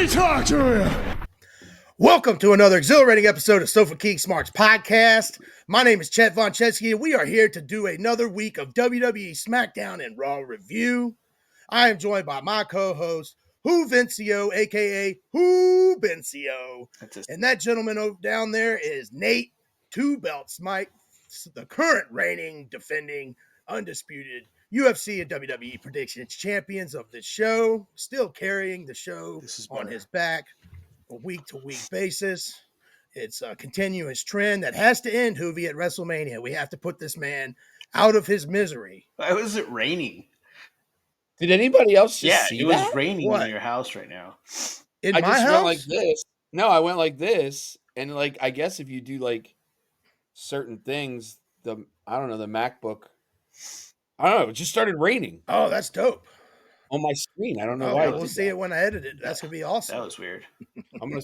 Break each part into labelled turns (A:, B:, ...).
A: me talk to you. Welcome to another exhilarating episode of Sofa King Smarts Podcast. My name is Chet Von Chesky, and we are here to do another week of WWE SmackDown and Raw review. I am joined by my co-host, Who Vincio, aka Who Bencio. And that gentleman over down there is Nate Two Belts Mike, the current reigning, defending, undisputed UFC and WWE predictions champions of the show, still carrying the show on his back a week-to-week basis. It's a continuous trend that has to end, Hoovie, at WrestleMania. We have to put this man out of his misery.
B: Why was it raining?
C: Did anybody else just see
B: it was
C: that?
B: raining in your house right now.
A: In
C: I
A: my
C: just
A: house?
C: went like this. No, I went like this. And like, I guess if you do like certain things, the MacBook, I don't know, it just started raining
A: Oh, that's dope.
C: on my screen. I don't know why.
A: We'll see it when I edit it. That's going to be awesome.
B: That was weird.
C: I'm gonna...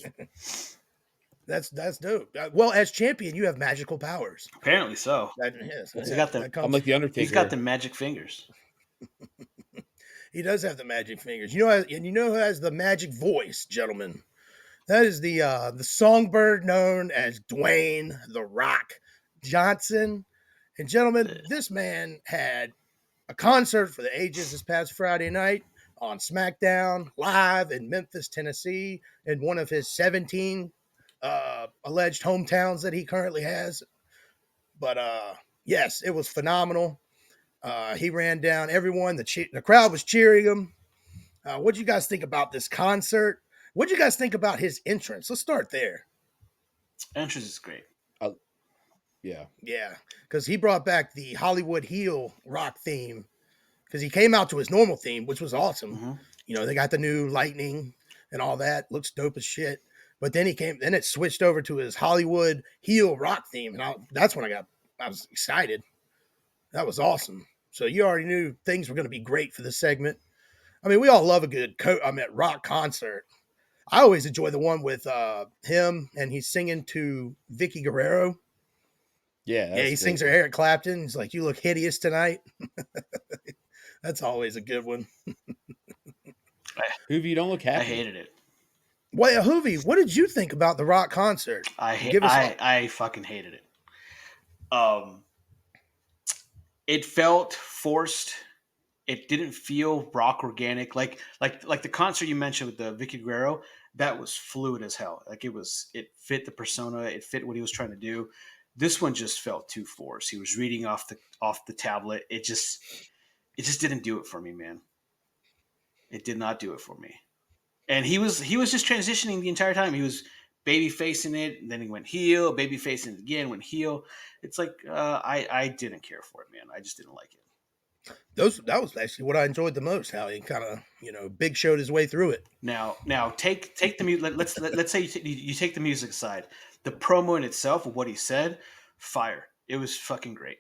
A: That's dope. Well, as champion, you have magical powers.
B: Apparently so.
C: I'm like the Undertaker.
B: He's got the magic fingers.
A: He does have the magic fingers. And you know who has the magic voice, gentlemen? That is the songbird known as Dwayne "The Rock" Johnson. And gentlemen, this man had a concert for the ages this past Friday night on SmackDown live in Memphis, Tennessee, in one of his 17 alleged hometowns that he currently has. But yes, it was phenomenal. He ran down everyone. The crowd was cheering him. What do you guys think about this concert? What do you guys think about his entrance? Let's start there.
B: Entrance is great.
A: Yeah, because he brought back the Hollywood heel Rock theme, because he came out to his normal theme, which was awesome.
B: Mm-hmm.
A: You know, they got the new lightning and all that. Looks dope as shit. But then it switched over to his Hollywood heel Rock theme, and that's when I was excited. That was awesome. So you already knew things were going to be great for this segment. I mean, we all love a good Rock concert. I always enjoy the one with him, and he's singing to Vicky Guerrero.
C: Yeah,
A: he sings her Eric Clapton. He's like, "You look hideous tonight." That's always a good one.
C: Hoovie, you don't look happy.
B: I hated it.
A: Well, Hoovie, what did you think about the Rock concert?
B: I fucking hated it. It felt forced. It didn't feel Rock organic. Like the concert you mentioned with the Vicky Guerrero, that was fluid as hell. Like it fit the persona. It fit what he was trying to do. This one just felt too forced. He was reading off the tablet. It just didn't do it for me, man. It did not do it for me. And he was just transitioning the entire time. He was baby facing it, and then he went heel, baby facing it again, went heel. It's like I didn't care for it, man. I just didn't like it.
A: That was actually what I enjoyed the most. How he kind of big showed his way through it.
B: Now take the music. Let's say you take the music aside. The promo in itself, of what he said, fire. It was fucking great.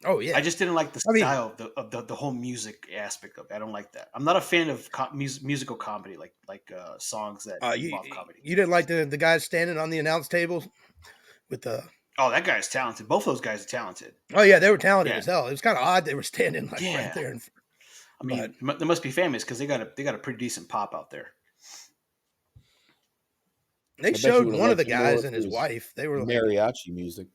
A: Oh yeah.
B: I just didn't like the style of the whole music aspect of it. I don't like that. I'm not a fan of musical comedy like songs that involve comedy.
A: You didn't like the guys standing on the announce table with the.
B: Oh, that guy's talented. Both those guys are talented.
A: Oh yeah, they were talented as hell. It was kind of odd they were standing right there.
B: I mean, they must be famous because they got a pretty decent pop out there.
A: They showed one of the guys and his wife. They were
C: mariachi music.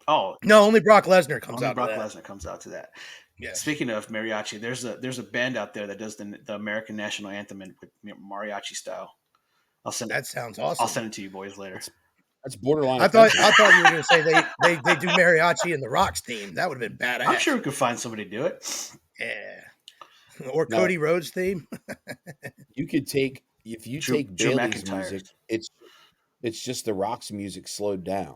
B: Oh
A: no, only Brock Lesnar comes out.
B: Brock Lesnar comes out to that. Yeah. Speaking of mariachi, there's a band out there that does the American national anthem with mariachi style.
A: That sounds awesome.
B: I'll send it to you boys later.
C: That's borderline.
A: I thought you were going to say they do mariachi in the Rock's theme. That would have been badass.
B: I'm sure we could find somebody to do it.
A: Yeah. Or Cody Rhodes theme.
C: You could take Bailey's music. It's just the Rock's music slowed down.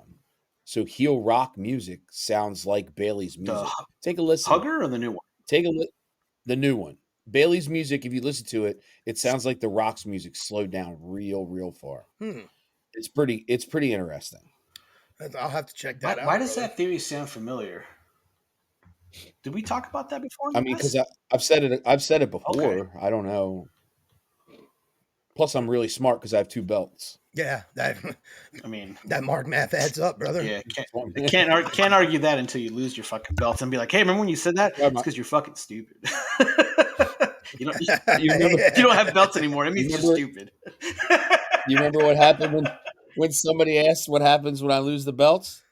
C: So heel Rock music sounds like Bailey's music. Take a listen.
B: Hugger or the new one?
C: Take the new one. Bailey's music, if you listen to it, it sounds like the Rock's music slowed down real far. It's pretty interesting.
A: I'll have to check that out.
B: Why does that theory sound familiar? Did we talk about that before?
C: I mean, because I've said it before. Okay. I don't know. Plus, I'm really smart because I have 2 belts.
A: Yeah, that Mark math adds up, brother.
B: Yeah, can't argue that until you lose your fucking belts and be like, hey, remember when you said that? It's because you're fucking stupid. You don't have belts anymore. It means you're stupid.
C: You remember what happened when somebody asked what happens when I lose the belts?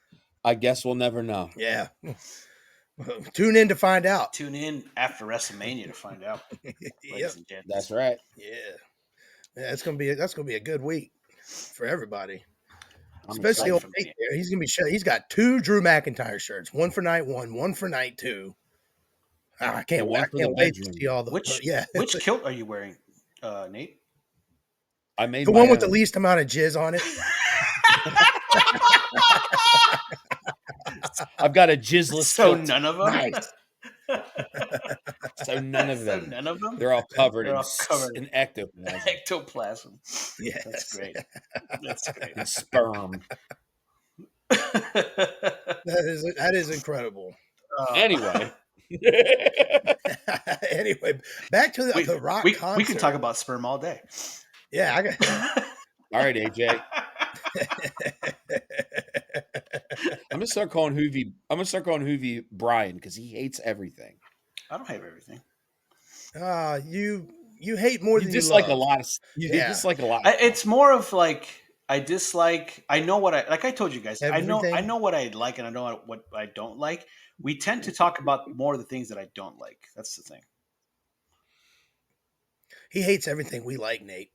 C: I guess we'll never know.
A: Yeah. Tune in to find out.
B: Tune in after WrestleMania to find out. Ladies and gentlemen.
C: That's right.
A: Yeah. That's gonna be a good week for everybody.
C: I'm
A: Especially old Nate there. He's gonna be he's got 2 Drew McIntyre shirts, one for night 1, one for night 2. I can't wait to see all the
B: Which kilt are you wearing, Nate?
C: I made
A: the one with the least amount of jizz on it.
C: I've got a jizzless.
B: So none of them.
A: Nice.
C: So none of them.
B: None of them.
C: They're all covered in
B: ectoplasm. Ectoplasm.
A: Yeah,
B: that's great. That's great.
C: And sperm.
A: That is incredible.
C: Anyway.
A: Anyway, back to the Rock concert.
B: We can talk about sperm all day.
A: Yeah, I got.
C: All right, AJ. I'm gonna start calling Hoovy Brian because he hates everything.
B: I don't hate everything.
A: You hate more than you
C: dislike
A: love.
C: a lot. You dislike a lot.
B: It's more of like I dislike. I know what I told you guys.
A: Everything.
B: I know what I like and I know what I don't like. We tend to talk about more of the things that I don't like. That's the thing.
A: He hates everything we like, Nate.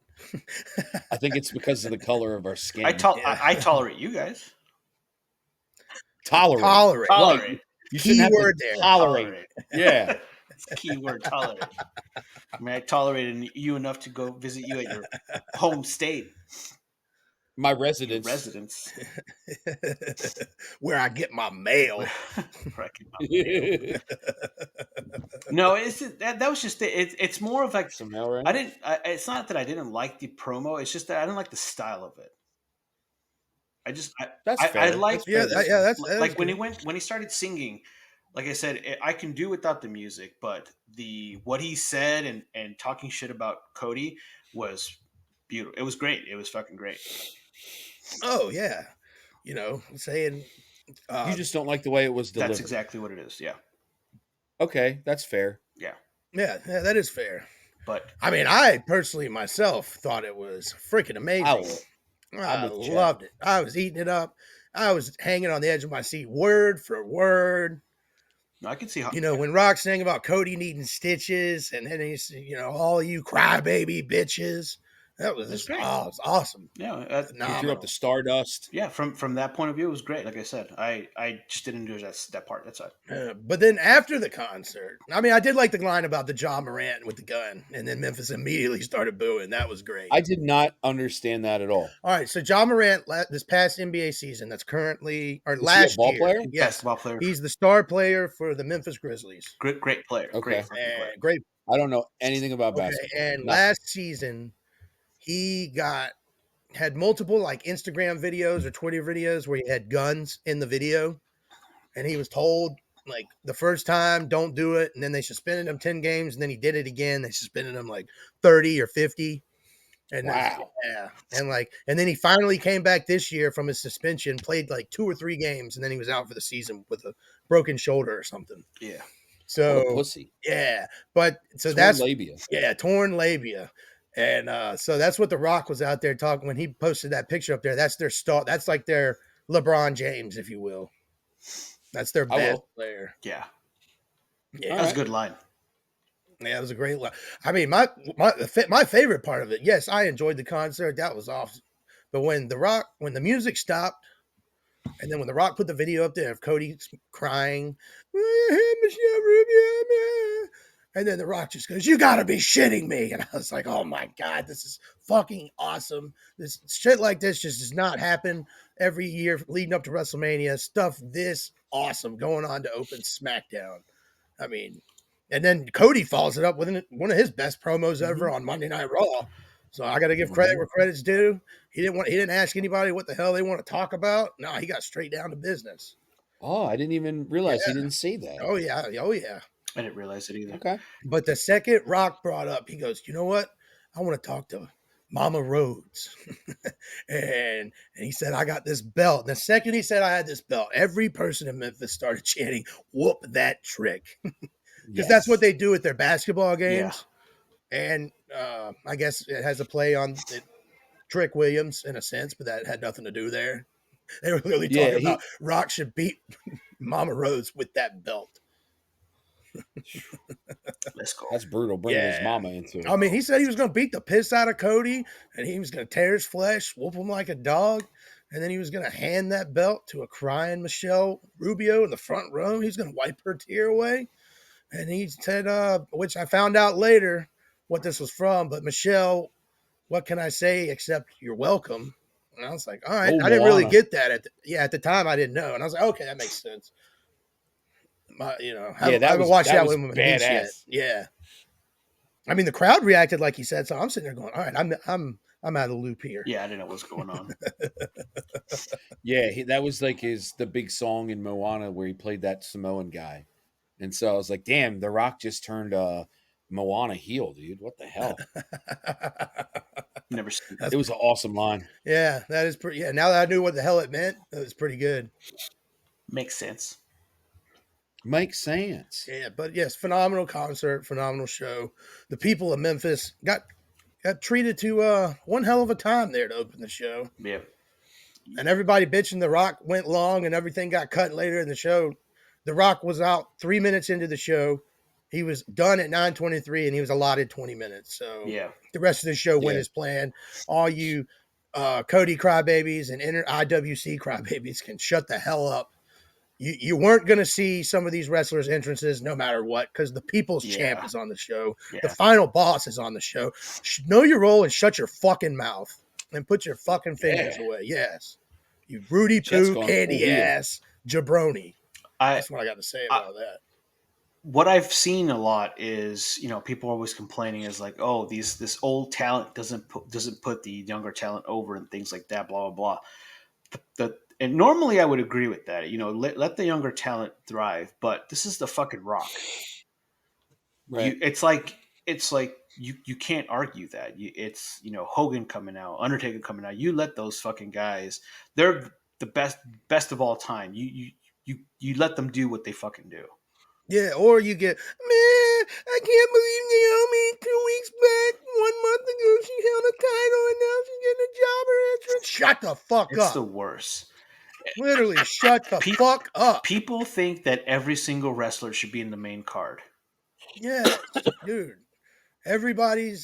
C: I think it's because of the color of our skin.
B: I tolerate you guys.
A: Tolerate.
C: Like, you
A: keyword there.
C: Tolerate. Yeah.
B: Keyword tolerate. I mean, I tolerated you enough to go visit you at your home state.
C: My residence.
A: Where I get my mail.
B: No, that was just it. It's more of like
C: some mail, right?
B: It's not that I didn't like the promo. It's just that I didn't like the style of it.
C: That's fair.
B: I like
A: that's
B: like when he started singing. Like I said, I can do without the music, but what he said and talking shit about Cody was beautiful. It was great. It was fucking great.
A: Oh yeah, saying
C: you just don't like the way it was delivered.
B: That's exactly what it is. Yeah.
C: Okay, that's fair.
B: Yeah.
A: Yeah, that is fair.
B: But
A: I mean, I personally myself thought it was freaking amazing. I loved it. I was eating it up. I was hanging on the edge of my seat, word for word.
B: I can see how
A: when Rock sang about Cody needing stitches, and then he's all you crybaby bitches. That was great. Oh, it was awesome.
B: Yeah,
C: he threw up the Stardust.
B: Yeah, from that point of view, it was great. Like I said, I just didn't enjoy that part. That's all.
A: But then after the concert, I mean, I did like the line about the John Morant with the gun, and then Memphis immediately started booing. That was great.
C: I did not understand that at all.
A: All right, so John Morant, this past NBA season, that's currently or last year,
C: player?
A: Yes,
B: basketball player.
A: He's the star player for the Memphis Grizzlies.
B: Great player.
C: Okay,
A: great.
C: I don't know anything about basketball.
A: And last season, he had multiple like Instagram videos or Twitter videos where he had guns in the video, and he was told like the first time don't do it, and then they suspended him 10 games, and then he did it again. They suspended him like 30 or 50. And
C: wow.
A: And then he finally came back this year from his suspension, played like 2 or 3 games, and then he was out for the season with a broken shoulder or something.
B: Yeah.
A: So
C: what a pussy.
A: Yeah, but so
C: torn labia.
A: Yeah, torn labia. And so that's what The Rock was out there talking when he posted that picture up there. That's their star. That's like their LeBron James, if you will. That's their best player.
B: Yeah.
A: Yeah,
B: that was a good line.
A: Yeah, it was a great line. I mean, my favorite part of it. Yes, I enjoyed the concert. That was awesome. But when the music stopped, and then when The Rock put the video up there of Cody crying, and then The Rock just goes, "You got to be shitting me." And I was like, oh my God, this is fucking awesome. This shit like this just does not happen every year leading up to WrestleMania. Stuff this awesome going on to open SmackDown. I mean, and then Cody follows it up with one of his best promos ever on Monday Night Raw. So I got to give credit where credit's due. He didn't ask anybody what the hell they want to talk about. No, he got straight down to business.
C: Oh, I didn't even realize he didn't say that.
A: Oh yeah.
B: I didn't realize it either.
C: Okay.
A: But the second Rock brought up, he goes, "You know what? I want to talk to Mama Rhodes." and he said, "I got this belt." And the second he said I had this belt, every person in Memphis started chanting, "Whoop that trick." Because that's what they do at their basketball games. And I guess it has a play on it, Trick Williams in a sense, but that had nothing to do there. They were literally talking about Rock should beat Mama Rose with that belt.
B: Let's go.
C: That's brutal. Bringing his mama into it.
A: I mean, he said he was going to beat the piss out of Cody, and he was going to tear his flesh, whoop him like a dog, and then he was going to hand that belt to a crying Michelle Rubio in the front row. He's going to wipe her tear away. And he said, which I found out later what this was from, but Michelle, what can I say except you're welcome? And I was like, all right, I didn't really get that. At the time I didn't know. And I was like, okay, that makes sense. I haven't watched that one with Denise yet. Yeah. I mean, the crowd reacted like he said, so I'm sitting there going, all right, I'm out of the loop here.
B: Yeah, I didn't know what's going on.
C: Yeah, that was like the big song in Moana where he played that Samoan guy. And so I was like, damn, The Rock just turned Moana heel, dude. What the hell?
B: Never seen
C: that. It was an awesome line.
A: Yeah, that is pretty. Yeah, now that I knew what the hell it meant, it was pretty good.
B: Makes sense.
C: Makes sense.
A: Yeah, but yes, phenomenal concert, phenomenal show. The people of Memphis got treated to one hell of a time there to open the show.
B: Yeah.
A: And everybody bitching The Rock went long and everything got cut later in the show. The Rock was out 3 minutes into the show. He was done at 9:23 and he was allotted 20 minutes. So
B: yeah,
A: the rest of the show went as planned. All you Cody crybabies and IWC crybabies can shut the hell up. You weren't going to see some of these wrestlers' entrances no matter what because the People's Champ is on the show. Yeah. The Final Boss is on the show. Know your role and shut your fucking mouth and put your fucking fingers away. Yes. You Rudy Poo, candy ass, jabroni. That's what I got to say about that.
B: What I've seen a lot is, people are always complaining is like, oh, this old talent doesn't put the younger talent over and things like that, blah, blah, blah. And normally I would agree with that. Let the younger talent thrive, but this is the fucking Rock. Right. It's like you can't argue that. It's Hogan coming out, Undertaker coming out. You let those fucking guys. They're the best of all time. You let them do what they fucking do.
A: Yeah, or you get, man, I can't believe Naomi 2 weeks back, 1 month ago, she held a title and now she's getting a jobber entrance. Shut the fuck up.
B: It's the worst.
A: Literally, shut the fuck up.
B: People think that every single wrestler should be in the main card.
A: Yeah, dude. Everybody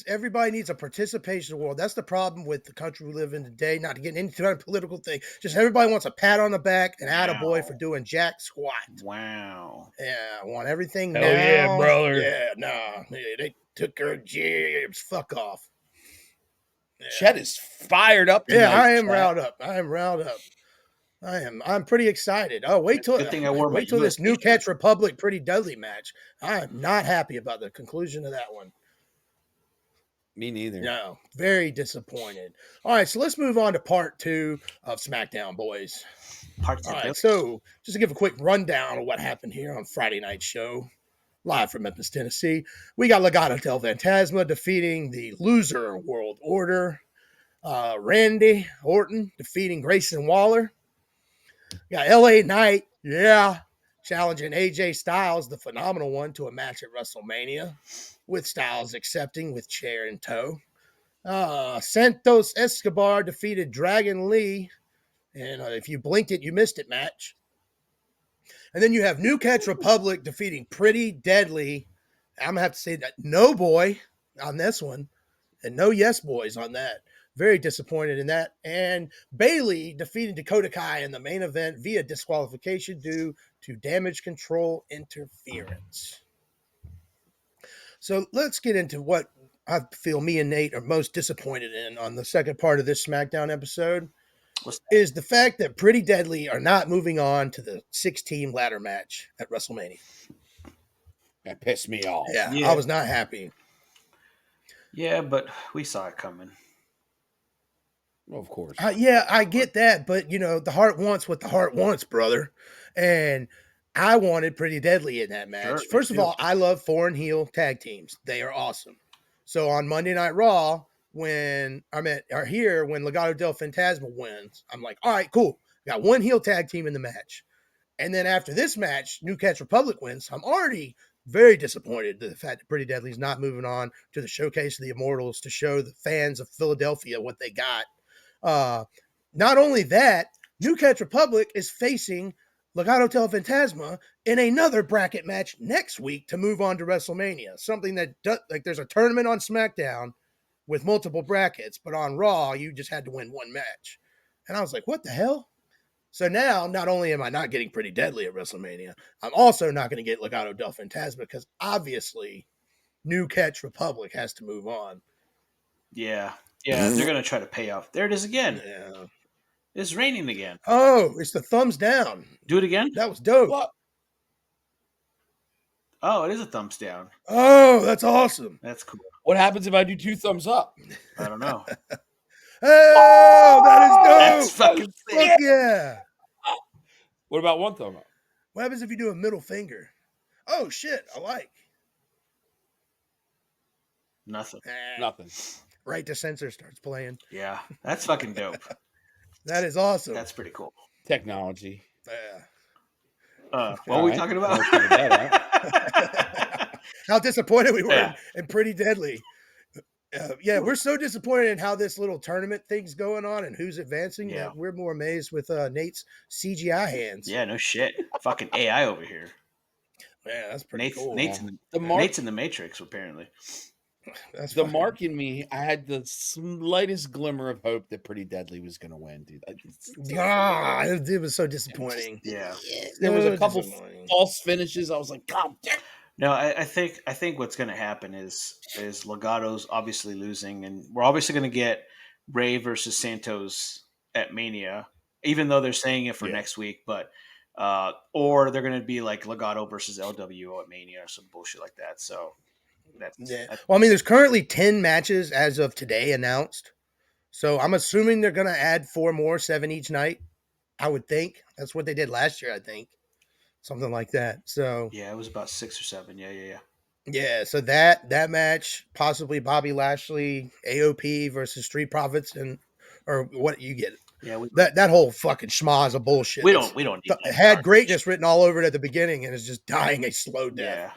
A: needs a participation award. That's the problem with the country we live in today. Not to get into a political thing. Just everybody wants a pat on the back and attaboy for doing jack squat.
B: Wow.
A: Yeah, I want everything now.
C: Oh yeah, brother.
A: Yeah, nah. They took her jibs. Fuck off.
C: Yeah. Chet is fired up tonight.
A: Yeah, I am riled up. I'm pretty excited. Oh, wait till this New Catch Republic Pretty Deadly match. I am not happy about the conclusion of that one.
C: Me neither.
A: No, very disappointed. All right, so let's move on to part 2 of SmackDown, boys. All right, so just to give a quick rundown of what happened here on Friday night show, live from Memphis, Tennessee. We got Legado del Fantasma defeating the loser World Order. Randy Orton defeating Grayson Waller. Got LA Knight, challenging AJ Styles, the phenomenal one, to a match at WrestleMania, with Styles accepting with chair in tow. Santos Escobar defeated Dragon Lee, and if you blinked it, you missed it match. And then you have New Catch Republic defeating Pretty Deadly. I'm going to have to say that no boy on this one, and no yes boys on that. Very disappointed in that. And Bayley defeated Dakota Kai in the main event via disqualification due to damage control interference. So let's get into what I feel me and Nate are most disappointed in on the second part of this SmackDown episode. Is the fact that Pretty Deadly are not moving on to the 6-team ladder match at WrestleMania.
C: That pissed me off.
A: Yeah, I was not happy.
B: Yeah, but we saw it coming.
C: Of course.
A: I get that, but the heart wants what the heart wants, brother. And I wanted Pretty Deadly in that match. Sure, first of all, I love foreign heel tag teams. They are awesome. So on Monday Night Raw, when Legado del Fantasma wins, I'm like, all right, cool. Got one heel tag team in the match. And then after this match, New Catch Republic wins. I'm already very disappointed the fact that Pretty Deadly's not moving on to the Showcase of the Immortals to show the fans of Philadelphia what they got. Not only that, New Catch Republic is facing Legado del Fantasma in another bracket match next week to move on to WrestleMania. Something that there's a tournament on SmackDown with multiple brackets, but on Raw you just had to win one match. And I was like, what the hell? So now, not only am I not getting Pretty Deadly at WrestleMania, I'm also not going to get Legado del Fantasma because obviously New Catch Republic has to move on.
B: Yeah, they're going to try to pay off. There it is again.
A: Yeah.
B: It's raining again.
A: Oh, it's the thumbs down.
B: Do it again?
A: That was dope.
C: What?
B: Oh, it is a thumbs down.
A: Oh, that's awesome.
B: That's cool.
C: What happens if I do 2 thumbs up?
B: I don't know.
A: Oh, that is dope.
B: That's fucking sick.
A: Fuck yeah.
C: What about 1 thumb up?
A: What happens if you do a middle finger? Oh, shit. I like.
B: Nothing.
C: Nothing.
A: Right to Censor starts playing.
B: Yeah, that's fucking dope.
A: That is awesome.
B: That's pretty cool.
C: Technology.
A: Yeah.
B: What were we talking about?
A: How disappointed we were in Pretty Deadly. We're so disappointed in how this little tournament thing's going on and who's advancing that we're more amazed with Nate's CGI hands.
B: Yeah, no shit. Fucking AI over here.
A: Yeah, that's pretty cool.
B: Nate's in the Matrix, apparently.
A: That's
C: the mark in me, I had the slightest glimmer of hope that Pretty Deadly was going to win, dude.
A: It was so disappointing.
B: Yeah.
C: There was a couple false finishes. I was like, God damn.
B: No, I think what's going to happen is Legado's obviously losing, and we're obviously going to get Ray versus Santos at Mania, even though they're saying it for next week. But or they're going to be like Legado versus LWO at Mania or some bullshit like that. So
A: well, I mean, there's currently 10 matches as of today announced, so I'm assuming they're going to add 4 more, 7 each night. I would think that's what they did last year. I think. Something like that. So
B: yeah, it was about 6 or 7.
A: Yeah. So that match, possibly Bobby Lashley, AOP versus Street Profits, or what you get.
B: Yeah,
A: that whole fucking schmoz of bullshit.
B: We don't need
A: it had greatness written all over it at the beginning, and it's just dying a slow death.
B: Yeah.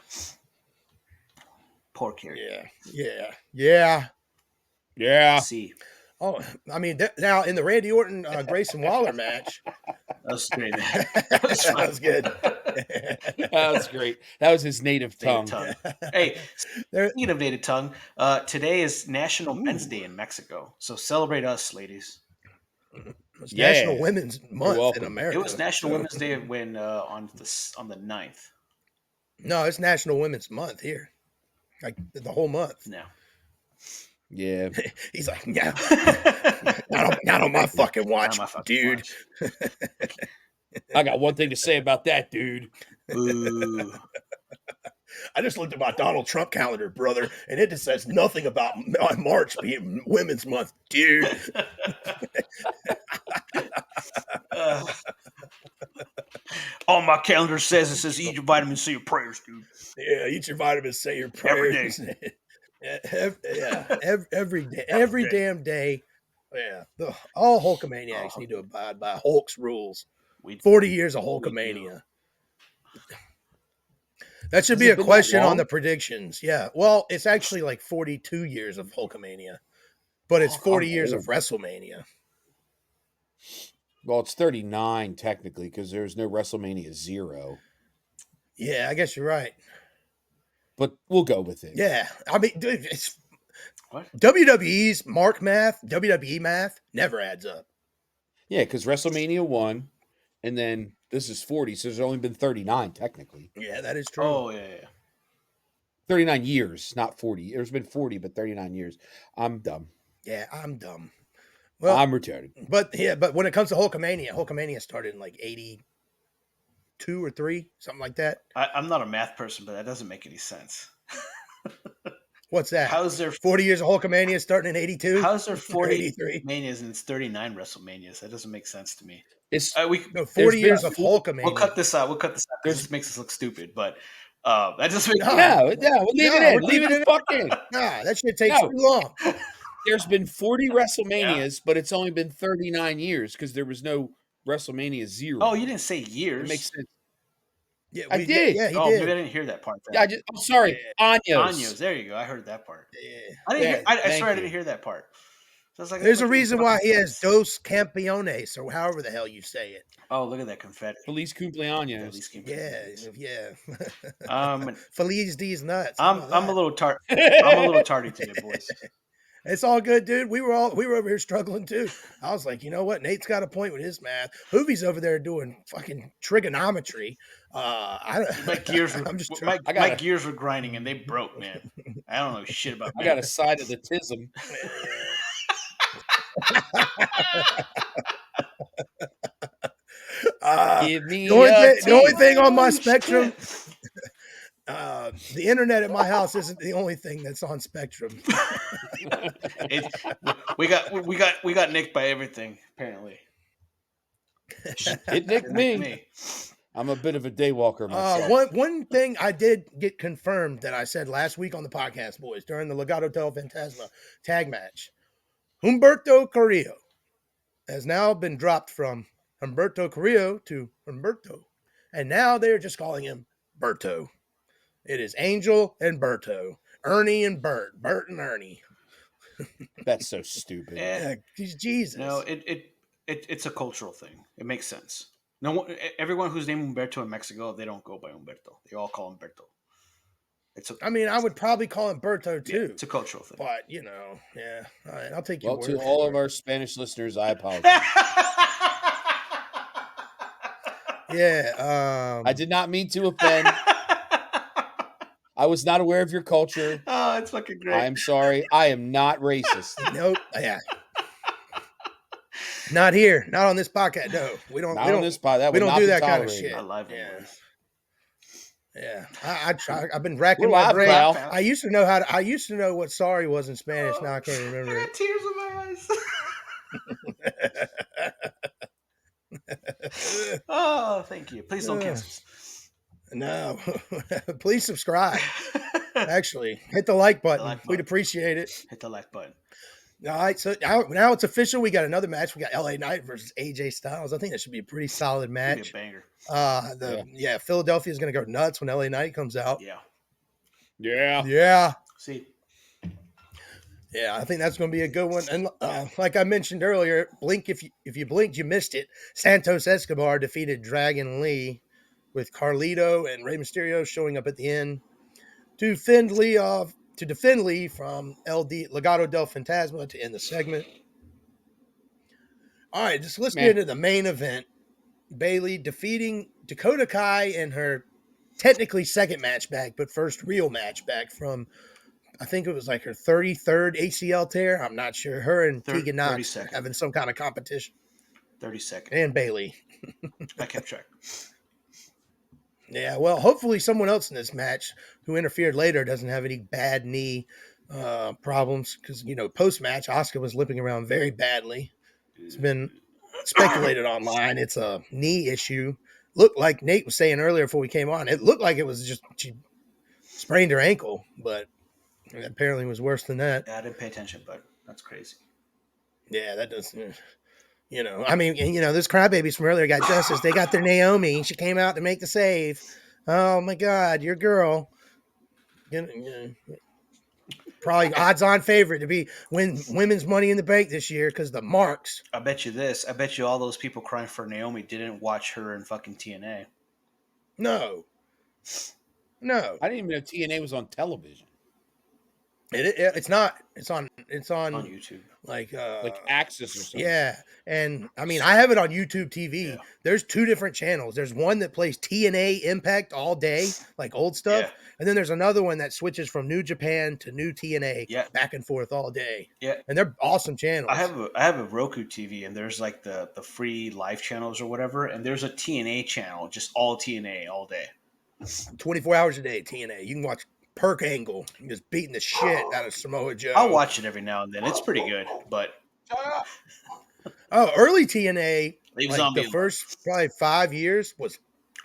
B: Poor character.
A: Yeah.
B: See.
A: Oh, I mean, now in the Randy Orton Grayson Waller match,
B: that was great.
A: That was good.
C: That was great. That was his native tongue.
B: Hey, speaking of native tongue, today is National Men's Day in Mexico, so celebrate us, ladies.
A: It's National Women's Month in America.
B: It was National Women's Day when on the 9th.
A: No, it's National Women's Month here, like the whole month.
B: No.
C: Yeah.
A: He's like, yeah, not on my fucking watch, dude.
C: I got one thing to say about that, dude.
B: Ooh.
A: I just looked at my Donald Trump calendar, brother, and it just says nothing about March being Women's Month, dude.
B: All my calendar says eat your vitamins, say your prayers, dude.
A: Yeah, eat your vitamins, say your prayers. Every day. Every damn day. Yeah. All Hulkamaniacs need to abide by Hulk's rules. 40 years of Hulkamania. That should be a question on the predictions. Yeah. Well, it's actually like 42 years of Hulkamania, but it's 40 years of WrestleMania.
C: Well, it's 39 technically because there's no WrestleMania 0.
A: Yeah, I guess you're right.
C: But we'll go with it.
A: Yeah. I mean, dude, it's
B: what?
A: WWE's WWE math never adds up.
C: Yeah, because WrestleMania 1, and then this is 40, so there's only been 39 technically.
A: Yeah, that is true.
B: Oh, yeah.
C: 39 years, not 40. There's been 40, but 39 years. I'm dumb.
A: Yeah, I'm dumb. Well,
C: I'm retarded.
A: But when it comes to Hulkamania started in like 82 or 3, something like that.
B: I'm not a math person, but that doesn't make any sense.
A: What's that?
B: How's there
A: 40 years of Hulkamania starting in 82?
B: How's there 40 Manias and it's 39 WrestleManias? That doesn't make sense to me.
C: It's
A: 40 years of Hulkamania.
B: We'll cut this out. This makes us look stupid, but that just makes
C: we'll leave it in. Leave it in. Fucking
A: nah, that shit takes too long.
C: There's been 40 WrestleManias, but it's only been 39 years because there was no WrestleMania 0.
B: Oh, you didn't say years.
C: It makes sense.
A: Yeah,
C: I did.
A: Yeah, he
B: Oh,
A: did.
B: maybe I didn't hear that part.
C: Yeah, I'm sorry.
A: Yeah.
C: Años.
B: There you go. I heard that part.
A: Yeah.
B: I didn't hear. I swear I
C: you.
B: didn't hear that part. So I was like,
A: There's a reason why he has Dos Campeones, or however the hell you say it.
B: Oh, look at that confetti.
C: Feliz cumpleaños.
B: Feliz
A: Yeah,
B: cumpleaños.
A: yeah. Feliz D's nuts.
B: I'm a little tardy today, boys.
A: It's all good, dude. We were over here struggling too. I was like, you know what? Nate's got a point with his math. Hoovie's over there doing fucking trigonometry.
B: My gears were my gears were grinding and they broke, man. I don't know shit about math.
C: I got a side of the tism. Give me
A: the only thing on my spectrum. The internet at my house isn't the only thing that's on Spectrum.
B: We got nicked by everything, apparently.
C: It nicked me. I'm a bit of a day walker myself.
A: One thing I did get confirmed that I said last week on the podcast, boys, during the Legado del Fantasma tag match. Humberto Carrillo has now been dropped from Humberto Carrillo to Humberto. And now they're just calling him Berto. It is Angel and Berto. Ernie and Bert. Bert and Ernie.
C: That's so stupid.
A: Yeah, Jesus.
B: No, it's a cultural thing. It makes sense. No, everyone who's named Humberto in Mexico, they don't go by Humberto. They all call him Berto.
A: I would probably call him Berto too.
B: Yeah, it's a cultural thing.
A: But, yeah. All right, I'll take your word.
C: Well, to all of our Spanish listeners, I apologize.
A: Yeah.
C: I did not mean to offend. I was not aware of your culture.
B: Oh, it's fucking great.
C: I am sorry. I am not racist.
A: Nope. Yeah. Not here. Not on this podcast. No, we don't.
C: Not on this podcast.
A: We don't do that kind of
C: tolerated.
A: shit.
B: I love it.
A: Yeah. Yeah, I try. I've been racking
C: We're
A: my
C: live,
A: brain.
C: pal.
A: I used to know I used to know what sorry was in Spanish. Now I can't remember
B: I
A: it.
B: got tears in my eyes. Oh, thank you. Please don't cancel.
A: No, please subscribe. Actually, hit the like button. We'd appreciate it.
B: Hit the like button.
A: All right, so now it's official. We got another match. We got LA Knight versus AJ Styles. I think that should be a pretty solid match.
B: Be a banger.
A: Philadelphia is going to go nuts when LA Knight comes out.
C: Yeah.
B: See.
A: Yeah, I think that's going to be a good one. And like I mentioned earlier, blink if you blinked, you missed it. Santos Escobar defeated Dragon Lee with Carlito and Rey Mysterio showing up at the end to defend Lee from Legado del Fantasma to end the segment. All right, let's get into the main event. Bayley defeating Dakota Kai in her technically second match back, but first real match back from, I think it was like her 33rd ACL tear. I'm not sure. Her and Tegan Knox having some kind of competition.
B: 32nd.
A: And Bayley.
B: I kept track.
A: Yeah, well, hopefully someone else in this match who interfered later doesn't have any bad knee problems because, post-match, Asuka was limping around very badly. It's been speculated online. It's a knee issue. Looked like Nate was saying earlier before we came on. It looked like it was just she sprained her ankle, but it apparently was worse than that.
B: Yeah, I didn't pay attention, but that's crazy.
A: Yeah, that does. Those crybabies from earlier got justice. They got their Naomi. She came out to make the save. Oh my God, your girl. Probably odds-on favorite to win women's Money in the Bank this year because the marks.
B: I bet you this. I bet you all those people crying for Naomi didn't watch her in fucking TNA.
A: No.
C: I didn't even know TNA was on television.
A: It's not. It's on
B: YouTube.
A: Like
C: Axis or something.
A: Yeah. And I mean, I have it on YouTube TV. Yeah. There's two different channels. There's one that plays TNA Impact all day, like old stuff. Yeah. And then there's another one that switches from New Japan to New TNA back and forth all day.
B: Yeah.
A: And they're awesome channels.
B: I have a Roku TV and there's like the free live channels or whatever. And there's a TNA channel, just all TNA all day.
A: 24 hours a day, TNA. You can watch Perk Angle just beating the shit out of Samoa Joe.
B: I'll watch it every now and then. It's pretty good, but
A: early TNA, the first probably 5 years was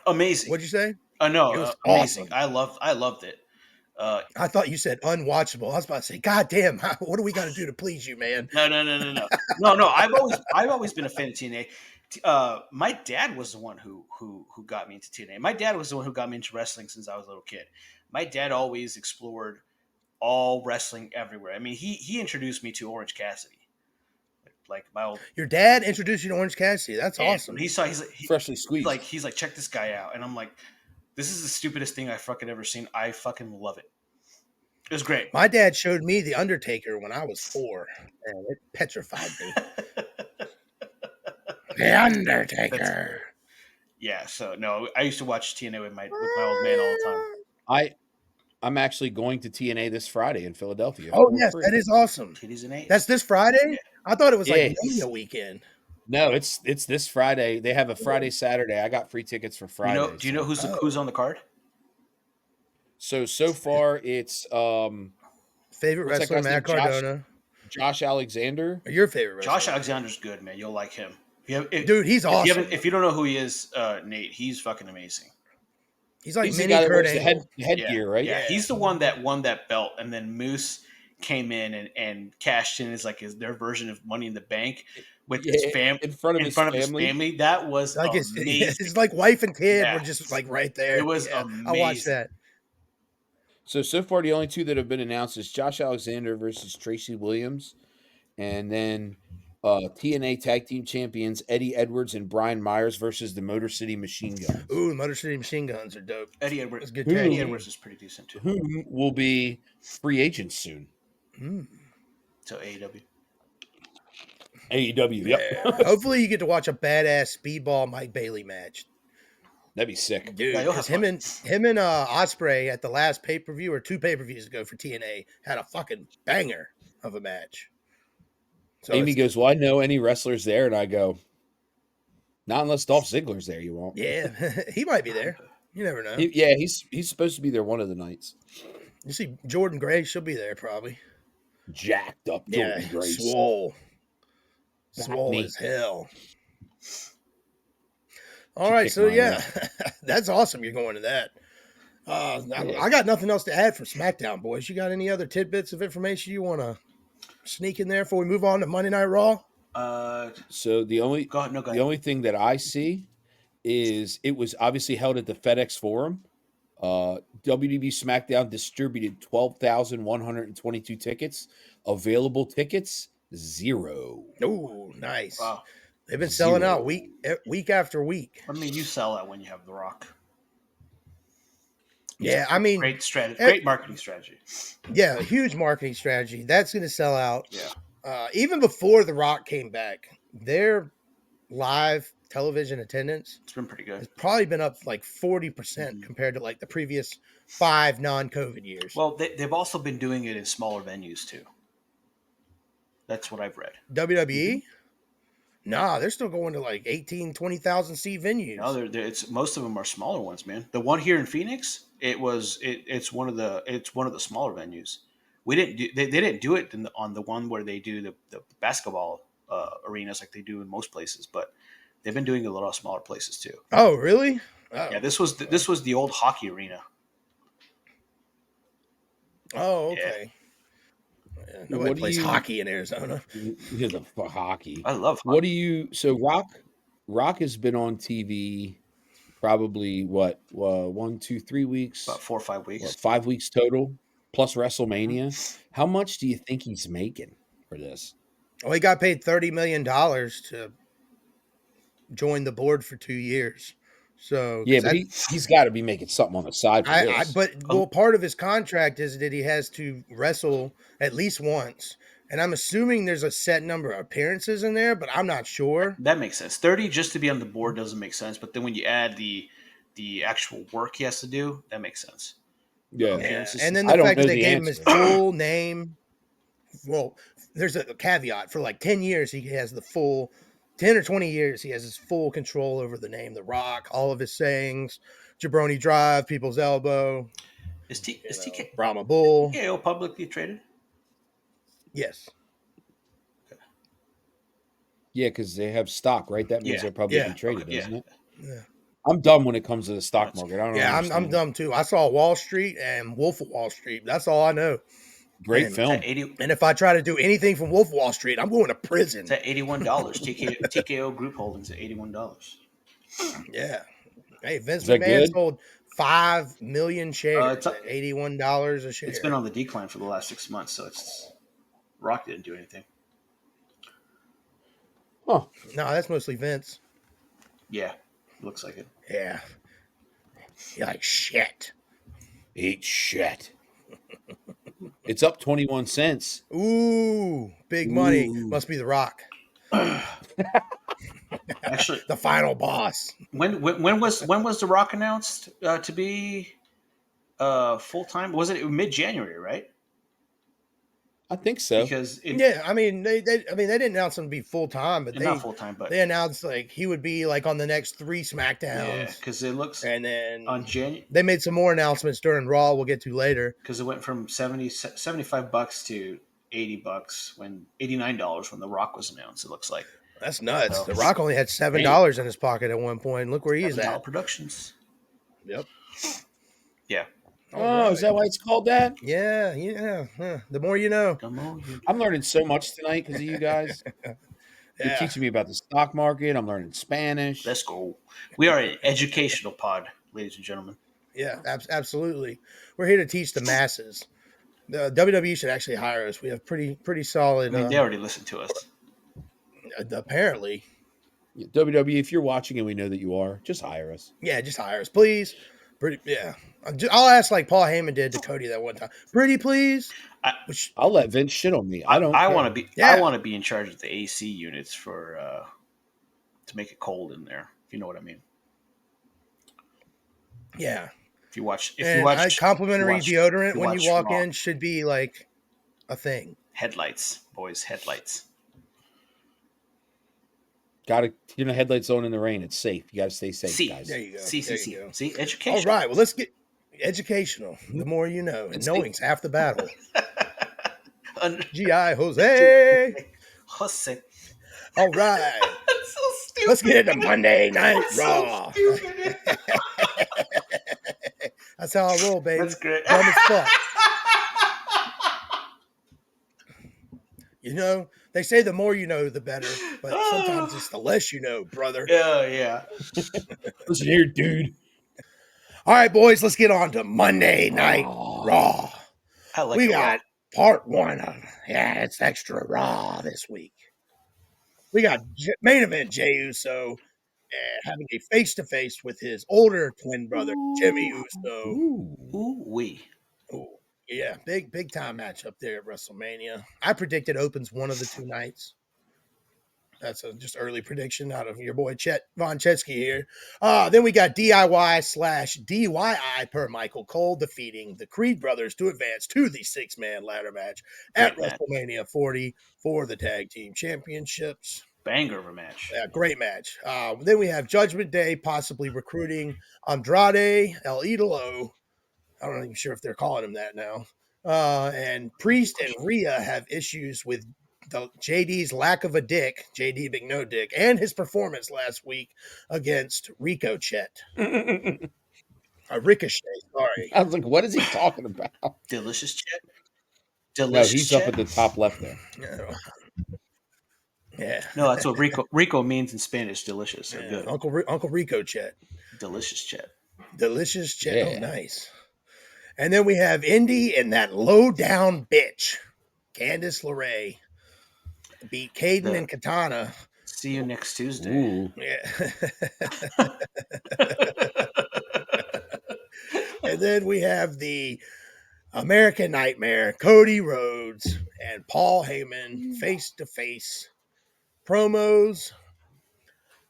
B: amazing.
A: What'd you say?
B: No,
A: it was
B: amazing.
A: Awesome.
B: I loved it.
A: I thought you said unwatchable. I was about to say, God damn, what do we got to do to please you, man?
B: No. I've always been a fan of TNA. My dad was the one who got me into TNA. My dad was the one who got me into wrestling since I was a little kid. My dad always explored all wrestling everywhere. I mean, he introduced me to Orange Cassidy. Like my old
A: Your dad introduced you to Orange Cassidy. That's awesome.
B: When he saw
C: freshly squeezed.
B: He's like, check this guy out, and I'm like, this is the stupidest thing I fucking ever seen. I fucking love it. It was great.
A: My dad showed me The Undertaker when I was 4, and it petrified me. The Undertaker.
B: Yeah, so no, I used to watch TNA with my old man all the time.
C: I'm actually going to TNA this Friday in Philadelphia.
A: Oh yes, that is awesome.
B: Titties and A's.
A: That's this Friday?
B: Yeah.
A: I thought it was like Mania weekend.
C: No, it's this Friday. They have a Friday, Saturday. I got free tickets for Friday.
B: Do you know who's on the card?
C: So far it's
A: favorite wrestler Matt Cardona.
C: Josh Alexander.
A: Your favorite wrestler.
B: Josh Alexander's good, man. You'll like him.
A: Dude, he's awesome.
B: If you don't know who he is, Nate, he's fucking amazing.
A: He's like
C: he's
A: mini Kurt Angle.
C: The headgear, right?
B: Yeah, he's the one that won that belt, and then Moose came in and cashed in as their version of Money in the Bank with his family
C: in front of his family.
B: That was
A: like
B: amazing.
A: his like wife and kid were just like right there.
B: It was amazing.
A: I watched that.
C: So far, the only two that have been announced is Josh Alexander versus Tracy Williams, and then TNA Tag Team Champions Eddie Edwards and Brian Myers versus the Motor City Machine Guns.
A: Ooh, the Motor City Machine Guns are dope.
B: Eddie Edwards
A: is good.
B: Eddie Edwards is pretty decent too.
C: Who will be free agents soon?
B: So AEW.
C: AEW, yep.
A: Yeah. Hopefully, you get to watch a badass speedball Mike Bailey match.
C: That'd be sick,
A: dude. Because him and Ospreay at the last pay-per-view or 2 pay-per-views ago for TNA had a fucking banger of a match.
C: So Amy goes, well, I know any wrestlers there, and I go, not unless Dolph Ziggler's there, you won't.
A: Yeah, he might be there. You never know.
C: He's supposed to be there one of the nights.
A: You see Jordan Grace, she'll be there probably.
C: Jacked up Jordan Grace.
A: Swole as hell. All right, so that's awesome. You're going to that. I got nothing else to add from SmackDown, boys. You got any other tidbits of information you want to sneak in there before we move on to Monday Night Raw?
C: So the only thing that I see is it was obviously held at the FedEx Forum. WWE SmackDown distributed 12,122 tickets. Available tickets, 0.
A: Oh, nice.
B: Wow.
A: They've been selling out week after week.
B: I mean, you sell that when you have The Rock.
A: Yeah, I mean,
B: great strategy, great marketing strategy.
A: Yeah, huge marketing strategy. That's going to sell out.
B: Yeah.
A: Even before The Rock came back, their live television attendance,
B: it's been pretty good.
A: It's probably been up like 40% compared to like the previous 5 non-COVID years.
B: Well, they've also been doing it in smaller venues too. That's what I've read.
A: WWE? Nah, they're still going to like 18, 20,000 seat venues.
B: No, most of them are smaller ones, man. The one here in Phoenix, it's one of the smaller venues. They didn't do it on the one where they do the basketball arenas like they do in most places, but they've been doing it a lot of smaller places too.
A: Oh, really? Oh.
B: Yeah, this was the old hockey arena.
A: Oh, okay. Yeah, nobody plays hockey in Arizona.
C: For hockey.
B: I love hockey.
C: So Rock has been on TV probably 1, 2, 3 weeks?
B: About 4 or 5 weeks.
C: 5 weeks total, plus WrestleMania. How much do you think he's making for this?
A: Well, he got paid $30 million to join the board for 2 years. So
C: yeah, but he's got to be making something on the side for this.
A: But part of his contract is that he has to wrestle at least once, and I'm assuming there's a set number of appearances in there, but I'm not sure.
B: That makes sense. 30 just to be on the board doesn't make sense, but then when you add the actual work he has to do, that makes sense.
C: Yeah,
A: and then the fact that they gave him his full name. Well, there's a caveat for like 10 years. He has the full. 10 or 20 years, he has his full control over the name, The Rock, all of his sayings, Jabroni Drive, People's Elbow.
B: Is TK
A: Brahma Bull
B: TKO publicly traded?
A: Yes.
B: Okay.
C: Yeah, because they have stock, right? That means they're publicly traded, isn't it?
A: Yeah.
C: I'm dumb when it comes to the stock market. I don't know.
A: I'm dumb too. I saw Wall Street and Wolf of Wall Street. That's all I know.
C: Great film.
A: And if I try to do anything from Wolf of Wall Street, I'm going to prison.
B: It's at $81. TKO Group Holdings at $81.
A: Yeah. Hey, Vince McMahon sold 5 million shares at $81 a share.
B: It's been on the decline for the last 6 months, so it's Rock didn't do anything.
C: Huh.
A: No, that's mostly Vince.
B: Yeah, looks like it.
A: Yeah. You're like, shit.
C: Eat shit. It's up 21 cents.
A: Ooh, big money. Must be The Rock.
B: Actually,
A: the final boss.
B: When was The Rock announced to be full time? Was it mid-January, right?
C: I think so.
B: Because
A: they didn't announce him to be full time, but
B: not full time, but
A: they announced like he would be like on the next 3 SmackDowns.
B: Yeah, because it looks.
A: And then
B: on January,
A: they made some more announcements during Raw. We'll get to later.
B: Because it went from $75 to $80 when $89 when The Rock was announced. It looks like
A: that's nuts. The Rock only had $7 in his pocket at one point. Look where he is at.
B: Productions.
A: Yep.
B: Yeah.
C: Right. Is that why it's called that?
A: Yeah. The more you know.
C: I'm learning so much tonight because of you guys. You're teaching me about the stock market. I'm learning Spanish.
B: Let's go. We are an educational pod, ladies and gentlemen.
A: Yeah, absolutely. We're here to teach the masses. The WWE should actually hire us. We have pretty solid.
B: I mean, they already listened to us.
A: Apparently.
C: WWE, if you're watching and we know that you are, just hire us.
A: Yeah, just hire us, please. I'll ask like Paul Heyman did to Cody that one time. Pretty please.
C: I'll let Vince shit on me. I
B: want to be. Yeah. I want to be in charge of the AC units for to make it cold in there. If you know what I mean.
A: Yeah.
B: If you watch
A: complimentary deodorant when you walk in should be like a thing.
B: Headlights, boys, headlights.
C: Gotta, headlights on in the rain. It's safe. You gotta stay safe, guys.
A: There you go.
B: See, education.
A: All right, well, let's get educational. The more you know, and knowing's half the battle. G.I. Jose.
B: Jose.
A: All right.
B: That's so stupid.
A: Let's get into Monday Night Raw.
B: So
A: That's how I roll, baby.
B: That's great.
A: Dumb as fuck. They say the more you know, the better. But sometimes it's the less you know, brother.
B: Yeah.
C: Listen here, dude.
A: All right, boys, let's get on to Monday Night Raw. We got part 1 of it's extra Raw this week. We got main event Jey Uso having a face-to-face with his older twin brother, Jimmy Uso.
B: Ooh-wee.
A: Yeah, big time match up there at WrestleMania. I predicted opens one of the 2 nights. That's a just early prediction out of your boy Chet Von Chetsky here. Then we got DIY/DYI per Michael Cole defeating the Creed brothers to advance to the 6-man ladder match at WrestleMania 40 for the tag team championships.
B: Banger of a match.
A: Yeah, great match. Then we have Judgment Day possibly recruiting Andrade El Idolo. I'm not even sure if they're calling him that now. And Priest and Rhea have issues with JD's lack of a dick, JD Big No Dick, and his performance last week against Rico Chet. Ricochet, sorry.
C: I was like, what is he talking about?
B: Delicious Chet?
C: No, he's up at the top left there.
A: Yeah.
B: No, that's what Rico means in Spanish, delicious. So good.
A: Uncle Rico Chet.
B: Delicious Chet.
A: Delicious Chet. Yeah. Oh, nice. And then we have Indy and that low-down bitch, Candice LeRae, beat Caden and Katana.
B: See you next Tuesday.
C: Ooh.
A: Yeah. And then we have the American Nightmare, Cody Rhodes and Paul Heyman face-to-face promos.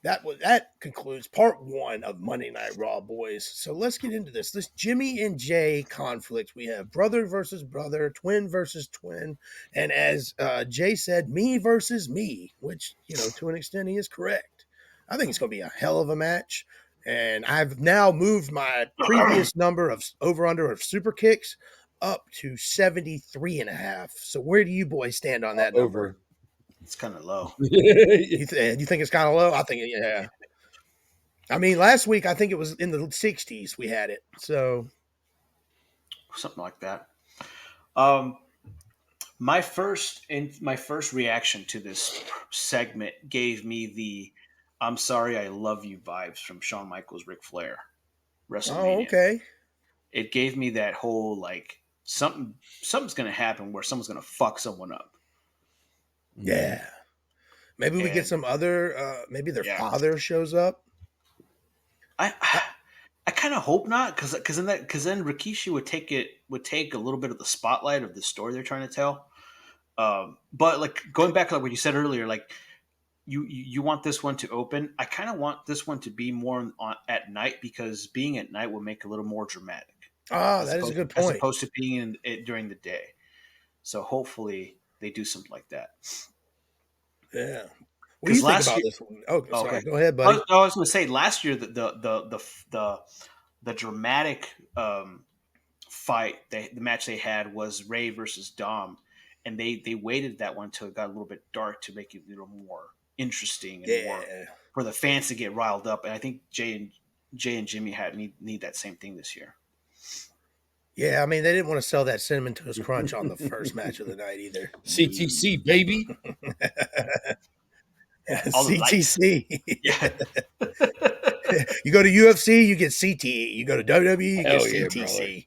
A: That concludes part 1 of Monday Night Raw, boys. So let's get into this Jimmy and Jay conflict. We have brother versus brother, twin versus twin, and as Jay said, me versus me, which, to an extent he is correct. I think it's going to be a hell of a match, and I've now moved my previous number of over-under of super kicks up to 73.5. So where do you boys stand on that number?
B: It's kind of low.
A: You think it's kind of low? I think, yeah. I mean, last week, I think it was in the 60s we had it. So
B: something like that. My first reaction to this segment gave me the "I'm sorry, I love you" vibes from Shawn Michaels, Ric Flair,
A: Oh,
B: WrestleMania.
A: okay.
B: It gave me that whole like something's going to happen where someone's going to fuck someone up.
A: Yeah. Maybe we get
B: And
A: some other. Maybe their
B: yeah.
A: father shows up.
B: I kind of hope not, because then Rikishi would take a little bit of the spotlight of the story they're trying to tell. But like going back to like what you said earlier, like you want this one to open. I kind of want this one to be more at night, because being at night will make it a little more dramatic.
A: Oh, that is a good point.
B: As opposed to being during the day. So hopefully they do something like that.
A: Yeah. What do you think about this one? Oh, sorry.
B: Okay.
A: Go ahead, buddy.
B: I was going to say last year the dramatic fight, the match they had was Ray versus Dom, and they waited that one until it got a little bit dark to make it a little more interesting and more for the fans to get riled up. And I think Jay and Jimmy need that same thing this year.
A: Yeah, I mean, they didn't want to sell that Cinnamon Toast Crunch on the first match of the night either.
C: CTC, baby.
A: CTC.
B: Yeah.
A: You go to UFC, you get CTE. You go to WWE, you
C: Hell
A: get CTC.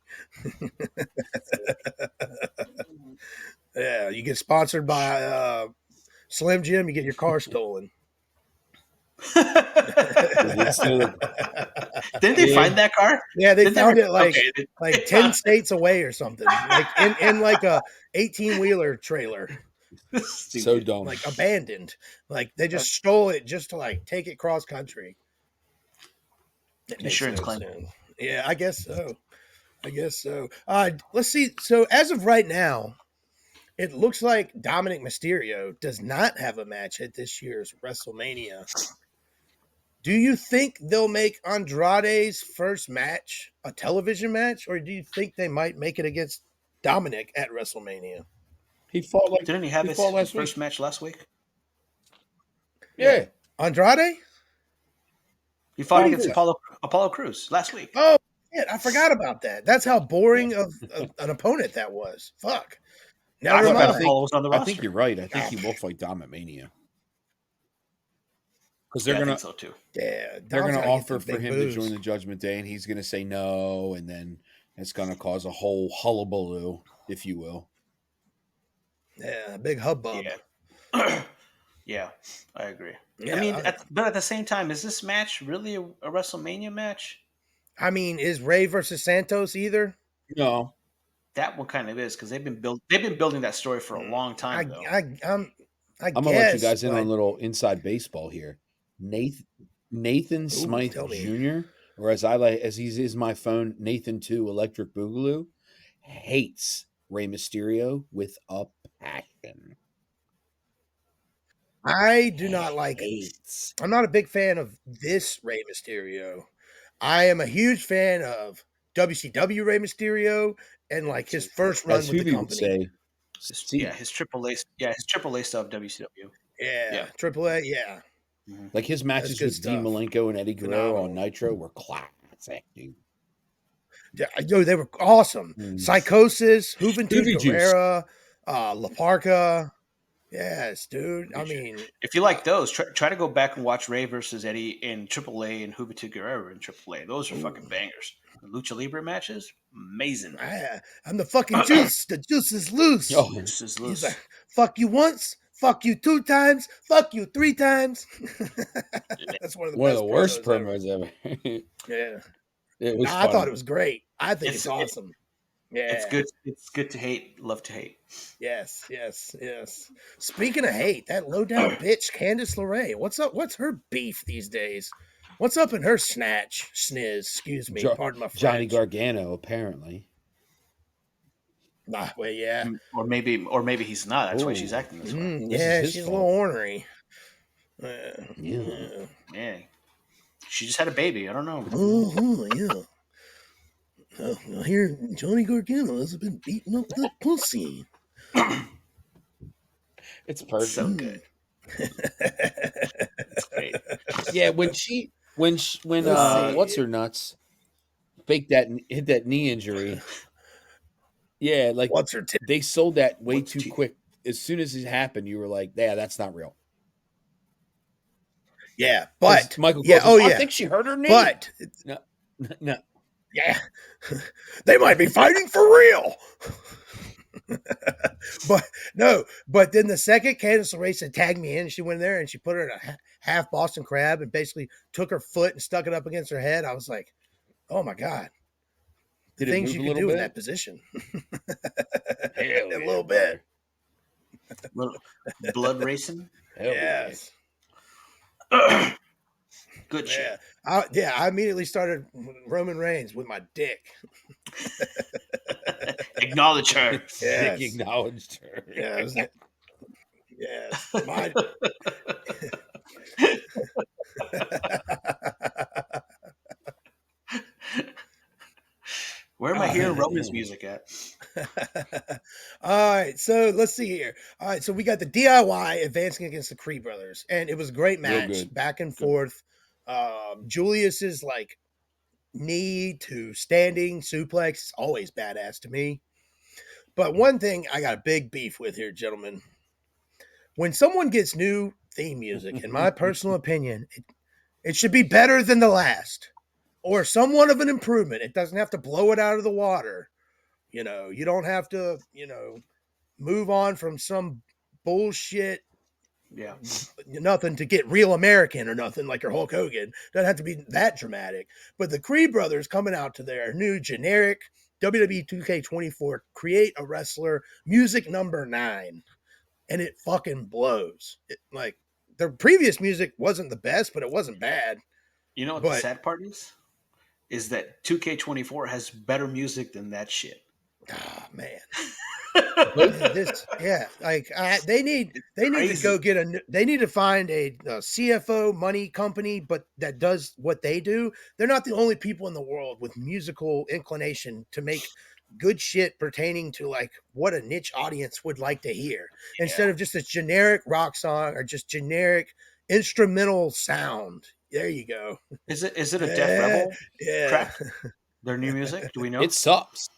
A: Yeah, you get sponsored by Slim Jim, you get your car stolen.
B: Didn't they find that car?
A: Yeah, they found it like 10 states away or something. Like in like a 18-wheeler trailer.
C: So dumb.
A: Like abandoned. Like they just stole it just to like take it cross country.
B: Insurance claim.
A: Yeah, I guess so. Let's see. So as of right now, it looks like Dominic Mysterio does not have a match at this year's WrestleMania. Do you think they'll make Andrade's first match a television match, or do you think they might make it against Dominic at WrestleMania?
C: He fought like
B: didn't he have his first match last week?
C: Yeah.
A: Andrade?
B: He fought against Apollo Crews last week.
A: Oh, shit, I forgot about that. That's how boring of an opponent that was. Fuck. Never mind.
C: I think you're right. I think he will fight Dom at Mania. Because they're gonna,
B: I think so too.
A: Yeah,
C: they're gonna offer for him to join the Judgment Day, and he's gonna say no, and then it's gonna cause a whole hullabaloo, if you will.
A: Yeah, big hubbub.
B: Yeah, yeah, I agree. Yeah, I mean, but at the same time, is this match really a WrestleMania match?
A: I mean, is Ray versus Santos either?
C: No,
B: that one kind of is, because they've been building that story for a long time.
A: I'm
C: gonna let you guys in on a little inside baseball here. Nathan Smythe Jr., or as he is my phone, Nathan 2 Electric Boogaloo, hates Rey Mysterio with a passion.
A: I do not like it. I'm not a big fan of this Rey Mysterio. I am a huge fan of WCW Rey Mysterio and like his first run with the company.
B: His AAA stuff, WCW.
A: Yeah, AAA, yeah.
C: Like his matches with Dean Malenko and Eddie Guerrero on Nitro were classic, dude.
A: Yeah, they were awesome. Psychosis, Juventud Guerrera, La Parca. Yes, dude. I mean,
B: if you like those, try to go back and watch Ray versus Eddie in AAA and Juventud Guerrero in AAA. Those are fucking bangers. The Lucha Libre matches, amazing.
A: I'm the fucking juice. The juice is loose.
B: Oh, juice is loose.
A: He's like, fuck you once, fuck you 2 times, fuck you 3 times. That's one of the
C: worst promos ever.
A: Yeah.
C: It was
A: I thought it was great. I think it's awesome. Yeah.
B: It's good. It's good to hate, love to hate.
A: Yes. Speaking of hate, that low down bitch, Candice LeRae. What's up? What's her beef these days? What's up in her sniz? Excuse me. Pardon my French.
C: Johnny Gargano, apparently.
A: Well, yeah.
B: Or maybe he's not. That's why she's acting this way.
A: Yeah, she's a little ornery.
B: Yeah. She just had a baby. I don't know.
A: Yeah. I hear Johnny Gargano has been beating up that pussy.
C: It's perfect.
B: So good. It's great.
C: Yeah, when what's her nuts hit that knee injury. Yeah, like
A: What's her tip?
C: they sold that way
B: What's
C: too
B: T?
C: quick. As soon as it happened, you were like, "Yeah, that's not real."
A: Yeah,
C: Because
A: but
C: Michael
A: yeah,
C: Cole says,
A: oh
C: "I
A: yeah,
C: think she hurt her knee."
A: but
C: No, no.
A: yeah, they might be fighting for real. But no, but then the second Candice LeRae said, "Tag me in," she went there and she put her in a half Boston Crab and basically took her foot and stuck it up against her head. I was like, "Oh my god, the
C: Did it
A: things
C: move
A: you
C: a
A: could
C: little
A: do in
C: bit?
A: that position."
C: Hell
A: A
C: yeah,
A: little bit,
C: brother.
B: Little blood racing.
C: Hell yeah.
A: yes,
B: Good
A: yeah,
B: shit.
A: I immediately started Roman Reigns with my dick.
B: Acknowledge her.
C: Dick
A: Yes,
C: acknowledged her.
A: yes, yes, my.
B: Where am I hearing Roman's music at?
A: All right, so let's see here. All right, so we got the DIY advancing against the Creed brothers, and it was a great
C: Real
A: match,
C: good.
A: back and
C: Good.
A: forth. Julius's like knee to standing suplex is always badass to me. But one thing I got a big beef with here, gentlemen. When someone gets new theme music, in my personal opinion, it should be better than the last, or somewhat of an improvement. It doesn't have to blow it out of the water. You don't have to, move on from some bullshit,
B: Yeah.
A: nothing to get real American or nothing like your Hulk Hogan. Doesn't have to be that dramatic. But the Creed brothers coming out to their new generic WWE 2K24 create a wrestler music number 9, and it fucking blows. Like their previous music wasn't the best, but it wasn't bad.
B: You know what the
A: But
B: sad part is? Is that 2K24 has better music than that shit.
A: man.
C: Both
A: They need to
B: Crazy.
A: go get they need to find a CFO money company, but that does what they do. They're not the only people in the world with musical inclination to make good shit pertaining to like what a niche audience would like to hear, instead
B: Yeah.
A: of just a generic rock song or just generic instrumental sound. There you go.
B: Is it a Def
A: Yeah,
B: Rebel
A: yeah.
B: crap? Their new music? Do we know?
C: it sucks.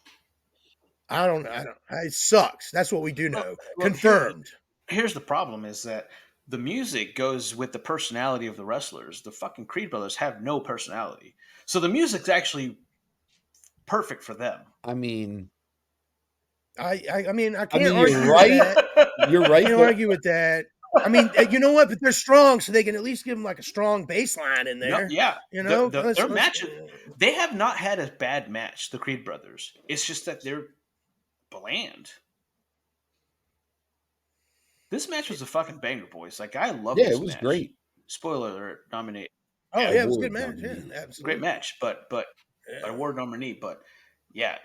A: I don't. It sucks. That's what we do
B: Well,
A: know.
B: well,
A: Confirmed.
B: here's the problem: is that the music goes with the personality of the wrestlers. The fucking Creed brothers have no personality, so the music's actually perfect for them.
C: I mean,
A: I mean, I
C: I
A: can't
C: mean, you're
A: argue with
C: right.
A: that.
C: You're
A: I
C: right,
A: can't
C: but
A: argue with that. I mean, you know what? But they're strong, so they can at least give them like a strong baseline in
B: No,
A: there.
B: yeah,
A: You know,
B: their match. They have not had a bad match. The Creed brothers. It's just that they're bland. This match was a fucking banger, boys. Like I love
C: yeah,
B: this
C: it was
B: match.
C: great.
B: Spoiler alert: nominate.
A: Oh
B: Yeah,
A: yeah, it was a good
C: Award
A: match. Yeah,
C: nominee.
A: absolutely.
B: great match, but
A: Yeah.
B: award nominee. But yeah,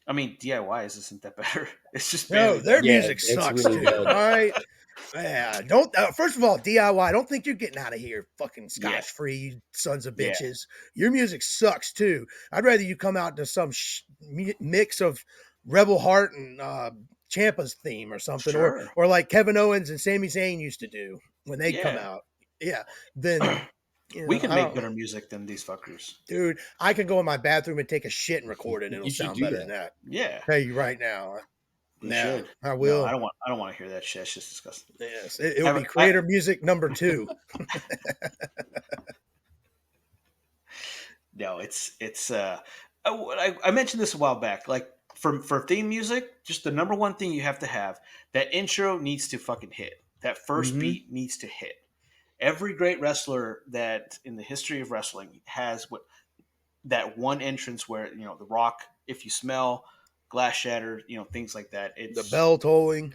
B: I mean DIYs isn't that better. It's just
A: No,
B: barely
A: their
B: better.
C: Yeah,
A: music
C: it's
A: sucks
C: really
A: too.
C: bad.
A: All right. Yeah, don't. First of all, DIY. I don't think you're getting out of here fucking
B: Yeah.
A: scotch free, you sons of
B: Yeah.
A: bitches. Your music sucks too. I'd rather you come out to some mix of Rebel Heart and Ciampa's theme or something,
B: Sure.
A: or like Kevin Owens and Sami Zayn used to do when they'd come
B: Yeah.
A: out. Yeah, then
B: We can
A: I
B: make
A: don't
B: better
A: know.
B: music than these fuckers.
A: Dude, I can go in my bathroom and take a shit and record it, and it'll
C: You should
A: sound
C: do
A: better
C: that.
A: than that.
B: Yeah.
A: Tell you right now.
B: You
A: Yeah,
B: should.
A: I
B: No,
A: will.
B: I don't want to hear that shit. It's just disgusting.
A: Yes, it would be creator music number 2.
B: No, it's I mentioned this a while back. Like for theme music, just the number one thing you have to have, that intro needs to fucking hit. That 1st beat needs to hit. Every great wrestler that in the history of wrestling has that one entrance where, The Rock, If You Smell, Glass Shatter, things like that. It's
A: The bell tolling,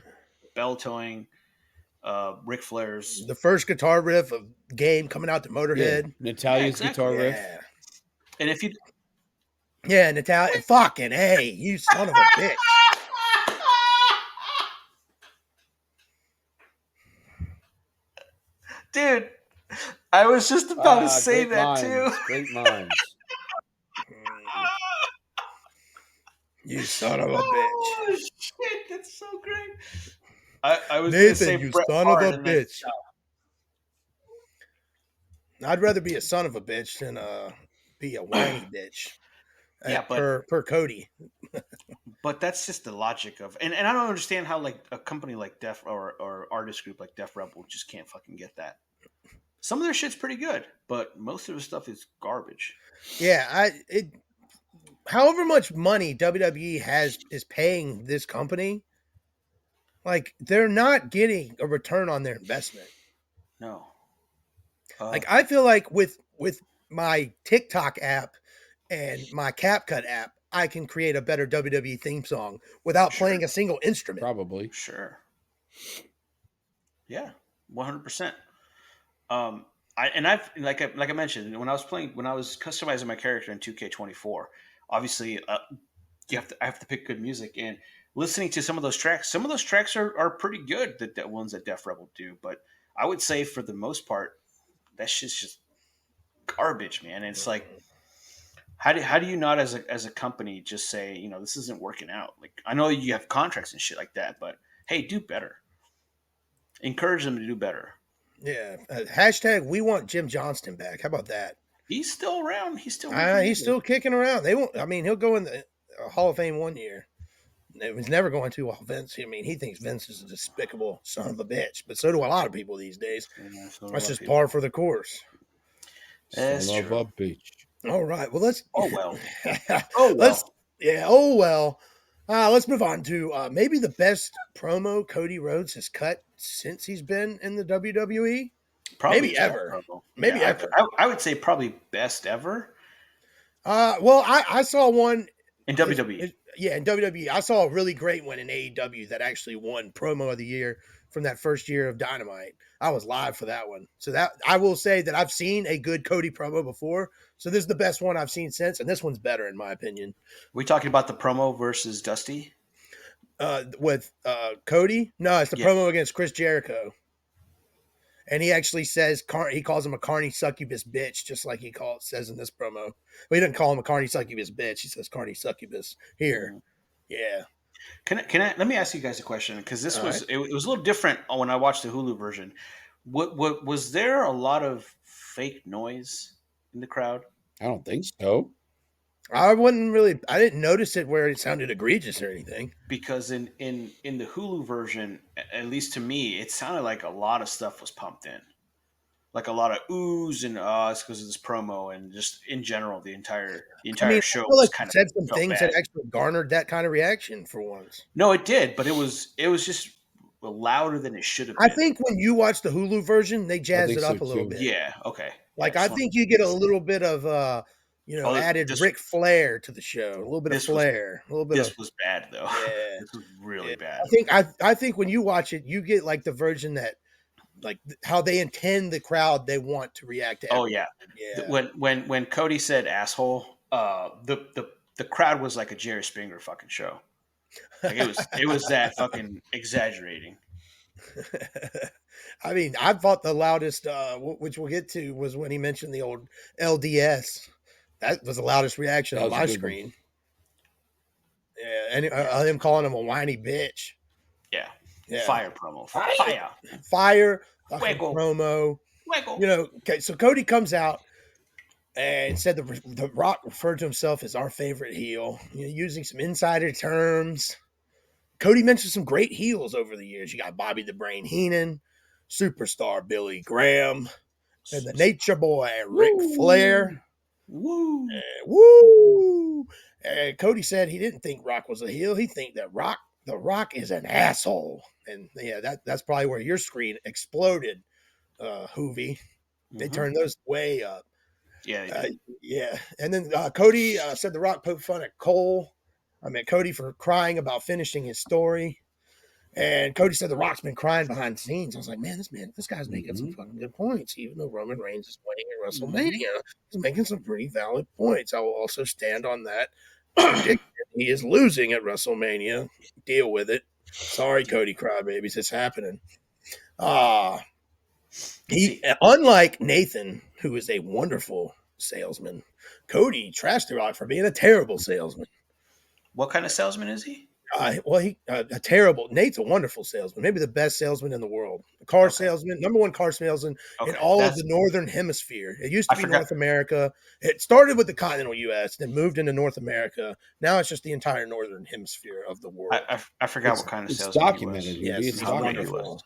B: bell towing, Ric Flair's.
A: the first guitar riff of Game coming out to
C: Yeah,
A: Motorhead.
C: Natalia's
B: exactly.
C: guitar riff.
A: Yeah,
B: And if you
A: yeah, Natalia. Fucking hey, you son of a bitch.
B: Dude, I was just about to say
C: great
B: that
C: minds,
B: too.
C: Great minds.
A: You son of a bitch.
B: Oh shit, that's so great. I was
A: Nathan,
B: gonna say
A: you
B: Bret
A: son of
B: Hart,
A: a
B: and then
A: bitch. I'd rather be a son of a bitch than be a whiny bitch.
B: Yeah,
A: per Cody.
B: But that's just the logic of, and I don't understand how like a company like Def or artist group like Def Rebel just can't fucking get that. Some of their shit's pretty good, but most of the stuff is garbage.
A: Yeah, however much money WWE is paying this company, like they're not getting a return on their investment.
B: No.
A: Like I feel like with my TikTok app and my CapCut app, I can create a better WWE theme song without playing a single instrument.
C: Probably.
B: Sure. Yeah, 100%. I've like I mentioned when I was customizing my character in 2K24. Obviously, I have to pick good music, and listening to some of those tracks. Some of those tracks are pretty good. That ones that Def Rebel do, but I would say for the most part, that shit's just garbage, man. And it's like, how do you not as a company just say, this isn't working out? Like, I know you have contracts and shit like that, but hey, do better. Encourage them to do better.
A: Yeah. Hashtag we want Jim Johnston back. How about that?
B: He's still around. He's still
A: He's still kicking around. They won't. I mean, he'll go in the Hall of Fame one year. It was never going to Vince. I mean, he thinks Vince is a despicable son of a bitch, but so do a lot of people these days.
B: Yeah,
A: That's just par for the course.
B: That's
C: Son of a bitch.
A: All right. Well, let's.
B: Oh well.
A: Oh well. Let's move on to maybe the best promo Cody Rhodes has cut since he's been in the WWE.
B: Probably
A: maybe ever.
B: Promo.
A: Maybe ever.
B: I would say probably best ever.
A: Well, I saw one
B: in WWE.
A: In WWE. I saw a really great one in AEW that actually won promo of the year from that first year of Dynamite. I was live for that one. So that I will say that I've seen a good Cody promo before. So this is the best one I've seen since, and this one's better in my opinion.
B: We talking about the promo versus Dusty?
A: With Cody? No, it's the promo against Chris Jericho. And he actually says he calls him a carny succubus bitch, just like he says in this promo. Well, he doesn't call him a carny succubus bitch. He says carny succubus here. Mm-hmm. Yeah.
B: Can I? Let me ask you guys a question, because this was it was a little different when I watched the Hulu version. What was there a lot of fake noise in the crowd?
C: I don't think so.
A: I didn't notice it where it sounded egregious or anything.
B: Because in the Hulu version, at least to me, it sounded like a lot of stuff was pumped in. Like a lot of oohs and ahs because of this promo, and just in general, the entire show was kind of
A: said some things that actually garnered that kind of reaction for once.
B: No, it did, but it was just louder than it should have been.
A: I think when you watch the Hulu version, they jazzed it up a little bit.
B: Yeah, okay.
A: Like I think you get a little bit of added Ric Flair to the show, a little bit of flair, a little bit.
B: This was bad though. Yeah, this was really bad.
A: I think when you watch it, you get like the version that, like how they intend the crowd they want to react to.
B: Everything. Oh yeah. When Cody said asshole, the crowd was like a Jerry Springer fucking show. Like it was that fucking exaggerating.
A: I mean, I thought the loudest, which we'll get to, was when he mentioned the old LDS. That was the loudest reaction on my screen. Yeah, and him calling him a whiny bitch.
B: Yeah. Fire promo. Fire
A: promo. Wiggle. Okay, so Cody comes out and said the Rock referred to himself as our favorite heel, using some insider terms. Cody mentioned some great heels over the years. You got Bobby the Brain Heenan, Superstar Billy Graham, and the Nature Boy Ric Flair.
B: Woo!
A: Woo! And Cody said he didn't think Rock was a heel. He think that the Rock is an asshole. And yeah, that's probably where your screen exploded, Hoovy. Mm-hmm. They turned those way up.
B: Yeah.
A: Yeah. And then Cody said the Rock poked fun at Cody for crying about finishing his story. And Cody said the Rock's been crying behind the scenes. I was like, man, this guy's making some fucking good points. Even though Roman Reigns is winning at WrestleMania, he's making some pretty valid points. I will also stand on that. He is losing at WrestleMania. Deal with it. Sorry, Cody Crybabies, it's happening. Unlike Nathan, who is a wonderful salesman, Cody trashed the Rock for being a terrible salesman.
B: What kind of salesman is he?
A: A terrible. Nate's a wonderful salesman, maybe the best salesman in the world. A car salesman, number one car salesman in all of the Northern Hemisphere. It used to be North America. It started with the continental U.S., then moved into North America. Now it's just the entire Northern Hemisphere of the world.
B: I forgot what kind of
C: it's
B: salesman
C: documented.
B: he was.
C: Yes,
A: it's wonderful.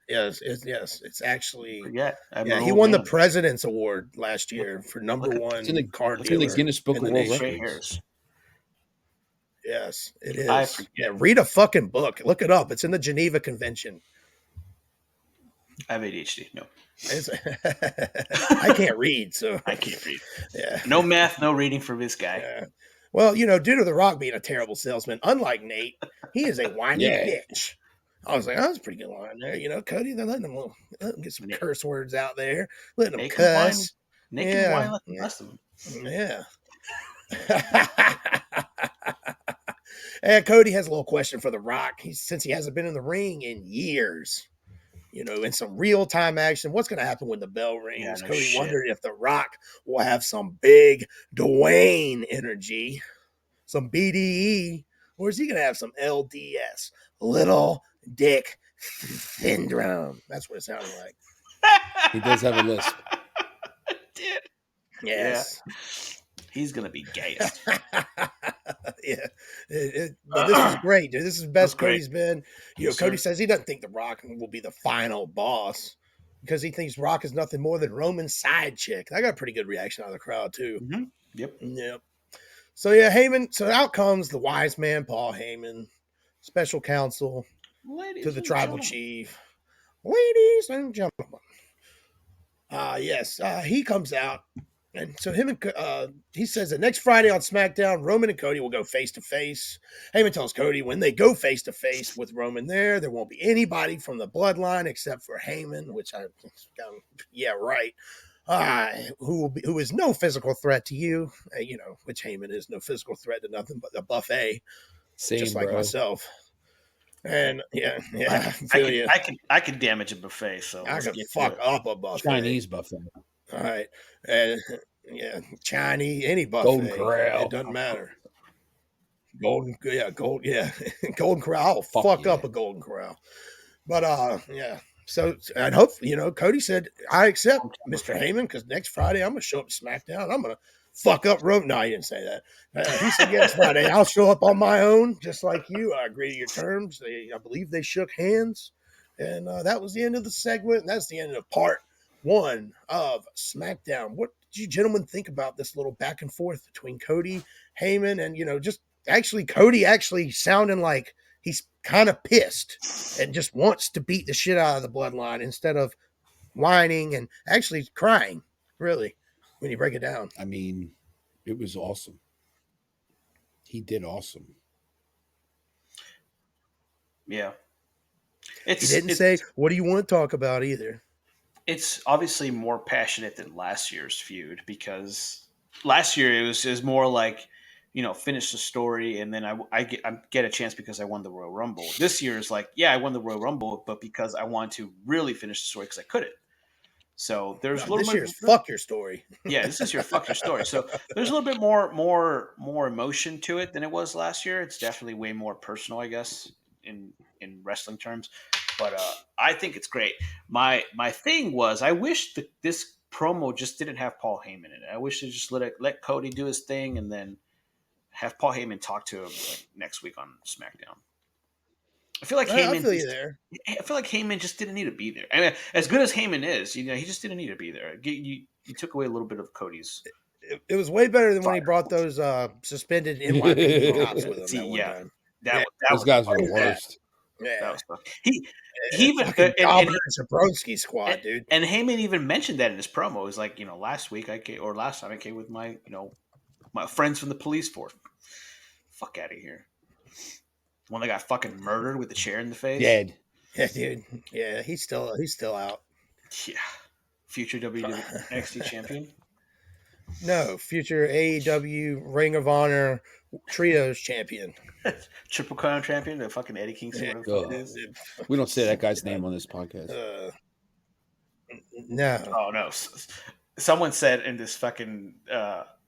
A: Yes, it's actually.
B: Yeah,
A: he won the President's Award last year for number one car dealer.
C: In the Guinness Book of World Records.
A: Yes, it is. Read a fucking book. Look it up. It's in the Geneva Convention.
B: I have ADHD. No,
A: I can't read, so
B: I can't read.
A: Yeah,
B: no math, no reading for this guy.
A: Yeah. Well, due to The Rock being a terrible salesman, unlike Nate, he is a whiny bitch. I was like, that's a pretty good line there. Cody, they're letting him get some curse words out there, letting him cuss.
B: Nick and whine like the rest of them.
A: Yeah. And Cody has a little question for The Rock. Since he hasn't been in the ring in years, in some real-time action, what's going to happen when the bell rings? Cody wondered if The Rock will have some big Dwayne energy, some BDE, or is he going to have some LDS, Little Dick Syndrome? That's what it sounded like.
C: He does have a lisp.
B: Dude.
A: Yes.
B: Yeah. He's going to be gayest.
A: Yeah. But this is great, dude. This is the best Cody's been. Cody says he doesn't think The Rock will be the final boss because he thinks Rock is nothing more than Roman's side chick. I got a pretty good reaction out of the crowd, too.
B: Mm-hmm. Yep.
A: So, Heyman. So out comes the wise man, Paul Heyman, special counsel to the tribal chief. Ladies and gentlemen. Yes, he comes out. And so he says that next Friday on SmackDown, Roman and Cody will go face to face. Heyman tells Cody when they go face to face with Roman there won't be anybody from the bloodline except for Heyman, which right. Who is no physical threat to you, which Heyman is no physical threat to nothing but the buffet, just like myself. And
B: I can damage a buffet, so
A: I can fuck up a buffet.
C: Chinese buffet.
A: All right. And Chinese, any buffet.
C: Golden Corral.
A: It doesn't matter. Golden Corral. I'll fuck up a Golden Corral. But So, and hopefully, Cody said, I accept Mr. Heyman because next Friday I'm going to show up to SmackDown. I'm going to fuck up Roman. No, he didn't say that. He said, next Friday I'll show up on my own, just like you. I agree to your terms. I believe they shook hands. And that was the end of the segment. And that's the end of part one of SmackDown. What did you gentlemen think about this little back and forth between Cody, Heyman, and, just actually Cody actually sounding like he's kind of pissed and just wants to beat the shit out of the bloodline instead of whining and actually crying, really, when you break it down.
C: I mean, it was awesome. He did awesome.
B: Yeah.
A: He didn't say, what do you want to talk about either?
B: It's obviously more passionate than last year's feud because last year it was more like, finish the story and then I get a chance because I won the Royal Rumble. This year is like, I won the Royal Rumble, but because I want to really finish the story because I couldn't. So there's a little
A: this
B: bit.
A: Year's fuck your story.
B: Yeah, this is your fuck your story. So there's a little bit more emotion to it than it was last year. It's definitely way more personal, I guess, in wrestling terms. But I think it's great. My thing was, I wish that this promo just didn't have Paul Heyman in it. I wish they just let Cody do his thing and then have Paul Heyman talk to him next week on SmackDown. I feel like Heyman.
A: I feel you there.
B: I feel like Heyman just didn't need to be there. I mean, as good as Heyman is, he just didn't need to be there. You took away a little bit of Cody's.
A: It was way better than when he brought those suspended NYPD cops with him.
C: Those guys were the worst.
A: Yeah,
B: he even
A: and Zabrowski squad, dude.
B: And Heyman even mentioned that in his promo. It was like, last time I came with my my friends from the police force. Fuck out of here. One that got fucking murdered with the chair in the face.
C: Dead.
A: Yeah, dude. Yeah, he's still out.
B: Yeah. Future WWE NXT champion.
C: No, future AEW Ring of Honor Trios champion.
B: Triple Crown champion, the fucking Eddie Kingston.
C: We don't say that guy's name on this podcast.
A: No.
B: Oh, no. Someone said in this fucking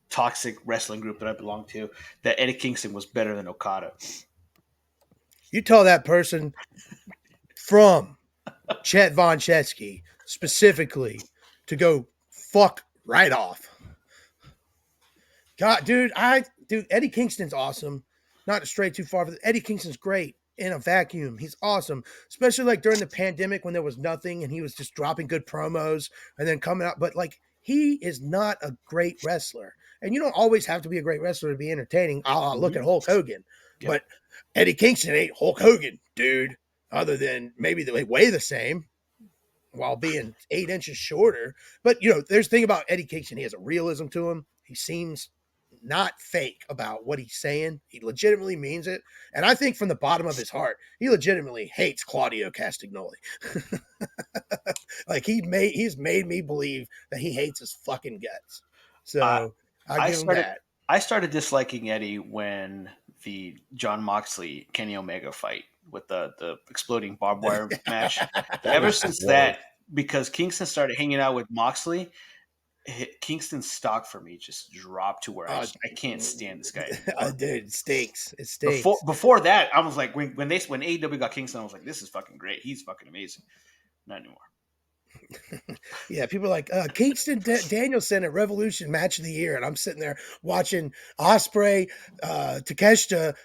B: toxic wrestling group that I belong to that Eddie Kingston was better than Okada.
A: You tell that person from Chet Von Chetsky specifically to go fuck right off. God, dude, Eddie Kingston's awesome. Not to stray too far, but Eddie Kingston's great in a vacuum. He's awesome, especially like during the pandemic when there was nothing and he was just dropping good promos and then coming out. But like, he is not a great wrestler, and you don't always have to be a great wrestler to be entertaining. Look at Hulk Hogan, but Eddie Kingston ain't Hulk Hogan, dude. Other than maybe they weigh the same while being 8 inches shorter. But there's the thing about Eddie Kingston. He has a realism to him. He seems not fake about what he's saying. He legitimately means it. And I think from the bottom of his heart, he legitimately hates Claudio Castagnoli. Like he's made me believe that he hates his fucking guts. So I give him that.
B: I started disliking Eddie when the John Moxley Kenny Omega fight with the exploding barbed wire match. Ever since that, because Kingston started hanging out with Moxley, Kingston's stock for me just dropped to where I can't stand this guy.
A: Dude, it stinks. It stinks.
B: Before that, I was like, when AEW got Kingston, I was like, this is fucking great. He's fucking amazing. Not anymore.
A: Yeah, people are like Kingston Danielson at Revolution match of the year, and I'm sitting there watching Ospreay, Takeshita.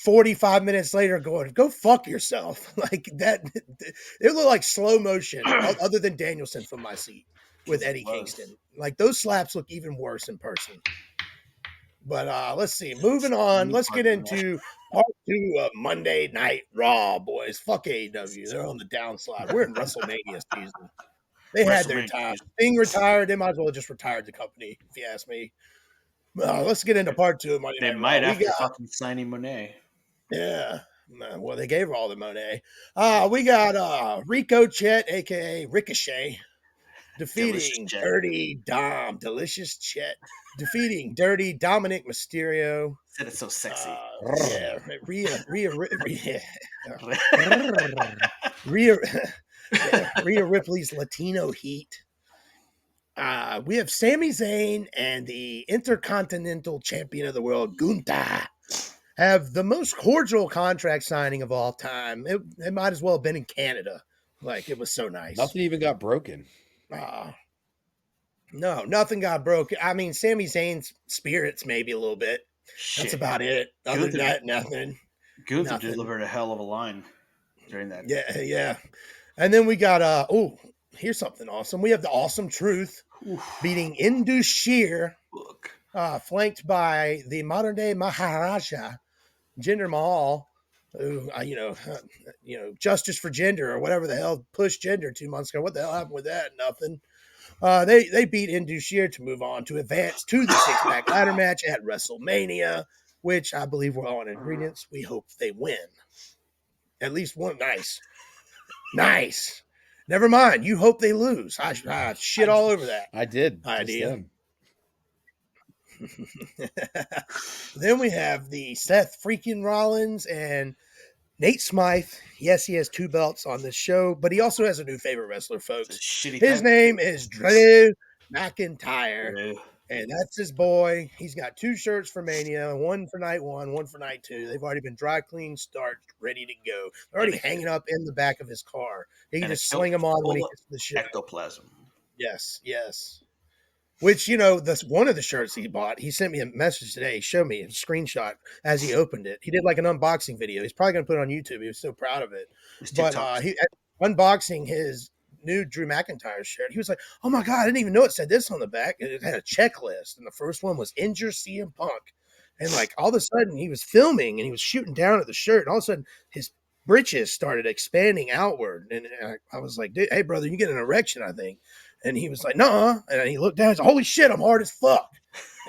A: 45 minutes later, going, go fuck yourself. Like that, it looked like slow motion, other than Danielson from my seat with Eddie Kingston. Like those slaps look even worse in person. But let's see. Moving on, let's get into part 2 of Monday Night Raw, boys. Fuck AEW. They're on the downslide. We're in WrestleMania season. They had their time. Sting retired. They might as well have just retired the company, if you ask me. Let's get into part 2 of Monday Night Raw.
B: They might after fucking signing Monet.
A: Yeah. Well, they gave her all the Monet. We got Rico Chet, a.k.a. Ricochet, defeating Dirty Dom. Delicious Chet. Defeating Dirty Dominic Mysterio.
B: Said it so sexy.
A: Rhea Ripley's Latino Heat. We have Sami Zayn and the Intercontinental Champion of the World, Gunther, have the most cordial contract signing of all time. It might as well have been in Canada. Like, it was so nice.
C: Nothing even got broken.
A: No, nothing got broken. I mean, Sami Zayn's spirits maybe a little bit. Shit. That's about it. Other than that, nothing.
B: Gunther delivered a hell of a line during that.
A: Yeah. And then we got, here's something awesome. We have the Awesome Truth beating Indus Sher, flanked by the modern-day Maharaja, Jinder Mahal, who, Justice for Gender or whatever the hell pushed gender 2 months ago. What the hell happened with that? Nothing. They beat Indus Sher to move on to advance to the 6-pack ladder match at WrestleMania, which I believe we're all in ingredients. We hope they win. At least one. Nice. Never mind. You hope they lose. I shit all over that.
C: I did.
A: Idea. Then we have the Seth freaking Rollins and Nate Smythe. Yes, he has 2 belts on this show, but he also has a new favorite wrestler, folks. His name is Drew McIntyre, and that's his boy. He's got 2 shirts for Mania, one for night 1, one for night 2. They've already been dry cleaned, starched, ready to go. They're already hanging up in the back of his car. He can just sling them on when he gets to the show.
B: Ectoplasm.
A: Yes. Which, that's one of the shirts he bought. He sent me a message today. He showed me a screenshot as he opened it. He did like an unboxing video. He's probably going to put it on YouTube. He was so proud of it. But he unboxing his new Drew McIntyre shirt. He was like, oh my God, I didn't even know it said this on the back. It had a checklist. And the first one was injure CM Punk. And like all of a sudden he was filming and he was shooting down at the shirt. And all of a sudden his britches started expanding outward. And I was like, hey, brother, you get an erection, I think. And he was like, "No," and he looked down. He's like, "Holy shit, I'm hard as fuck!"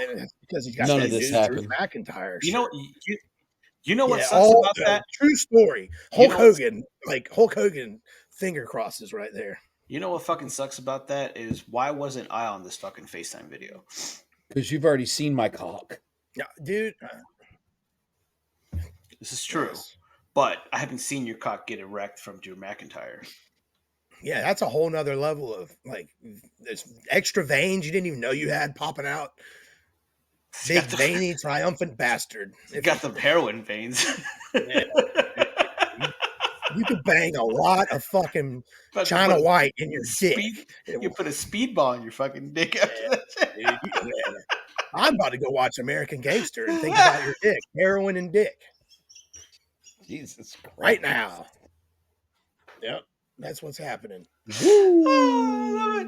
A: And because he's got
C: none of this happened.
A: McIntyre.
B: You know what sucks about that?
A: True story. Hulk Hogan finger crosses right there.
B: You know what fucking sucks about that is why wasn't I on this fucking FaceTime video?
C: Because you've already seen my cock.
A: Yeah, dude.
B: This is true, but I haven't seen your cock get erect from Drew McIntyre.
A: Yeah, that's a whole nother level of like there's extra veins you didn't even know you had popping out. Big veiny triumphant bastard.
B: You got the heroin veins.
A: bang a lot of fucking China White in your dick.
B: You put a speedball in your fucking dick after that.
A: Dude, I'm about to go watch American Gangster and think about your dick, heroin and dick.
C: Jesus Christ!
A: Right now. Yep, that's what's happening.
B: Oh,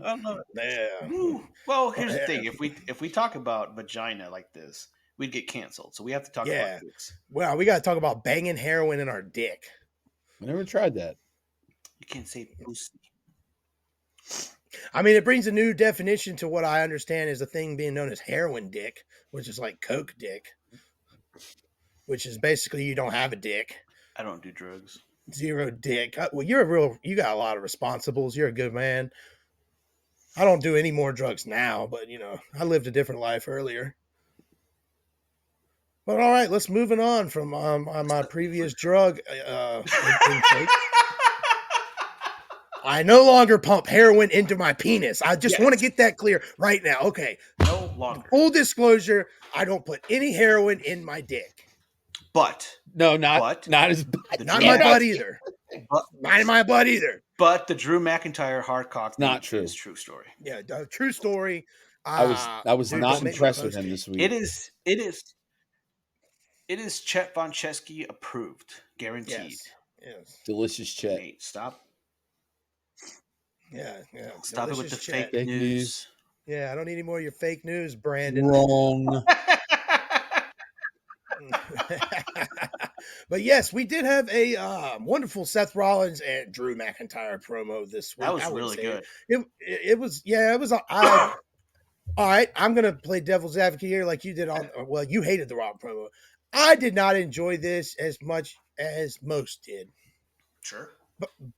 B: I love it.
A: Yeah.
B: Woo. Well, here's the thing: if we talk about vagina like this, we'd get canceled. So we have to talk about dicks.
A: Well, we got to talk about banging heroin in our dick.
C: I never tried that.
B: You can't say pussy.
A: I mean, it brings a new definition to what I understand is a thing being known as heroin dick, which is like coke dick, which is basically you don't have a dick.
B: I don't do drugs.
A: Zero dick. Well, you got a lot of responsibles. You're a good man. I don't do any more drugs now, but I lived a different life earlier. But all right, let's moving on from my previous drug intake. I no longer pump heroin into my penis. I just want to get that clear right now. Okay.
B: No longer.
A: Full disclosure, I don't put any heroin in my dick.
B: But
C: not his butt.
A: Not my butt either. Not in my butt either.
B: But the Drew McIntyre hard cock
C: not true.
B: Is true story.
A: Yeah, true story.
C: I was not impressed with him this week.
B: It is Chet Von Chesky approved, guaranteed.
A: Yes.
C: Delicious Chet.
B: Nate, stop.
A: Yeah.
B: Stop it with the
A: Chet.
B: fake news.
A: Yeah, I don't need any more of your fake news, Brandon.
C: Wrong.
A: But yes, we did have a wonderful Seth Rollins and Drew McIntyre promo this week.
B: That was really good.
A: It was. All right, I'm gonna play devil's advocate here, like you did on. Well, you hated the Raw promo. I did not enjoy this as much as most did.
B: Sure.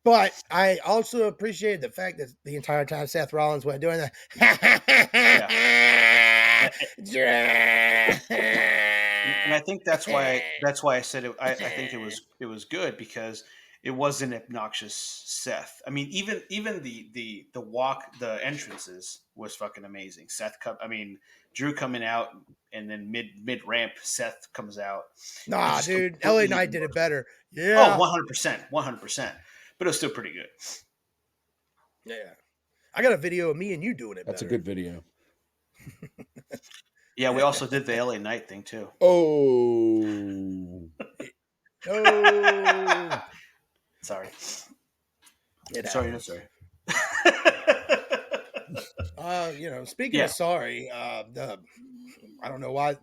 A: But I also appreciated the fact that the entire time Seth Rollins went doing that.
B: And I think that's why I said it. I think it was good because it wasn't obnoxious Seth. I mean, even the walk, the entrances was fucking amazing. Drew coming out and then mid ramp, Seth comes out.
A: Nah, dude, LA Knight did it better. Yeah.
B: Oh, 100%. But it was still pretty good.
A: Yeah. I got a video of me and you doing it.
C: That's
A: better.
C: a good video.
B: Yeah, we also did the LA Knight thing too.
C: Oh.
B: Sorry.
A: Sorry. Speaking of sorry, I don't know why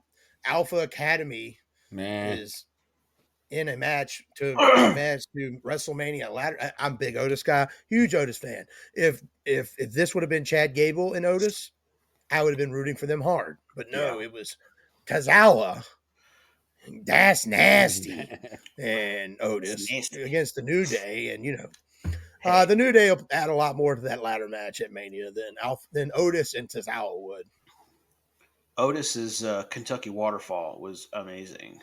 A: Alpha Academy is in a match to WrestleMania ladder. I'm a big Otis guy, huge Otis fan. If this would have been Chad Gable and Otis, I would have been rooting for them hard. But no, it was Tozawa. That's nasty. And Otis against the New Day. And, the New Day will add a lot more to that ladder match at Mania than Otis and Tozawa would.
B: Otis's Kentucky Waterfall was amazing.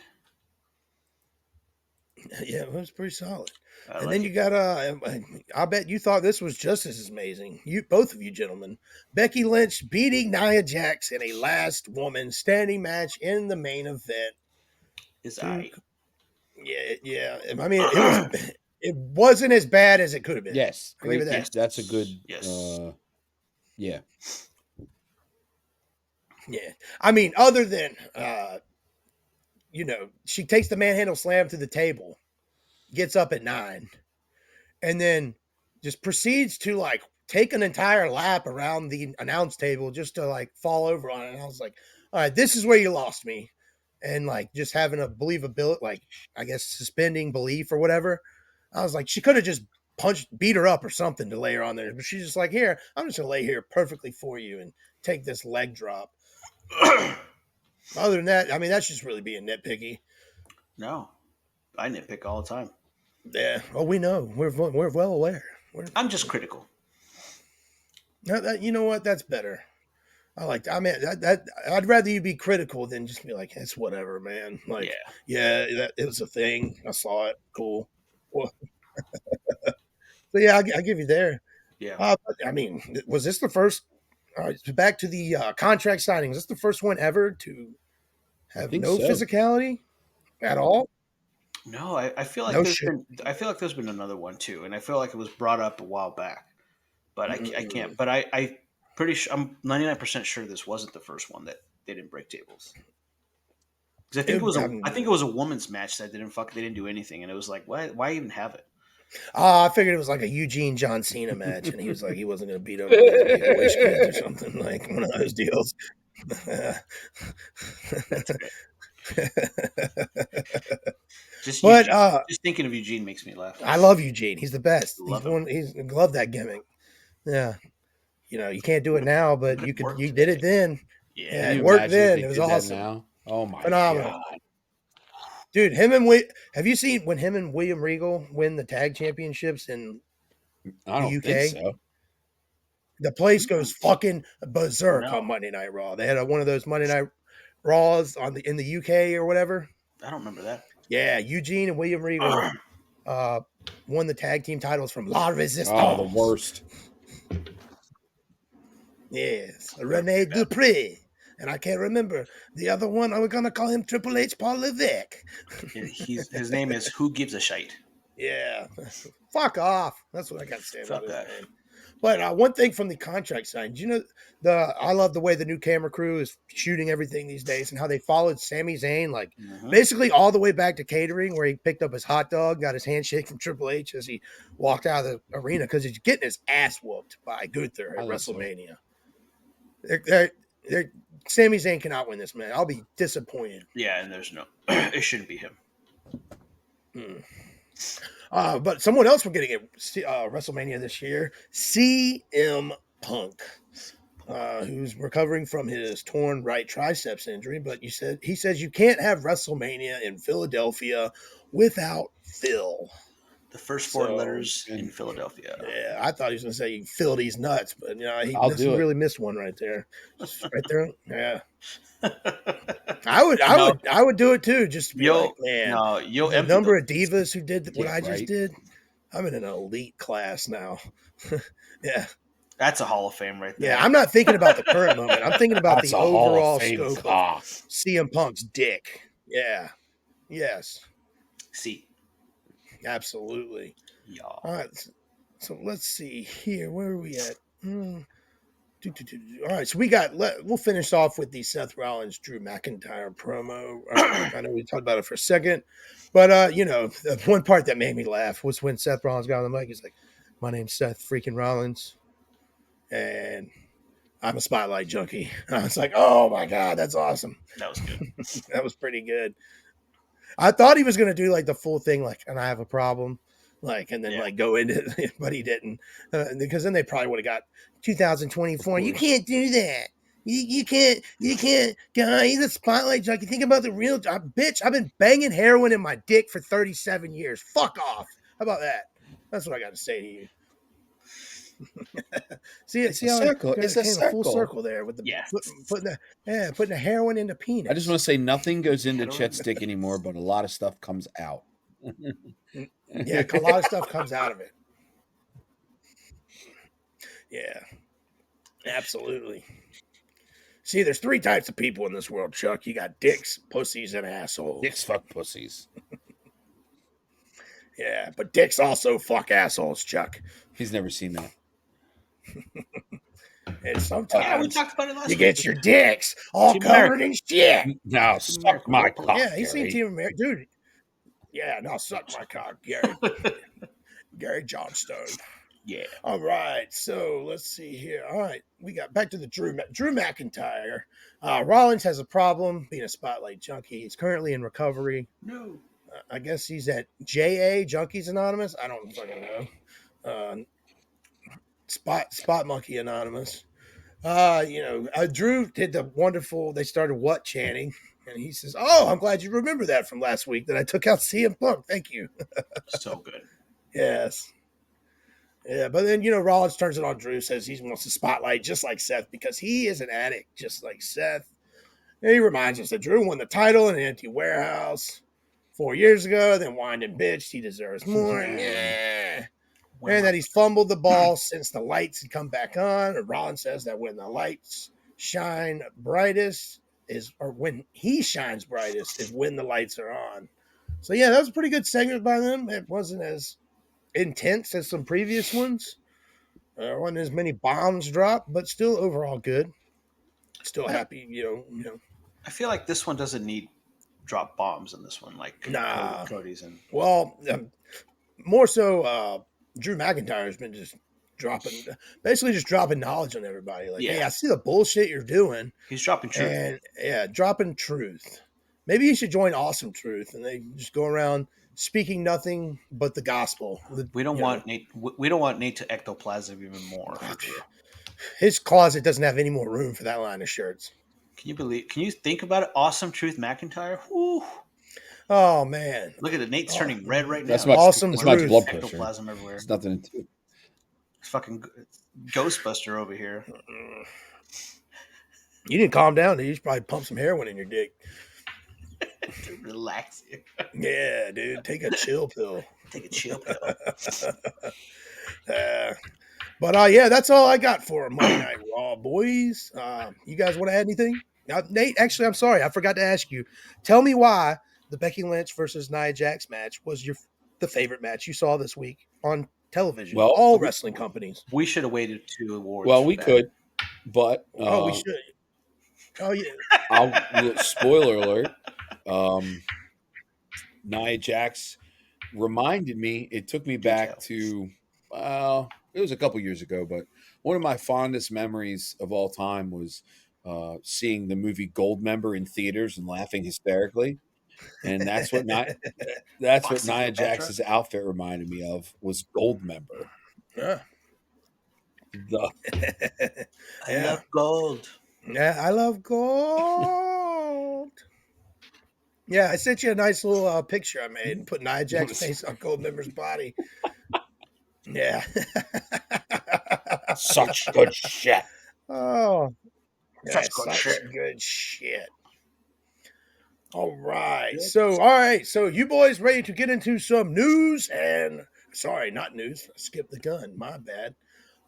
A: Yeah, it was pretty solid. And then you got I bet you thought this was just as amazing. Both of you gentlemen. Becky Lynch beating Nia Jax in a last woman standing match in the main event. Yeah. I mean, it wasn't as bad as it could have been.
C: Yes. Great.
A: That.
C: That's a good
A: Yeah. I mean, other than she takes the manhandle slam to the table, gets up at 9, and then just proceeds to take an entire lap around the announce table just to fall over on it. And I was like, all right, this is where you lost me. And just having a believability, I guess suspending belief or whatever. I was like, she could have just beat her up or something to lay her on there. But she's just like, here, I'm just going to lay here perfectly for you and take this leg drop. Other than that, I mean, that's just really being nitpicky.
B: No, I nitpick all the time.
A: Yeah. Oh, we know. We're well aware.
B: I'm just critical.
A: You know what? That's better. I like that. I mean, I'd rather you be critical than just be like, it's whatever, man. It was a thing. I saw it. Cool. Well, so yeah, I give you there.
B: Yeah.
A: I mean, was this the first? Back to the contract signing. Is this the first one ever to have no physicality at all?
B: No, I feel like
A: No shit.
B: I feel like there's been another one too, and I feel like it was brought up a while back, but I can't. But I pretty sure I'm 99% sure this wasn't the first one that they didn't break tables. Because I think it was a woman's match that they didn't do anything, and it was like why even have it?
A: I figured it was like a Eugene John Cena match, and he was like he wasn't going to beat up lesbian wish kids or something, like one of those deals.
B: That's great. Just thinking of Eugene makes me laugh.
A: I love Eugene. He's the best.
B: Love him.
A: He's love that gimmick. Yeah, you can't do it now, but you did it then.
B: Yeah,
A: it worked then. It was awesome.
C: Now? Oh my
A: phenomenal. God. Dude, have you seen when him and William Regal win the tag championships in
C: I don't
A: the UK?
C: Think so.
A: The place goes fucking berserk on Monday Night Raw. They had one of those Monday Night Raws in the UK or whatever.
B: I don't remember that.
A: Yeah, Eugene and William Regal won the tag team titles from La Resistance.
C: Oh, the worst.
A: Yes, Rene Dupree. And I can't remember the other one. I was going to call him Triple H Paul Levesque.
B: His name is Who Gives a Shite.
A: Yeah. Fuck off. That's what I got to say about his name. But one thing from the contract side, I love the way the new camera crew is shooting everything these days and how they followed Sami Zayn, like basically all the way back to catering where he picked up his hot dog, got his handshake from Triple H as he walked out of the arena because he's getting his ass whooped by Gunther at WrestleMania. Sami Zayn cannot win this, man. I'll be disappointed.
B: Yeah, and it shouldn't be him.
A: But someone else we're getting at WrestleMania this year, CM Punk, who's recovering from his torn right triceps injury. But he says you can't have WrestleMania in Philadelphia without Phil.
B: The first four letters in Philadelphia.
A: Yeah, I thought he was going to say Phil these nuts, but he really missed one right there. Just right there. Yeah. I would do it too. Just to be like, man, the number of divas who did what I just did. I'm in an elite class now. Yeah.
B: That's a Hall of Fame right there.
A: Yeah, I'm not thinking about the current moment. I'm thinking about the overall scope of CM Punk's dick. Yeah. Yes.
B: See.
A: Absolutely.
B: Yeah.
A: All right. So let's see here. Where are we at? All right. So we'll finish off with the Seth Rollins Drew McIntyre promo. I know we talked about it for a second, but the one part that made me laugh was when Seth Rollins got on the mic. He's like, "My name's Seth freaking Rollins, and I'm a spotlight junkie." I was like, "Oh my God, that's awesome."
B: That was good.
A: That was pretty good. I thought he was going to do like the full thing, like, and I have a problem, like, and then like go into it, but he didn't, because then they probably would have got 2024. You can't do that. You can't, guy. He's a spotlight junkie. Think about the real bitch. I've been banging heroin in my dick for 37 years. Fuck off. How about that? That's what I got to say to you. see how
C: circle.
A: It's a full circle there with the putting the heroin in the penis.
C: I just want to say nothing goes into Chet's dick anymore, but a lot of stuff comes out.
A: Yeah, a lot of stuff comes out of it. Yeah, absolutely. See, there's three types of people in this world, Chuck. You got dicks, pussies, and assholes.
C: Dicks fuck pussies.
A: Yeah, but dicks also fuck assholes, Chuck.
C: He's never seen that.
A: And sometimes
B: we talked about it last
A: week. Get your dicks all Team covered America. In shit.
C: Now suck my cock.
A: Yeah, he's seen Team America, dude. Yeah, now suck my cock, Gary. Gary Johnstone.
B: Yeah.
A: All right, so let's see here. All right, we got back to the Drew McIntyre. Rollins has a problem being a spotlight junkie. He's currently in recovery.
B: No.
A: I guess he's at JA Junkies Anonymous. I don't fucking know. Spot Monkey Anonymous. Drew did the wonderful. They started what chanting, and he says, "Oh, I'm glad you remember that from last week that I took out CM Punk. Thank you."
B: So good.
A: Yes. Yeah, but then Rollins turns it on Drew, says he wants the spotlight just like Seth because he is an addict just like Seth. And he reminds us that Drew won the title in an empty warehouse 4 years ago, then whined and bitched. He deserves more. Yeah. And that he's fumbled the ball since the lights had come back on. And Rollins says that when the lights shine brightest when he shines brightest is when the lights are on. So yeah, that was a pretty good segment by them. It wasn't as intense as some previous ones. There wasn't as many bombs dropped, but still overall good. Still happy,
B: I feel like this one doesn't need drop bombs in this one, like
A: Nah.
B: Cody's and
A: Well, more so, Drew McIntyre's been just basically just dropping knowledge on everybody. Like, hey, I see the bullshit you're doing.
B: He's dropping truth.
A: And yeah, dropping truth. Maybe you should join Awesome Truth, and they just go around speaking nothing but the gospel.
B: We don't want Nate. We don't want Nate to ectoplasm even more.
A: His closet doesn't have any more room for that line of shirts.
B: Can you think about it? Awesome Truth McIntyre. Whew.
A: Oh man!
B: Look at it. Nate's turning red right now.
C: That's awesome. That's much blood pressure.
B: Ectoplasm everywhere.
C: It's nothing to it.
B: It's fucking Ghostbuster over here.
A: You didn't calm down. You should probably pump some heroin in your dick.
B: To relax you.
A: Yeah, dude. Take a chill pill.
B: Take a chill pill.
A: But yeah, that's all I got for Monday Night Raw, boys. You guys want to add anything? Now, Nate, actually, I'm sorry. I forgot to ask you. Tell me why the Becky Lynch versus Nia Jax match was the favorite match you saw this week on television.
C: Well,
A: all wrestling companies.
B: We should have waited 2 awards.
C: Well, we could, but
A: we should. Oh yeah.
C: Spoiler alert. Nia Jax reminded me. It took me back to. It was a couple years ago, but one of my fondest memories of all time was seeing the movie Goldmember in theaters and laughing hysterically. And that's what Nia Jax's outfit reminded me of was Goldmember.
A: Yeah.
B: I love gold.
A: Yeah, I love gold. Yeah, I sent you a nice little picture I made and put Nia Jax's face on Goldmember's body. Yeah.
C: Such good shit.
A: Oh.
B: Such
A: good shit. All right. So you boys ready to get into some news and sorry, not news. I skipped the gun. My bad.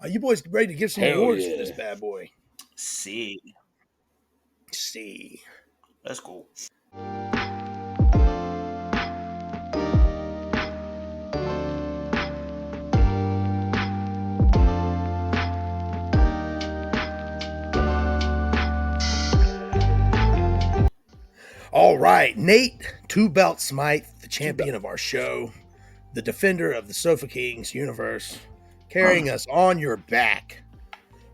A: Are you boys ready to give some awards for this bad boy?
B: See. Let's go.
A: All right, Nate Two Belt Smythe, the champion of our show, the defender of the Sofa Kings universe, carrying us on your back.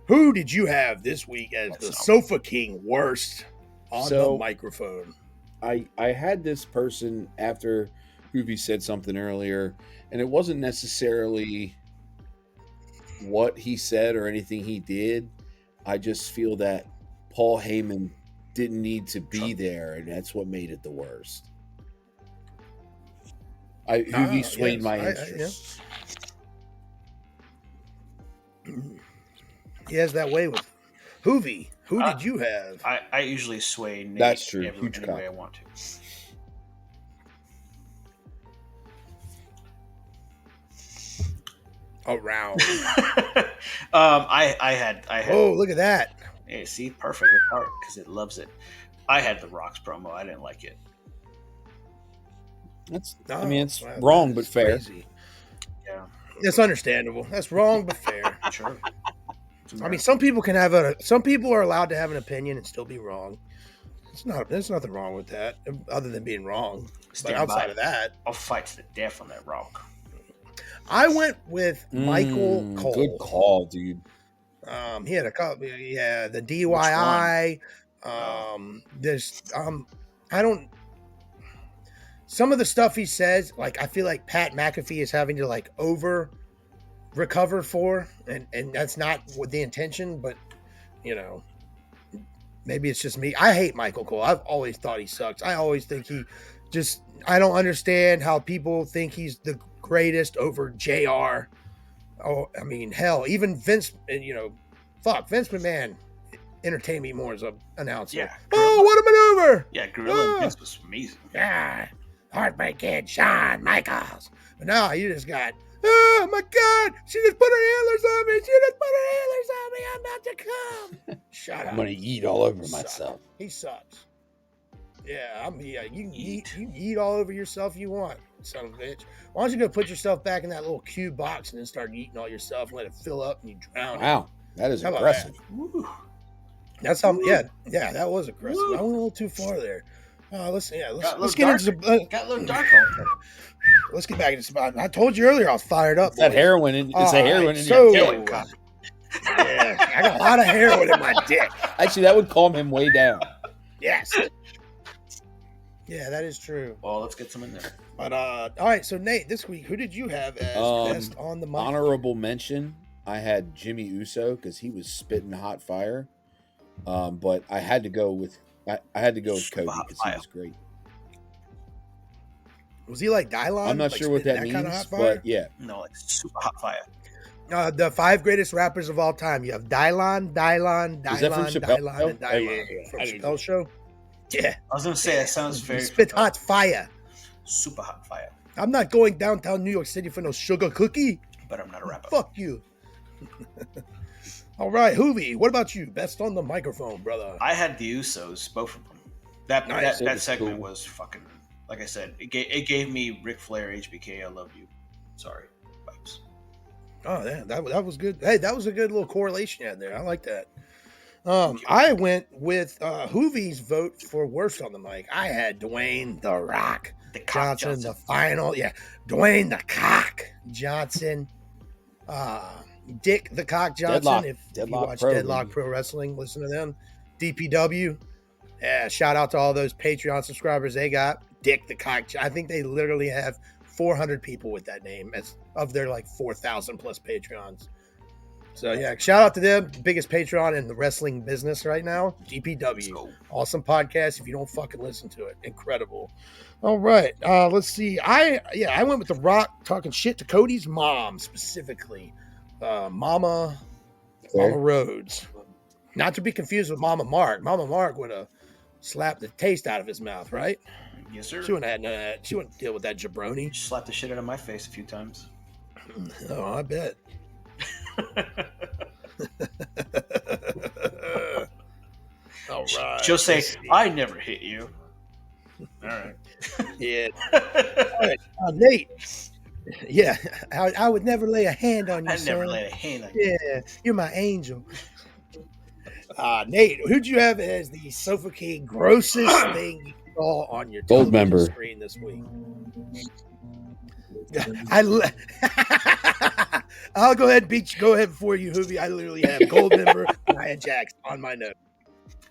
A: Who did you have this week as the Sofa King worst on the microphone?
C: I had this person after Hoovy said something earlier, and it wasn't necessarily what he said or anything he did. I just feel that Paul Heyman didn't need to be there, and that's what made it the worst. Hoovy swayed my interest.
A: He has that way with Hoovy. Who did you have?
B: I usually sway Nate.
C: That's true.
B: Huge any way I want to.
A: Around.
B: I had.
A: Oh, look at that.
B: Hey, see, perfect. It's hard because it loves it. I had the Rocks promo. I didn't like it.
C: It's wrong but fair.
A: Crazy. Yeah, it's understandable. That's wrong but fair.
B: Sure.
A: I mean, some people are allowed to have an opinion and still be wrong. There's nothing wrong with that, other than being wrong. But outside of that,
B: I'll fight to the death on that Rock.
A: I went with Michael Cole.
C: Good call, dude.
A: He had a couple. Yeah, the DIY. Some of the stuff he says, like I feel like Pat McAfee is having to like over recover for, and that's not with the intention, but maybe it's just me. I hate Michael Cole. I've always thought he sucks. I always think I don't understand how people think he's the greatest over JR. Oh, I mean, hell, even Vince, Vince McMahon entertained me more as an announcer.
B: Yeah.
A: Oh, what a maneuver!
B: Yeah, Gorilla and Vince was amazing.
A: Yeah, Heartbreak Kid, Shawn Michaels. But now you just got, oh my God, she just put her antlers on me. I'm about to come. Shut up.
C: I'm going to eat all over myself.
A: He sucks. Yeah, you can eat all over yourself you want, son of a bitch. Why don't you go put yourself back in that little cube box and then start eating all yourself and let it fill up and you drown?
C: Wow, that is
A: How about
C: aggressive.
A: That? That's how. Yeah, that was aggressive. I went a little too far there. Let's get into
B: got a little dark.
A: Let's get back into spot. I told you earlier I was fired up.
C: It's that heroin. It's a heroin in your dick.
A: Yeah, I got a lot of heroin in my dick.
C: Actually, that would calm him way down.
A: Yes. Yeah, that is true.
B: Well, let's get some in there.
A: But all right. So Nate, this week, who did you have as best on the mic?
C: Honorable mention. I had Jimmy Uso because he was spitting hot fire. But I had to go with Cody because he was great.
A: Was he like Dylon?
C: I'm not sure what that means, kind of but yeah.
B: No, like super hot fire.
A: The 5 greatest rappers of all time. You have Dylon,
C: Is that from
A: Dylon, and Dylon. From Chappelle's show? Yeah.
B: I was going to say, that sounds very...
A: Spit hot fire.
B: Super hot fire.
A: I'm not going downtown New York City for no sugar cookie.
B: But I'm not a rapper.
A: Fuck you. All right, Hoovy, what about you? Best on the microphone, brother.
B: I had the Usos, both of them. That segment was fucking... Like I said, it gave me Ric Flair, HBK, I love you. Sorry, vibes.
A: Oh, yeah, that was good. Hey, that was a good little correlation you had there. I like that. I went with Hoovy's vote for worst on the mic. I had Dwayne The Rock Johnson, the final. Yeah, Dwayne The Cock Johnson. Dick The Cock Johnson. If you watch Deadlock Pro Wrestling, listen to them. DPW. Yeah, shout out to all those Patreon subscribers they got. Dick the Cock. I think they literally have 400 people with that name as of their like 4,000 plus Patreons. So yeah, shout out to them. Biggest Patreon in the wrestling business right now. DPW. Awesome podcast. If you don't fucking listen to it, incredible. All right, let's see. I went with The Rock talking shit to Cody's mom specifically, Mama Rhodes. Not to be confused with Mama Mark. Mama Mark would have slapped the taste out of his mouth, right?
B: Yes, sir.
A: She wouldn't have none of that. She wouldn't deal with that jabroni.
B: She slapped the shit out of my face a few times.
A: Oh, I bet. All right.
B: She'll say, I never hit you. All right.
A: Yeah. All right. Nate. Yeah. I would never lay a hand on you,
B: I'd never lay a hand on
A: you. Yeah. You're my angel. Nate, who'd you have as the Sofa King grossest thing you saw on your television screen this week? I'll go ahead and beat you. Go ahead before you, Hoovy. I literally have Goldmember, Nia Jax on my note.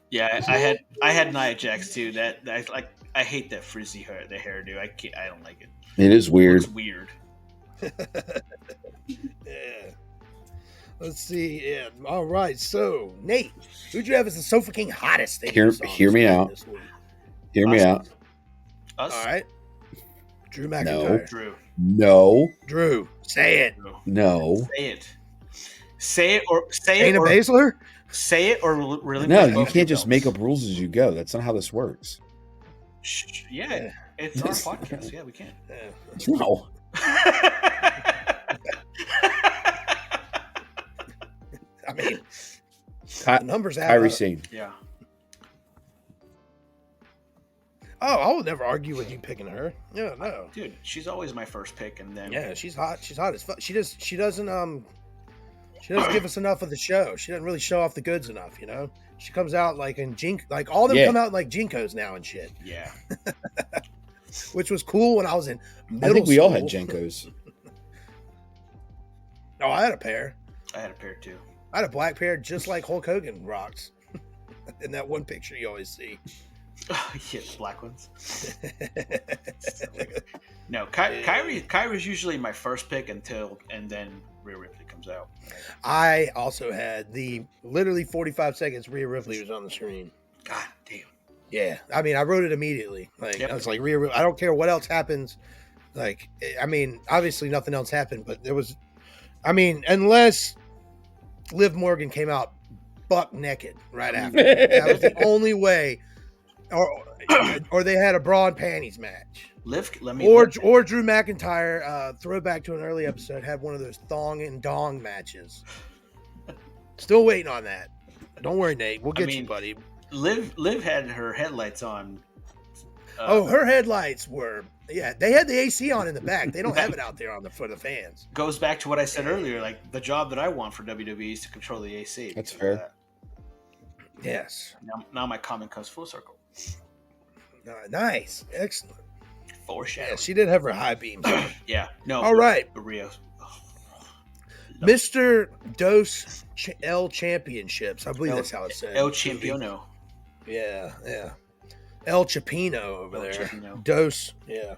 B: Yeah, I had Nia Jax too. I hate that frizzy hair, the hairdo. I don't like it.
C: It is weird.
B: It's weird.
A: Yeah. Let's see. Yeah. All right. So, Nate, who'd you have as the Sofa King hottest thing?
C: Hear me out. Hear me out.
B: Us?
A: All right. Drew McIntyre.
C: No.
A: Drew. Say it.
C: No.
B: Say it. Say it or say
A: Shayna
B: it. Or,
A: Baszler?
B: Say it or really.
C: No, you can't just make up rules as you go. That's not how this works.
B: Yeah. It's our podcast. Yeah, we can.
C: No.
A: I mean, the numbers add
C: Kairi
A: up.
C: Sane.
B: Yeah.
A: Oh, I would never argue with you picking her. Yeah, no.
B: Dude, she's always my first pick, and then
A: she's hot. She's hot as fuck. She doesn't give us enough of the show. She doesn't really show off the goods enough, you know. She comes out like in like all of them come out in like Jinkos now and shit.
B: Yeah.
A: Which was cool when I was in middle
C: I think we
A: school.
C: all had Jenkos.
A: Oh, I had a pair.
B: I had a pair too.
A: I had a black pair just like Hulk Hogan rocks. In that one picture you always see.
B: Yeah, black ones. No, Kairi's usually my first pick and then Rhea Ripley comes out.
A: I also had literally 45 seconds Rhea Ripley was on the screen.
B: God damn.
A: Yeah, I mean, I wrote it immediately. Like I was like, Rhea Ripley. I don't care what else happens. Like, I mean, obviously nothing else happened, but there was. I mean, unless Liv Morgan came out buck naked right after, that was the only way. Or they had a bra and panties match. Or Drew McIntyre, throwback to an early episode, had one of those thong and dong matches. Still waiting on that. Don't worry, Nate. We'll get you, buddy.
B: Liv had her headlights on
A: Her headlights were, they had the AC on in the back. They don't have it out there for the fans.
B: Goes back to what I said earlier. Like, the job that I want for WWE is to control the AC.
C: That's fair.
A: Yes.
B: Now my comment comes full circle.
A: Nice. Excellent.
B: Foreshadowing.
A: Yeah, she did have her high beams.
B: Yeah. No.
A: All right.
B: Rio.
A: Mr. Dos El Championships. I believe that's how it said.
B: El Championo.
A: Yeah. El Chapino over there.
B: Chapino.
A: Dos. Yeah.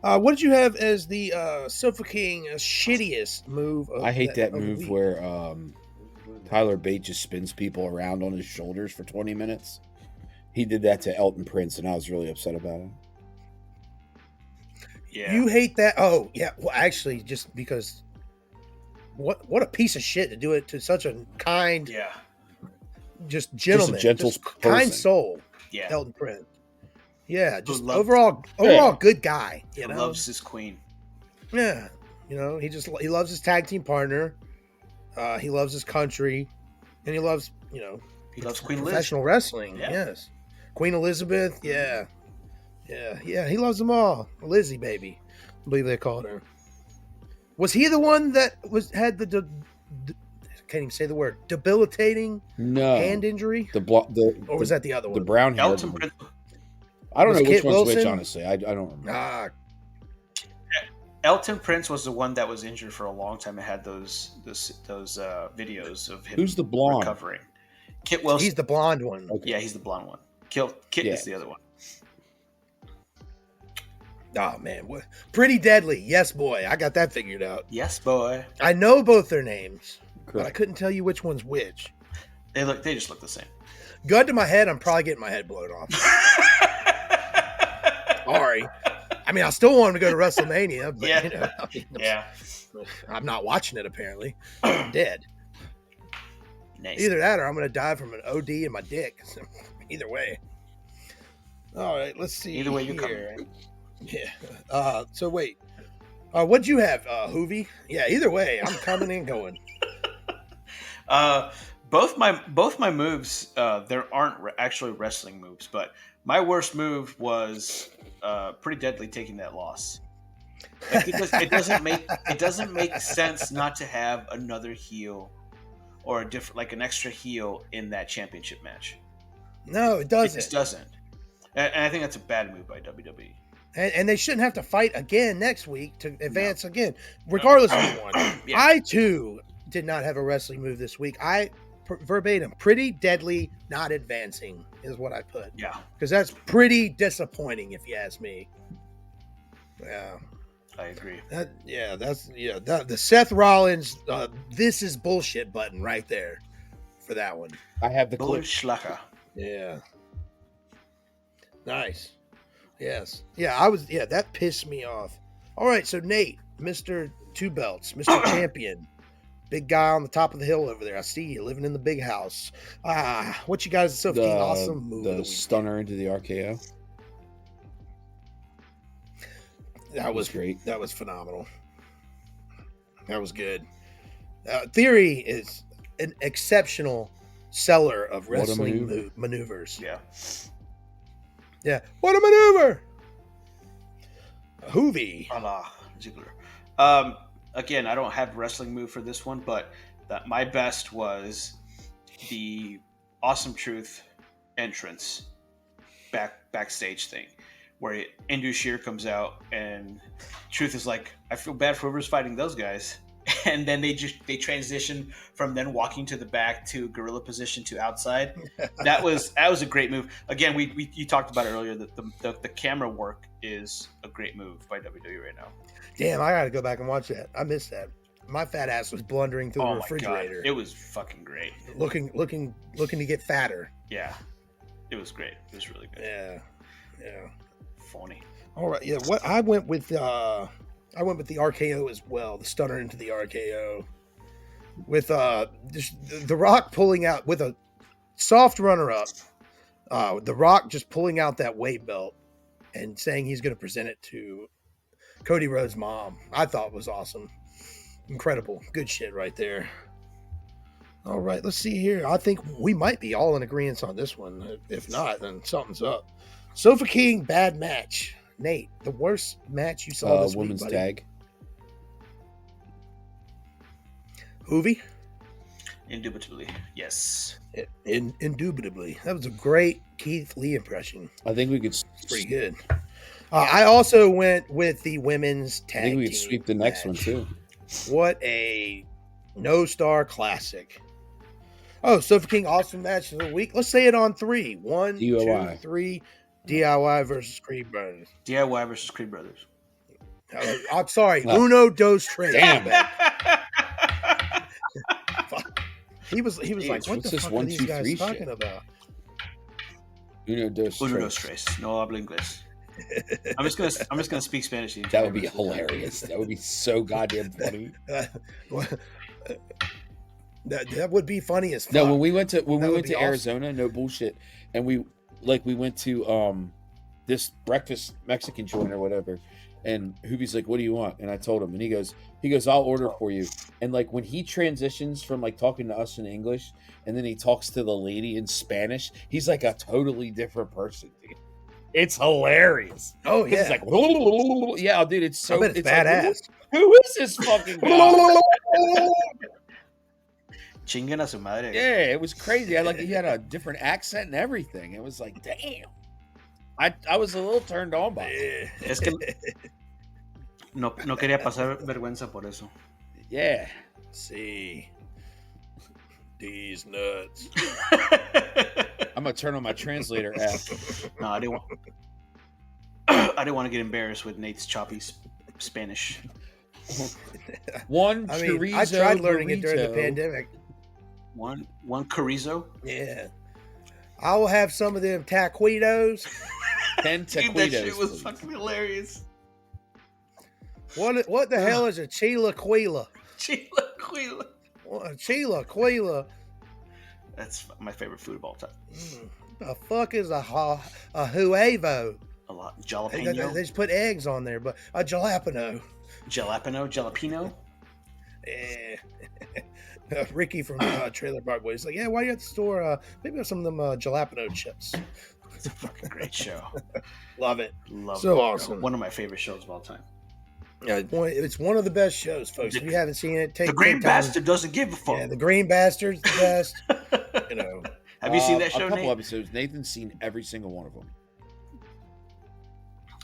A: What did you have as the Sofa King shittiest move?
C: I hate that move where Tyler Bate just spins people around on his shoulders for 20 minutes. He did that to Elton Prince, and I was really upset about it.
B: Yeah.
A: You hate that? Oh, yeah. Well, actually, just because what a piece of shit to do it to such a kind, just gentleman,
C: just
A: kind soul,
B: yeah.
A: Elton Prince. Yeah, just overall good guy. You know,
B: loves his queen.
A: Yeah, he loves his tag team partner. He loves his country, and he loves
B: he loves Queen
A: professional wrestling.
B: Yeah.
A: Yes, Queen Elizabeth. Yeah. He loves them all. Lizzie, baby, I believe they called her. Was he the one that had the can't even say the word debilitating hand injury?
C: Or
A: was that the other one?
C: The brown hair.
B: Elton Prince.
C: I don't know which one's which, honestly. I don't remember.
B: Elton Prince was the one that was injured for a long time. It had those videos of him.
C: Who's the blonde?
B: Recovering. Kit Wilson.
A: He's the blonde one.
B: Okay. Yeah, he's the blonde one. Kit is the other one.
A: Oh man, Pretty Deadly. Yes, boy. I got that figured out.
B: Yes, boy.
A: I know both their names,
C: Correct.
A: but I couldn't tell you which one's which.
B: They just look the same.
A: Gun to my head, I'm probably getting my head blown off. Sorry. I mean, I still want him to go to WrestleMania, but I'm not watching it apparently. I'm dead.
B: Nice.
A: Either that or I'm going to die from an OD in my dick. Either way. All right, let's see.
B: Either way, you're coming.
A: Yeah. So wait. What'd you have, Hoovy? Yeah, either way, I'm coming and going.
B: Both my moves, there aren't actually wrestling moves, but my worst move was Pretty Deadly taking that loss. Like, it doesn't make sense not to have another heel or an extra heel in that championship match.
A: No, it doesn't.
B: It just doesn't. And I think that's a bad move by WWE.
A: And they shouldn't have to fight again next week to advance again, regardless of who won.
B: Yeah.
A: I, too, did not have a wrestling move this week. Verbatim, Pretty Deadly not advancing is what I put.
B: Yeah.
A: Because that's pretty disappointing, if you ask me. Yeah.
B: I agree.
A: The Seth Rollins, this is bullshit button right there for that one.
C: I have the clip.
B: Bullschlacker.
A: Yeah. Nice. Yes. Yeah, that pissed me off. All right, so Nate, Mr. Two Belts, Mr. Champion, big guy on the top of the hill over there. I see you living in the big house. What you guys so awesome move
C: the stunner into the RKO.
A: That was
C: great.
A: That was phenomenal. That was good. Theory is an exceptional seller of wrestling maneuvers.
B: Yeah.
A: Yeah. What a maneuver! Hoovy.
B: A la Ziggler. Again, I don't have a wrestling move for this one, but my best was the Awesome Truth entrance backstage thing, where Indus Sher comes out and Truth is like, I feel bad for whoever's fighting those guys. And then they transition from then walking to the back to gorilla position to outside. That was a great move. Again, you talked about it earlier that the camera work is a great move by WWE right now.
A: Damn, I gotta go back and watch that. I missed that. My fat ass was blundering through the refrigerator.
B: God. It was fucking great.
A: Looking to get fatter.
B: Yeah, it was great. It was really good.
A: Yeah.
B: Funny.
A: All right. Yeah. What I went with the RKO as well. The stunner into the RKO with the Rock pulling out with a soft runner up. The Rock just pulling out that weight belt and saying he's going to present it to Cody Rhodes' mom. I thought was awesome. Incredible. Good shit right there. All right, let's see here. I think we might be all in agreement on this one. If not, then something's up. Sofa King, bad match. Nate, the worst match you saw this
C: women's
A: week, buddy.
C: tag.
A: Hoovy?
B: Indubitably, yes.
A: Indubitably. That was a great Keith Lee impression.
C: I think we could.
A: Pretty good. I also went with the women's tag.
C: I think we could
A: team
C: sweep the next
A: match.
C: one too.
A: What a no-star classic. Oh, Sofa King awesome match of the week. Let's say it on 3. 1,
C: DIY.
A: 2, 3. DIY versus Creed Brothers.
B: DIY versus Creed Brothers.
A: I'm sorry. Uno, dos, tres.
C: Damn it.
A: He was like, what the fuck are these guys talking about?
C: Uno, dos,
B: tres. No hablo inglés. I'm just gonna speak Spanish.
C: That would be hilarious. That would be so goddamn funny.
A: That would be funny as fuck.
C: No, when we went to Arizona, no bullshit, and we went to this breakfast Mexican joint or whatever, and Hoobie's like, "What do you want?" And I told him, and he goes, "I'll order for you." And like when he transitions from like talking to us in English, and then he talks to the lady in Spanish, he's like a totally different person, dude. It's hilarious.
A: Oh yeah,
C: he's like, yeah, dude, it's so
A: it's badass.
C: Like, who is this fucking guy?
B: Chinguen a su madre.
C: Yeah, it was crazy. He had a different accent and everything. It was like, damn. I was a little turned on by it.
B: Es que no quería pasar vergüenza por eso.
C: Yeah.
A: See. These nuts.
C: I'm gonna turn on my translator app.
B: No, I didn't want to get embarrassed with Nate's choppy Spanish.
C: Chorizo
A: I tried learning
C: burrito.
A: it during the pandemic.
B: One chorizo.
A: Yeah. I will have some of them taquitos.
C: 10 taquitos.
B: Dude, that shit was fucking hilarious.
A: What the hell is a chilaquila?
B: Chilaquila.
A: A chilaquila.
B: That's my favorite food of all time.
A: The fuck is a huevo?
B: A lot. Jalapeno.
A: They just put eggs on there, but a jalapeno.
B: Jalapeno.
A: Yeah. Ricky from Trailer Park Boys. Like, yeah, why you at the store? Maybe have some of them jalapeno chips.
B: It's a fucking great show.
A: Love it.
B: So
A: it. Awesome.
B: One of my favorite shows of all time.
A: Yeah, it's one of the best shows, folks. If you haven't seen it,
B: The Green Bastard doesn't give a fuck.
A: Yeah, the Green Bastard's the best.
B: Have you seen that show,
C: A couple
B: Nate?
C: episodes. Nathan's seen every single one of them.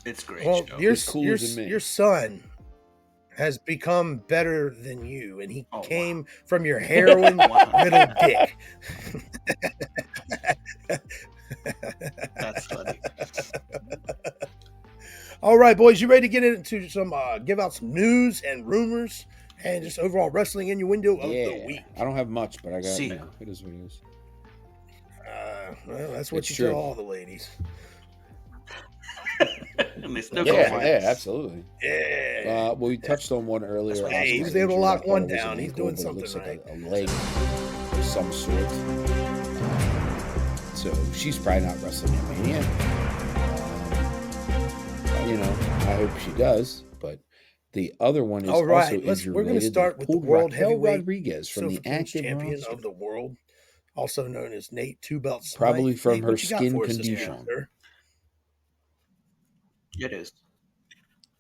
B: It's great.
A: Well,
B: show.
A: your son has become better than you, and he came from your heroin middle dick.
B: That's funny.
A: All right, boys, you ready to get into some, give out some news and rumors and just overall wrestling innuendo of the week?
C: I don't have much, but I got
B: See.
C: it is what it is.
A: Well, that's what
C: It's
A: you
C: true.
A: tell all the ladies.
B: And they still
C: Absolutely.
A: Yeah.
C: Well, we touched on one earlier.
A: Hey, he was able to lock one down. He's doing something right.
C: A leg of some sort. So she's probably not wrestling at Mania. I hope she does. But the other one is also injury.
A: We're going to start with the
C: Pulled
A: World
C: Raquel
A: Heavyweight
C: Rodriguez from the active
A: champion
C: roster.
A: of the world, also known as Nate Two Belts.
C: Probably
A: Nate,
C: from her
A: what you got
C: skin
A: for us this
C: condition.
A: week, sir?
B: It is.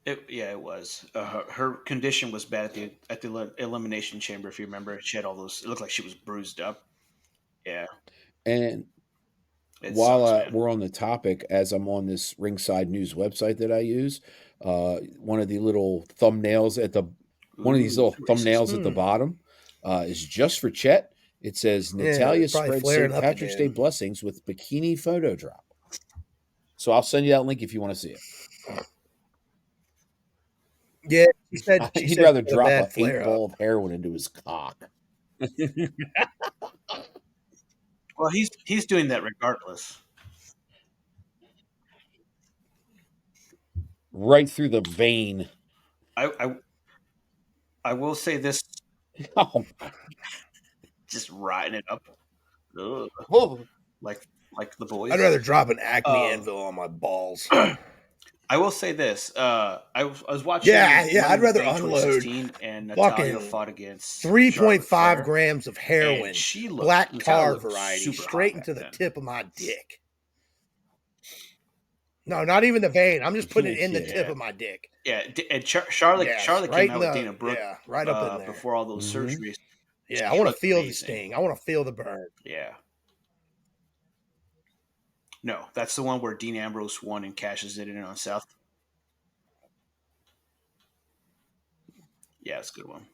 B: It was. Her condition was bad at the elimination chamber. If you remember, she had all those. It looked like she was bruised up. Yeah.
C: And
B: It
C: while
B: sucks, man.
C: we're on the topic, as I'm on this Ringside News website that I use, one of the little thumbnails at the at the bottom is just for Chet. It says Natalia spreads St. Patrick's Day blessings with bikini photo drop. So I'll send you that link if you want to see it.
A: Yeah,
C: he'd rather drop an 8-ball of heroin into his cock.
B: Well, he's doing that regardless.
C: Right through the vein.
B: I will say this.
C: Oh,
B: just riding it up. Ugh. Like the boys.
A: I'd rather drop an Acme anvil on my balls.
B: I will say this. I was watching.
A: Yeah. I'd rather unload.
B: And Natalia fought against
A: 3.5 grams of heroin, black tar
B: looked
A: variety,
B: super
A: straight
B: hot
A: into the
B: back then.
A: tip of my dick. No, not even the vein. I'm just putting it in the tip of my dick.
B: Yeah, and Charlotte
A: right
B: came out with Dana Brooke
A: right up in there.
B: Before all those surgeries.
A: Yeah, I want to feel the sting. I want to feel the burn.
B: Yeah. No, that's the one where Dean Ambrose won and cashes it in on South. Yeah, it's a good one.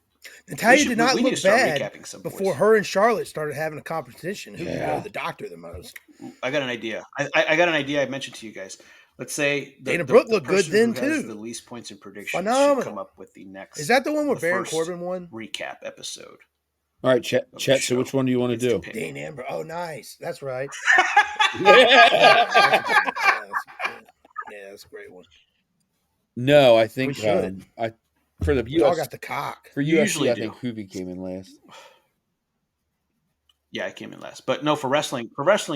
A: Natalya did not look bad before her and Charlotte started having a competition. Who can go to the doctor the most?
B: I got an idea. I got an idea I mentioned to you guys. Let's say
A: Dana Brooke looked good then too.
B: The least points in predictions
A: Phenomenal.
B: should come up with the next.
A: Is that the one where Baron Corbin won?
B: Recap episode.
C: All right, Chet. So which one do you want to do?
A: Dean Ambrose. Oh, nice. That's right.
C: Yeah,
A: that's a great one.
C: No, I think for the
A: US, got the cock.
C: For UFC, I think Hoovy came in last.
B: Yeah, I came in last, but no, for wrestling,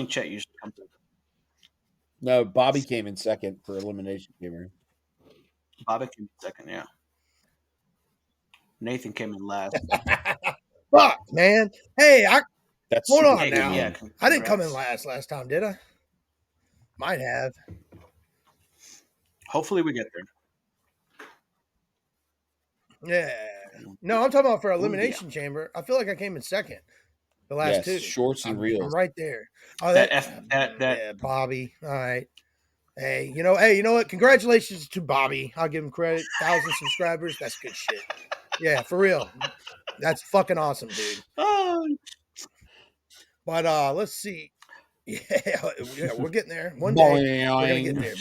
B: Chet usually comes in.
C: No, Bobby came in second for elimination.
B: Bobby came in second, yeah. Nathan came in last.
A: Fuck, man. Hey, hold on
B: Nathan,
A: now.
B: Yeah,
A: I didn't come in last time, did I? Might have.
B: Hopefully we get there.
A: Yeah. No, I'm talking about for Elimination Chamber. I feel like I came in second. The last two.
C: Shorts and reels.
A: I'm right there. Oh,
B: that
A: Bobby. All right. Hey, you know what? Congratulations to Bobby. I'll give him credit. 1,000 subscribers. That's good shit. Yeah, for real. That's fucking awesome, dude. But let's see. Yeah, we're getting there. One day we're gonna get there,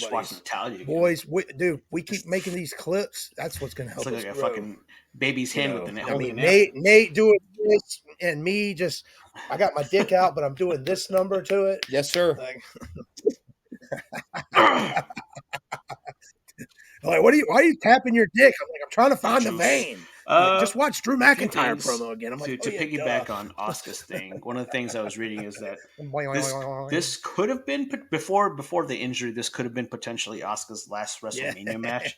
A: boys. We keep making these clips. That's what's gonna help us
B: like a
A: grow.
B: fucking baby's hand with the nail.
A: I mean, Nate doing this, and me just. I got my dick out, but I'm doing this number to it.
C: Yes, sir.
A: Like, why are you tapping your dick? I'm like, I'm trying to find the vein. Just watch Drew McIntyre promo again. I'm like,
B: to piggyback on Asuka's thing. One of the things I was reading is that this could have been before the injury. This could have been potentially Asuka's last WrestleMania match,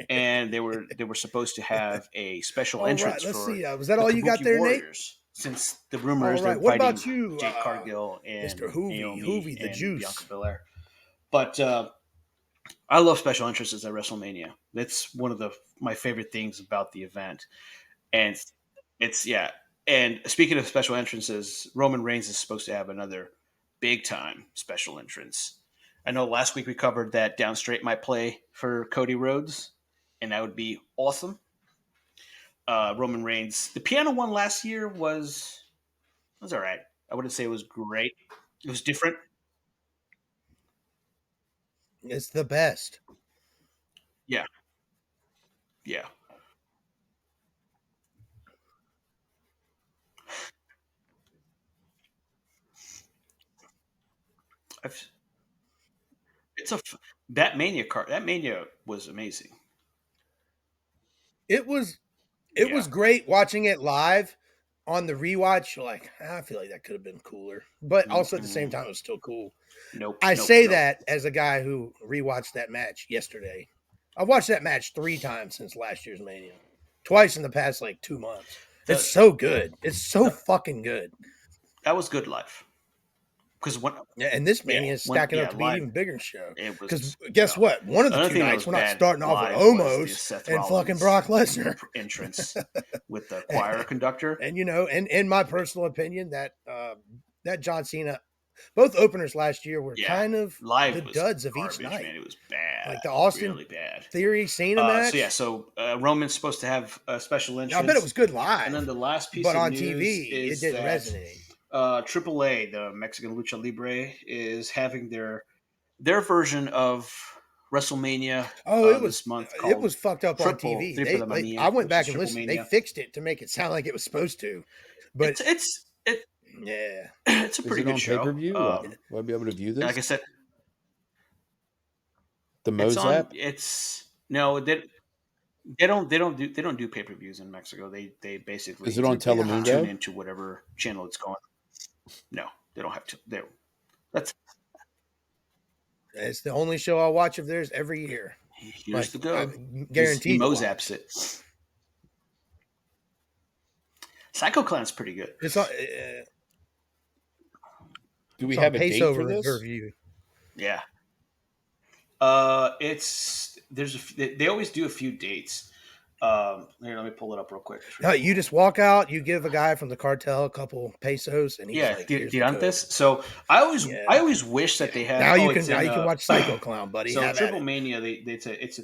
B: and they were supposed to have a special entrance.
A: Let's
B: for
A: see. Was that all you got there,
B: Warriors, Nate? Since the rumors they're
A: what
B: fighting
A: about you,
B: Jade Cargill and
A: Mr. Hoovy the Juice,
B: Bianca Belair. But I love special entrances at WrestleMania. That's one of my favorite things about the event. And And speaking of special entrances, Roman Reigns is supposed to have another big time special entrance. I know last week we covered that Down Straight might play for Cody Rhodes, and that would be awesome. Roman Reigns, the piano one last year was all right. I wouldn't say it was great. It was different.
A: It's the best.
B: Yeah. That Mania card. That Mania was amazing.
A: It was great watching it live. On the rewatch, you're like, I feel like that could have been cooler, but also at the same time, it was still cool. I say that as a guy who rewatched that match yesterday. I've watched that match 3 times since last year's Mania, twice in the past 2 months. It's so good. It's so fucking good.
B: That was good live.
A: And this Mania is stacking up to be an even bigger show. Because guess what? One of the 2 nights we're not starting off with Omos and fucking Brock Lesnar
B: entrance with the choir conductor.
A: And and in my personal opinion, that John Cena, both openers last year were kind of live the duds of each night.
B: Man, it was bad.
A: Like the Austin
B: really bad.
A: Theory Cena match.
B: So Roman's supposed to have a special entrance.
A: I bet it was good live.
B: And then the last piece,
A: but
B: of
A: on
B: news
A: TV,
B: is
A: it didn't resonate.
B: AAA, the Mexican Lucha Libre, is having their version of WrestleMania.
A: It was
B: this month.
A: It was fucked up on TV. I went back and listened. They fixed it to make it sound like it was supposed to, but
B: it's a pretty good show.
C: Pay-per-view? Will I be able to view this?
B: Like I said,
C: the Moz app.
B: They don't do pay-per-views in Mexico. They basically
C: is it on Telemundo?
B: Tune into whatever channel it's going. No, they don't have to.
A: It's the only show I'll watch of theirs every year.
B: Here's the go.
A: Guaranteed.
B: Moz apps it. Psycho Clan's pretty good.
A: It's on.
C: Do we have a date for this?
A: Review.
B: Yeah. They always do a few dates. Here, let me pull it up real quick.
A: No, you just walk out, you give a guy from the cartel a couple pesos, and he's
B: Yeah,
A: like, "Here's the
B: Tirantes.
A: code."
B: So
A: Yeah.
B: I always wish that they had.
A: Now you
B: It's
A: can
B: in
A: watch Psycho Clown, buddy.
B: so
A: Have at
B: Triple
A: it.
B: Mania. It's a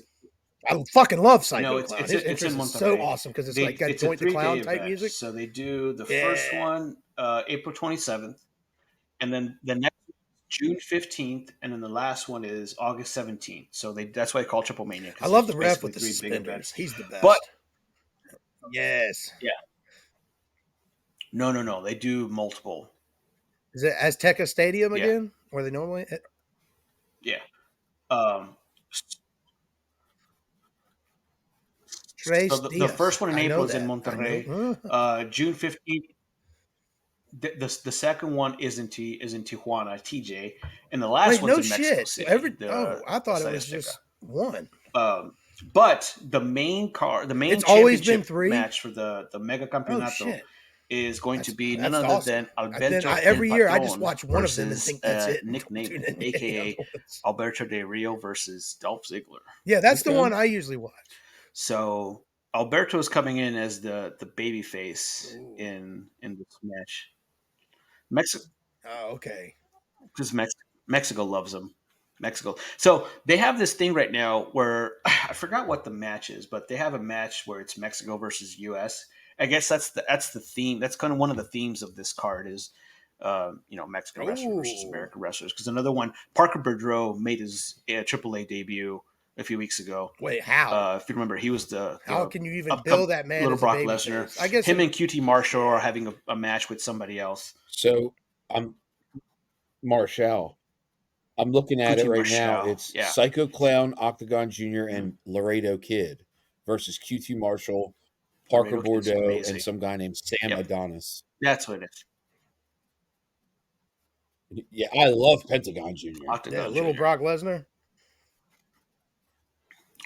A: I fucking love
B: no,
A: Psycho Clown. His
B: it's in
A: entrance is so
B: Monterrey.
A: awesome because it's like got
B: It's a
A: Joint the
B: 3-day
A: Clown type
B: event.
A: music.
B: So they do the
A: Yeah.
B: first one April 27th, and then the next June 15th, and then the last one is August 17th. So that's why they call it Triple Mania.
A: I love the ref with the suspenders. He's the best. But yes,
B: yeah, no, they do multiple.
A: Is it Azteca Stadium again, where they normally?
B: Yeah. So the first one in April is in Monterrey. June 15th. The second one is in Tijuana, TJ, and the last one's in Mexico City.
A: I thought it was just one.
B: But the main
A: it's always been 3
B: match for the Mega Campeonato is going to be none other than
A: Alberto. Every year I just watch one of them and think that's it.
B: Nick Nemeth, aka Alberto Del Rio versus Dolph Ziggler.
A: Yeah, that's the one I usually watch.
B: So Alberto is coming in as the baby face in this match. Mexico.
A: Oh, okay.
B: Because Mexico loves him. Mexico. So they have this thing right now where I forgot what the match is, but they have a match where it's Mexico versus US. I guess that's the theme. That's kind of one of the themes of this card is, Mexican wrestlers versus American wrestlers. Because another one, Parker Boudreaux made his AAA debut a few weeks ago.
A: Wait, how?
B: If you remember, he was
A: how can you even bill that man?
B: Little Brock Lesnar. I guess him and QT Marshall are having a match with somebody else.
C: So Marshall. I'm looking at it right now. It's Psycho Clown, Octagon Jr., and Laredo Kid versus QT Marshall, Parker Bordeaux, and some guy named Sam Adonis.
B: That's what it
C: is. Yeah, I love Pentagon Jr.
A: Little Brock Lesnar.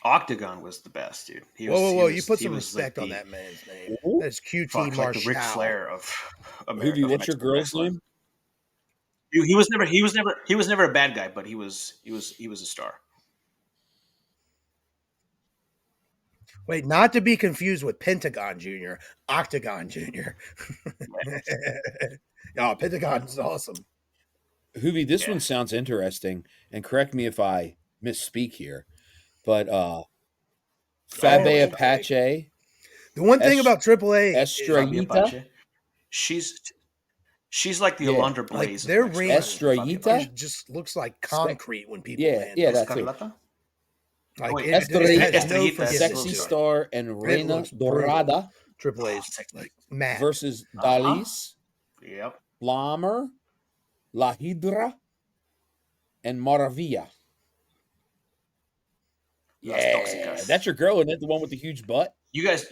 B: Octagon was the best, dude.
A: Whoa! You put some respect on that man's name. That's QT Marshall.
B: Like the Ric Flair of
C: America. Hoovy, what's your girl's name?
B: He was never a bad guy, but he was a star.
A: Wait, not to be confused with Pentagon Jr., Octagon Jr. No, Pentagon is awesome.
C: Hoovy, this one sounds interesting, and correct me if I misspeak here, but Fabe Apache.
A: The one thing about AAA
C: Estrellita,
B: she's like the Alundra Blaze.
A: Like their ring
C: Estrellita
A: just looks like concrete when people land.
C: Yeah, that's it.
A: Like
C: Estrellita, Sexy Star, and Reina Dorada.
A: AAA's like Matt
C: versus Dalis.
B: Yep.
C: Blammer, La Hydra, and Maravilla. Yeah, that's your girl, isn't it? The one with the huge butt.
B: You guys.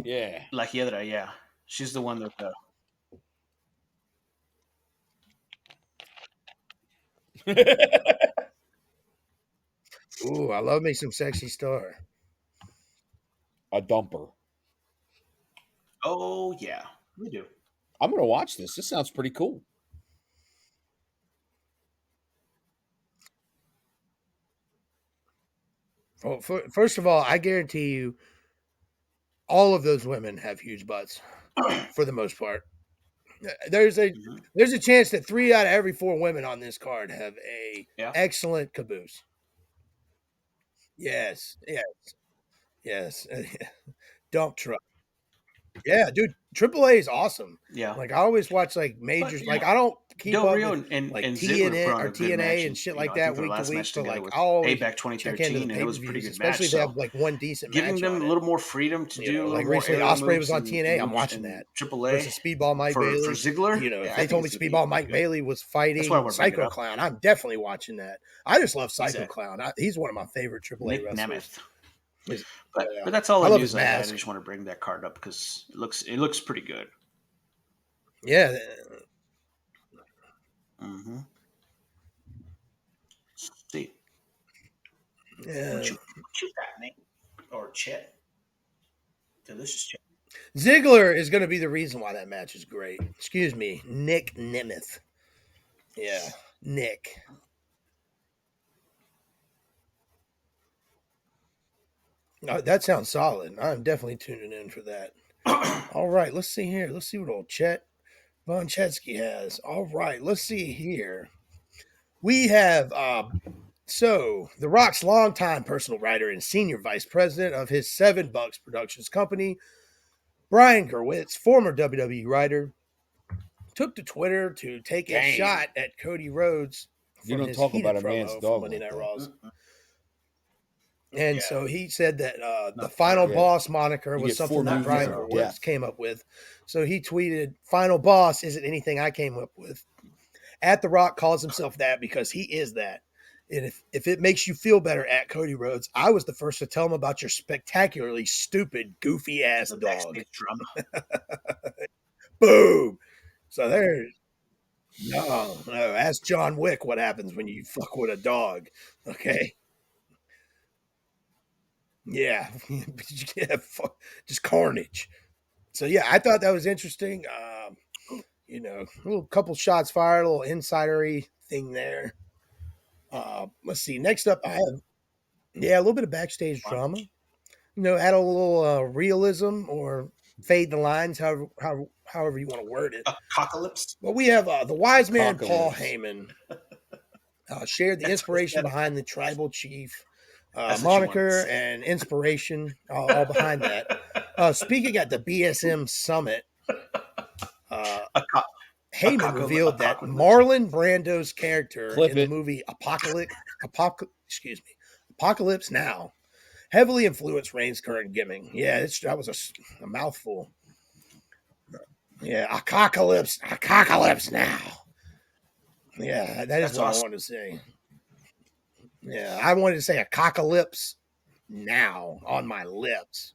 C: Yeah.
B: La Hydra, yeah. She's the one that.
A: Ooh, I love me some Sexy Star.
C: A dumper.
B: Oh yeah, we do.
C: I'm gonna watch this. This sounds pretty cool.
A: Well, first of all, I guarantee you, all of those women have huge butts, for the most part. There's a chance that 3 out of every 4 women on this card have a excellent caboose. Yes. Dump truck. Yeah, dude, AAA is awesome.
B: Yeah,
A: like I always watch like majors. Like I don't keep
B: Del
A: up
B: Rio
A: with
B: and
A: TNA or TNA and shit like that week to week. So like I'll always
B: Payback 2013, and it was a pretty good
A: especially
B: match.
A: if they have like one decent
B: giving
A: match
B: them a little more freedom to do.
A: Like recently, Ospreay was on TNA. I'm watching that.
B: AAA
A: versus Speedball Mike Bailey
B: for Ziggler.
A: If they told me Speedball Mike Bailey was fighting Psycho Clown, I'm definitely watching that. I just love Psycho Clown. He's one of my favorite AAA wrestlers.
B: But that's all the news I had. I just want to bring that card up because it looks pretty good.
A: Yeah.
B: Mm-hmm. See.
A: Yeah.
B: What you got, Nate? Or Chet? Delicious Chet.
A: Ziggler is going to be the reason why that match is great. Excuse me, Nick Nemeth. Yeah, Nick. That sounds solid. I'm definitely tuning in for that. All right, let's see here. Let's see what old Chet Von Chetsky has. All right, let's see here. We have so The Rock's longtime personal writer and senior vice president of his Seven Bucks Productions company, Brian Gerwitz, former WWE writer, took to Twitter to take a shot at Cody Rhodes
C: You
A: from
C: don't
A: his
C: talk
A: heated
C: about a man's
A: promo from
C: dog
A: Monday
C: like
A: Night
C: that.
A: Raws. And so he said that the
B: No,
A: final
C: yeah.
A: boss moniker
C: You
A: was
C: get
A: something
C: 4
A: that
C: movies
A: Brian
C: of
A: Gerwitz
C: death.
A: came up with. So he tweeted, "Final boss isn't anything I came up with." At The Rock calls himself that because he is that. And if it makes you feel better, at Cody Rhodes, I was the first to tell him about your spectacularly stupid, goofy ass
B: The
A: dog.
B: backstage drama.
A: Boom. So there's no. Ask John Wick what happens when you fuck with a dog. Okay. Yeah. Yeah, just carnage. So yeah, I thought that was interesting. A little couple shots fired, a little insidery thing there. Let's see. Next up, I have a little bit of backstage drama. Add a little realism or fade the lines, however you want to word it.
B: Apocalypse.
A: But we have the wise man Paul
C: Apocalypse.
A: Heyman shared the inspiration behind the tribal chief
B: That's what you wanted to
A: moniker
B: say.
A: and inspiration all behind that. Speaking at the BSM summit, Heyman revealed that Marlon Brando's character
C: Clip
A: in the
C: it.
A: movie Apocalypse Now heavily influenced Reigns' current gimmick. Yeah, that was a mouthful. Yeah, Apocalypse Now. Yeah, that is
B: That's
A: what I
B: awesome.
A: wanted to say. Yeah, I wanted to say Apocalypse Now on my lips.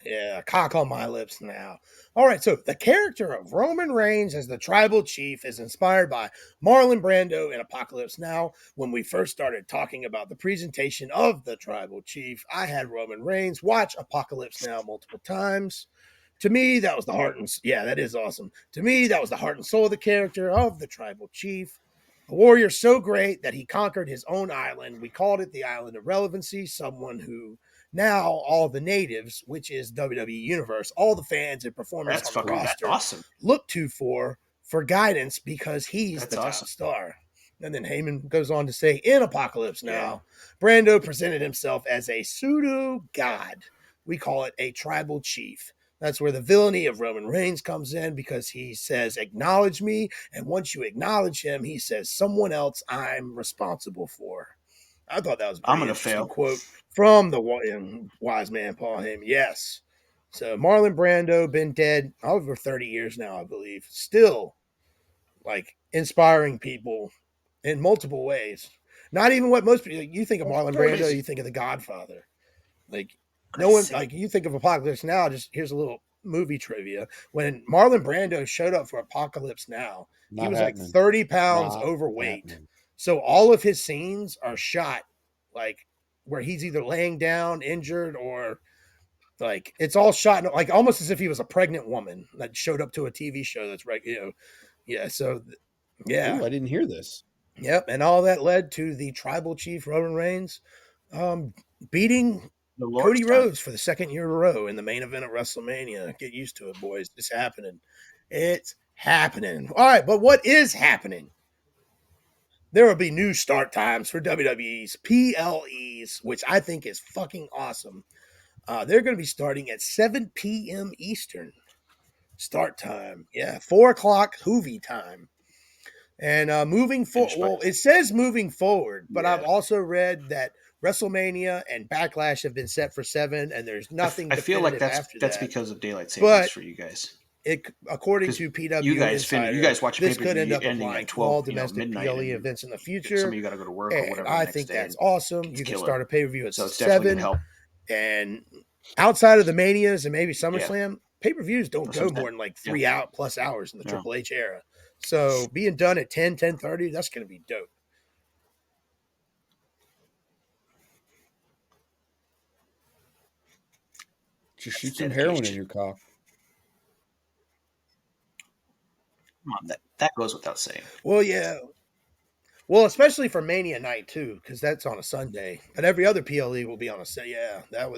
A: Yeah, cock on my lips now. All right, so the character of Roman Reigns as the tribal chief is inspired by Marlon Brando in Apocalypse Now. When we first started talking about the presentation of the tribal chief, I had Roman Reigns watch Apocalypse Now multiple times. To me, that was the heart and that is awesome. To me, that was the heart and soul of the character of the tribal chief. A warrior so great that he conquered his own island. We called it the Island of Relevancy, someone who now all the natives, which is WWE Universe, all the fans and performers on the roster
B: Awesome.
A: look to for guidance because he's
B: That's
A: the top
B: awesome.
A: star. And then Heyman goes on to say, in Apocalypse Now, Brando presented himself as a pseudo god. We call it a tribal chief. That's where the villainy of Roman Reigns comes in because he says, acknowledge me. And once you acknowledge him, he says, someone else I'm responsible for. I thought that was a pretty interesting quote from the wise man, Paul Heyman. Yes. So Marlon Brando, been dead over 30 years now, I believe. Still, like, inspiring people in multiple ways. Not even what most people, you think of Marlon Brando, you think of The Godfather. Like, no one, like, you think of Apocalypse Now, just here's a little movie trivia. When Marlon Brando showed up for Apocalypse Now, he was like 30 pounds overweight. So all of his scenes are shot like where he's either laying down injured or like it's all shot like almost as if he was a pregnant woman that showed up to a TV show that's right, yeah. So yeah.
C: Ooh, I didn't hear this.
A: Yep, and all that led to the tribal chief Roman Reigns beating Cody Rhodes for the second year in a row in the main event of WrestleMania. Get used to it, boys. It's happening. It's happening. All right, but what is happening? There will be new start times for WWE's PLEs, which I think is fucking awesome. They're going to be starting at 7 p.m. Eastern start time. Yeah, 4 o'clock Hoovie time. And moving forward, well, it says moving forward, but I've also read that WrestleMania and Backlash have been set for 7, and there's nothing.
B: I feel like that's because of daylight savings for you guys.
A: According to PW Insider,
B: you guys watch
A: this could end up applying to all domestic PLE events in the future.
B: Some of you got to go to work or whatever.
A: I think that's awesome. You can start a pay-per-view at 7, and outside of the Manias and maybe SummerSlam, pay-per-views don't go more than like 3 plus hours in the Triple H era. So being done at 10:30, that's going to be dope.
C: Just shoot some heroin in your cock.
B: Come on, that goes without saying.
A: Well, yeah. Well, especially for Mania night too, because that's on a Sunday. But every other PLE will be on a Sunday. Yeah, yeah,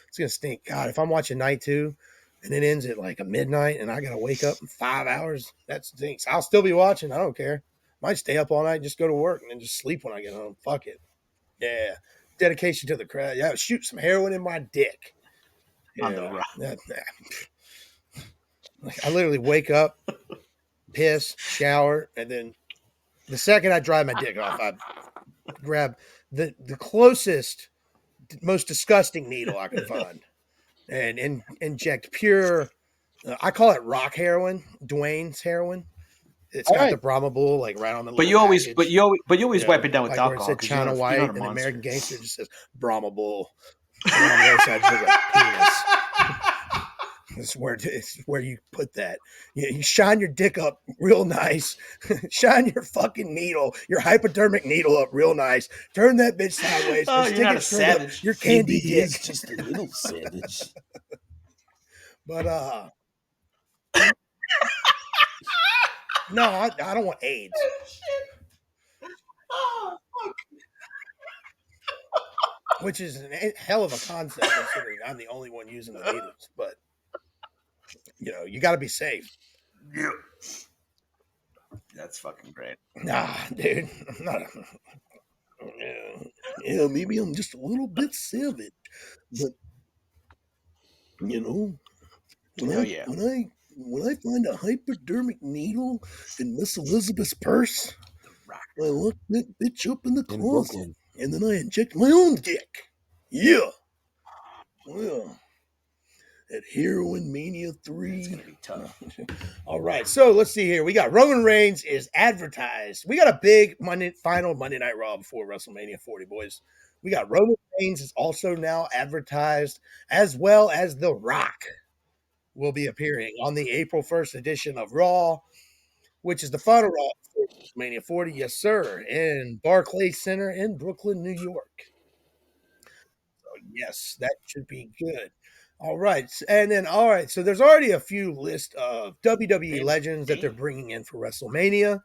A: it's gonna stink. God, if I'm watching night two, and it ends at like a midnight, and I gotta wake up in 5 hours, that stinks. I'll still be watching. I don't care. Might stay up all night, and just go to work, and then just sleep when I get home. Fuck it. Yeah, dedication to the crowd. Yeah, shoot some heroin in my dick.
B: On the
A: Yeah,
B: rock.
A: like I literally wake up, piss, shower, and then the second I dry my dick off, I grab the closest, most disgusting needle I can find and inject pure. I call it rock heroin, Dwayne's heroin. It's
C: All
A: got the
C: right.
A: Brahma Bull like right on the
B: But
A: little
B: you always,
A: package.
B: wipe it down with
A: Like where it
B: alcohol
A: said
B: because
A: China
B: you're not
A: White
B: a
A: and
B: monster.
A: American Gangster just says Brahma Bull. And then on the other side, it says like penis. It's where you put that. You shine your dick up real nice. Shine your fucking needle, your hypodermic needle up real nice. Turn that bitch sideways
B: Oh,
A: and
B: you're
A: stick
B: not
A: it
B: a
A: straight up
B: savage.
A: your candy
C: Maybe he
A: dick.
C: is just a little savage.
A: But no, I don't want AIDS.
B: Oh,
A: Which is a hell of a concept considering I'm the only one using the needles. But you got to be safe.
B: yeah. That's fucking great.
A: Nah, dude, I'm not. Yeah, maybe I'm just a little bit savage, but you know,
B: Hell yeah.
A: when I find a hypodermic needle in Miss Elizabeth's purse,
B: Rock.
A: I lock that bitch up in the
C: In
A: closet,
C: Brooklyn.
A: and then I inject my own dick. Yeah. Well, at Heroin Mania 3.
B: It's gonna be tough.
A: All right, so let's see here. We got Roman Reigns is advertised. We got a big final Monday Night Raw before WrestleMania 40, boys. We got Roman Reigns is also now advertised, as well as The Rock will be appearing on the April 1st edition of Raw, which is the final Raw before WrestleMania 40. Yes, sir, in Barclays Center in Brooklyn, New York. Yes, that should be good. All right. And then, all right. So there's already a few list of WWE legends that they're bringing in for WrestleMania.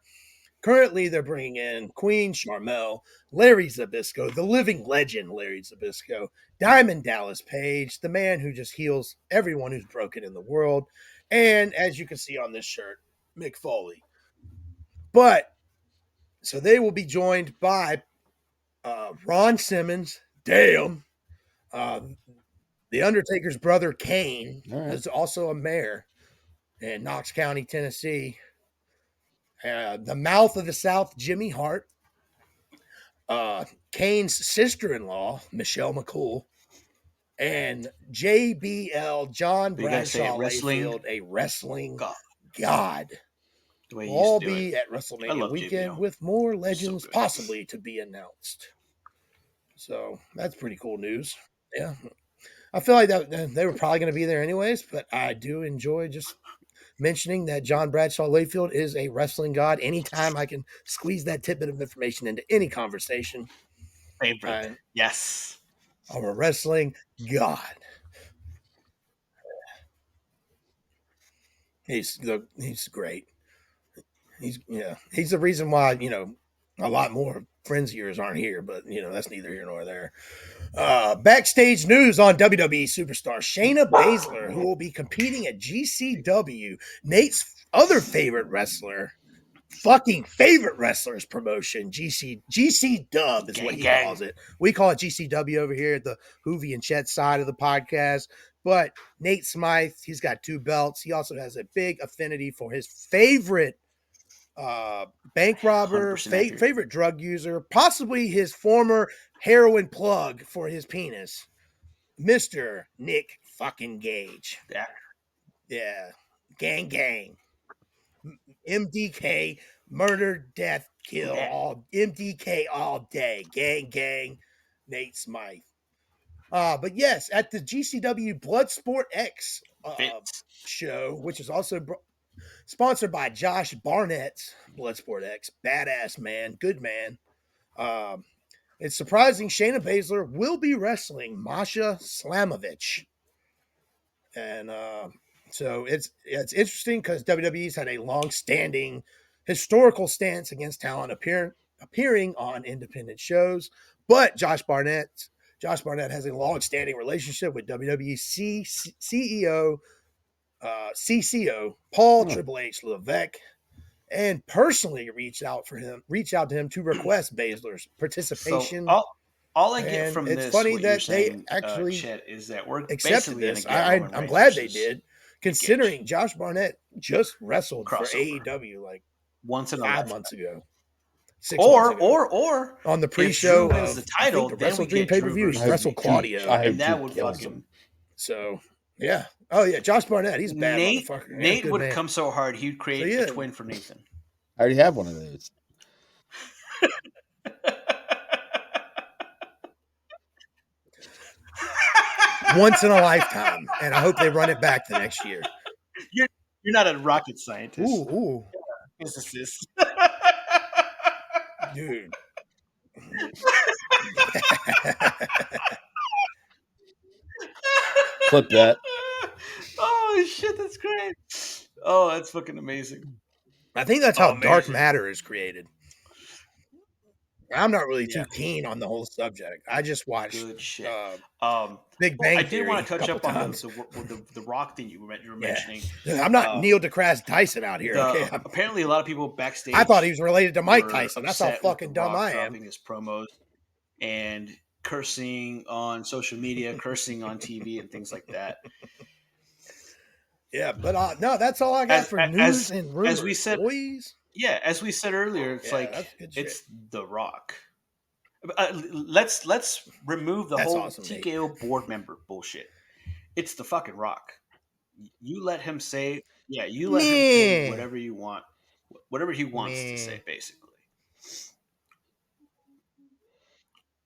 A: Currently, they're bringing in Queen Sharmell, Larry Zbyszko, the living legend Larry Zbyszko, Diamond Dallas Page, the man who just heals everyone who's broken in the world. And as you can see on this shirt, Mick Foley. But so they will be joined by Ron Simmons. Damn. The Undertaker's brother, Kane, is also a mayor in Knox County, Tennessee. The Mouth of the South, Jimmy Hart. Kane's sister-in-law, Michelle McCool. And JBL, John Bradshaw Layfield, a wrestling god.
B: The way
A: will all be at WrestleMania weekend
B: JBL.
A: with more legends possibly to be announced. So that's pretty cool news. Yeah. I feel like that they were probably going to be there anyways, but I do enjoy just mentioning that John Bradshaw Layfield is a wrestling god. Anytime I can squeeze that tidbit of information into any conversation,
B: Favorite. Yes.
A: I'm a wrestling god. He's great. He's the reason why, a lot more friends of yours aren't here, but that's neither here nor there. Backstage news on WWE superstar Shayna Baszler, who will be competing at GCW, Nate's other favorite wrestler's promotion, GC Dub is what he calls it. We call it GCW over here at the Hoovy and Chet side of the podcast. But Nate Smythe, he's got 2 belts. He also has a big affinity for his favorite bank robber, favorite drug user, possibly his former heroin plug for his penis, Mr. Nick fucking Gage. Yeah. Gang. MDK, murder, death, kill, all MDK all day. Gang. Nate Smythe. But yes, at the GCW Bloodsport X show, which is also sponsored by Josh Barnett's Bloodsport X, badass man, good man. It's surprising Shayna Baszler will be wrestling Masha Slamovich. And so it's interesting because WWE's had a long-standing historical stance against talent appearing on independent shows. But Josh Barnett has a long-standing relationship with WWE CEO, CCO Paul Triple H Levesque, and personally reached out to him to request Baszler's participation.
B: So all I get
A: and
B: from
A: it's
B: this,
A: funny
B: what
A: that
B: you're saying,
A: they actually
B: Chet, is that we're
A: accepted
B: basically
A: this.
B: I'm
A: glad they did, considering Josh Barnett just wrestled for AEW like
B: once in a
A: 5
B: lifetime.
A: months ago. 6 months ago.
B: Or
A: on the pre-show
B: if Drew wins
A: of
B: the title,
A: the
B: then
A: Wrestle
B: we
A: Dream
B: get
A: pay-per-view,
B: Drew
A: he wrestled Claudio,
B: and that would fuck him.
A: So yeah, oh yeah, Josh Barnett, he's a bad
B: Nate,
A: motherfucker.
B: Nate would
A: man.
B: come so hard he'd create a twin for Nathan.
C: I already have one of those.
A: Once in a lifetime, and I hope they run it back the next year.
B: You're not a rocket scientist.
A: Ooh.
B: Physicist.
A: Dude.
C: Clip that.
B: Oh shit, that's great. Oh, that's fucking amazing.
A: I think that's how dark matter is created. I'm not really too keen on the whole subject. I just watched
B: good shit.
A: Big Bang Theory.
B: I did want to touch up on the Rock thing you were mentioning.
A: I'm not Neil deGrasse Tyson out here. Okay.
B: Apparently, a lot of people backstage.
A: I thought he was related to Mike Tyson. That's how fucking dumb I am.
B: Dropping his promos and cursing on social media, cursing on TV, and things like that.
A: Yeah, but no, that's all I got for news and rumors.
B: As we said,
A: boys.
B: Yeah, as we said earlier, it's it's The Rock. Let's remove the whole TKO board member bullshit. It's the fucking Rock. You let him say, you let him say whatever you want, whatever he wants to say, basically.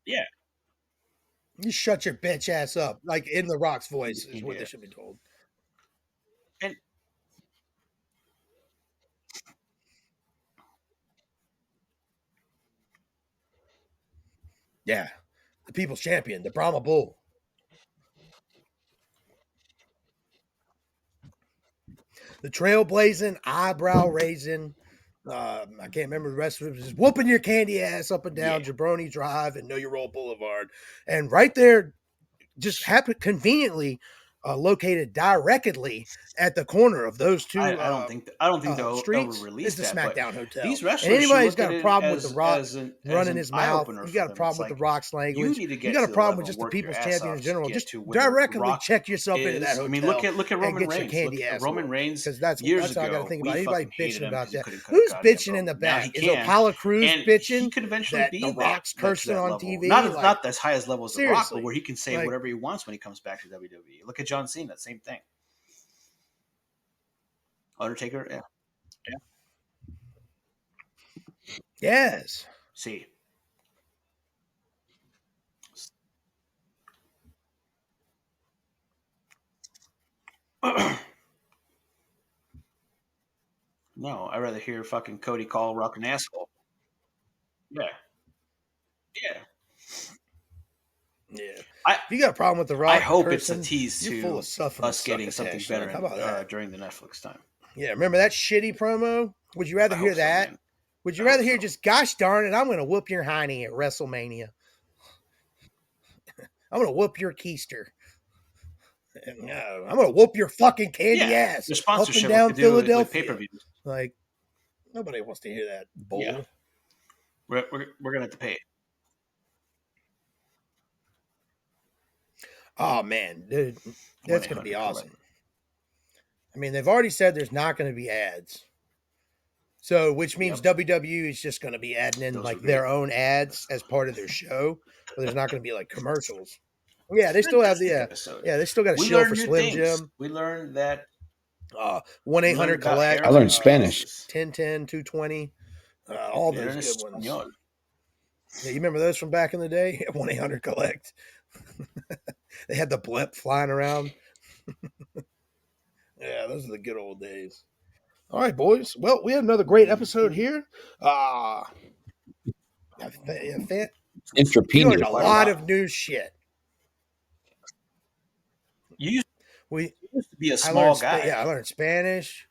B: Yeah.
A: You shut your bitch ass up, like in The Rock's voice is what they should be told.
B: And
A: yeah, the people's champion, the Brahma Bull. The trailblazing, eyebrow raising. I can't remember the rest of it. Just whooping your candy ass up and down Jabroni Drive and Know Your Role Boulevard. And right there, just happened conveniently located directly at the corner of those two.
B: I don't think they'll
A: streets
B: release
A: is the SmackDown Hotel.
B: These wrestlers,
A: and anybody's got a problem with The Rock running his mouth. You got a problem with The Rock's language. You got a problem with just the people's champion in general. Just directly check yourself into that hotel. I mean, look at Roman Reigns.
B: Roman Reigns,
A: because that's all I got to think about. Anybody bitching about that?
B: Who's
A: bitching in the back? Is Apollo Crews bitching?
B: He could eventually be
A: The Rock's cursing on TV.
B: Not as high as level as The Rock, but where he can say whatever he wants when he comes back to WWE. Look at John Cena, same thing. Undertaker, yeah.
A: Yes.
B: See. No, I'd rather hear fucking Cody call Rock an asshole. Yeah.
A: If you got a problem with The Rock,
B: I hope it's a tease to us getting something better during the Netflix time.
A: Yeah, remember that shitty promo? Would you rather hear that? Would you rather hear just, gosh darn it, I'm going to whoop your hiney at WrestleMania. I'm going to whoop your keister. No, I'm going to whoop your fucking candy ass.
B: The sponsorship
A: up and down Philadelphia.
B: Pay-per-views.
A: Like, nobody wants to hear that bull.
B: Yeah. We're going to have to pay it.
A: Oh, man, dude, that's going to be awesome. I mean, they've already said there's not going to be ads. So, which means WWE is just going to be adding in their own ads as part of their show. But there's not going to be like commercials. Yeah, they still have they still got a show for Slim Jim.
B: We learned that
A: 1-800 collect.
C: I learned Spanish.
A: 1010 220. All those good ones. Yeah, you remember those from back in the day? 1-800 collect. They had the blip flying around. Yeah, those are the good old days. All right, boys. Well, we had another great episode here.
C: Intrapenis.
A: A lot of new shit.
B: You used to be a small guy.
A: I learned Spanish.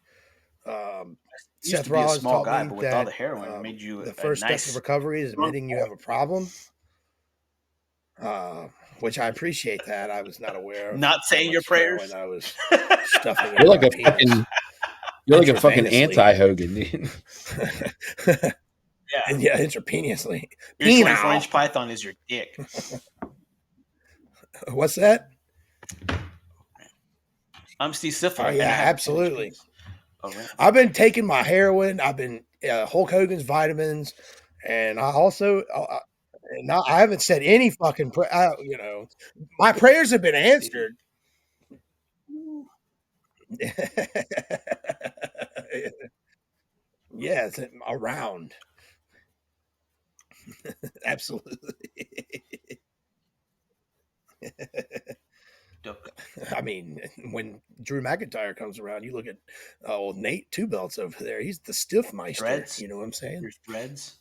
A: Seth Rollins
B: small
A: taught
B: guy,
A: me
B: but with
A: that
B: all the heroin, it made you
A: the first step to recovery is admitting you have a problem. Which I appreciate that. I was not aware of.
B: Not saying your prayers.
A: I was stuffing
C: You're like a fucking. You're like a fucking anti-Hogan, dude.
A: Yeah, intravenously.
B: Your 24-inch python is your dick.
A: What's that?
B: I'm Steve Siffler.
A: Oh, yeah, absolutely. I've been taking my heroin. I've been Hulk Hogan's vitamins, and I also I haven't said any fucking my prayers have been answered. Yeah, it's around. Absolutely. I mean, when Drew McIntyre comes around, you look at Nate Two Belts over there. He's the stiff meister.
B: Threads?
A: You know what I'm saying?
B: Your threads.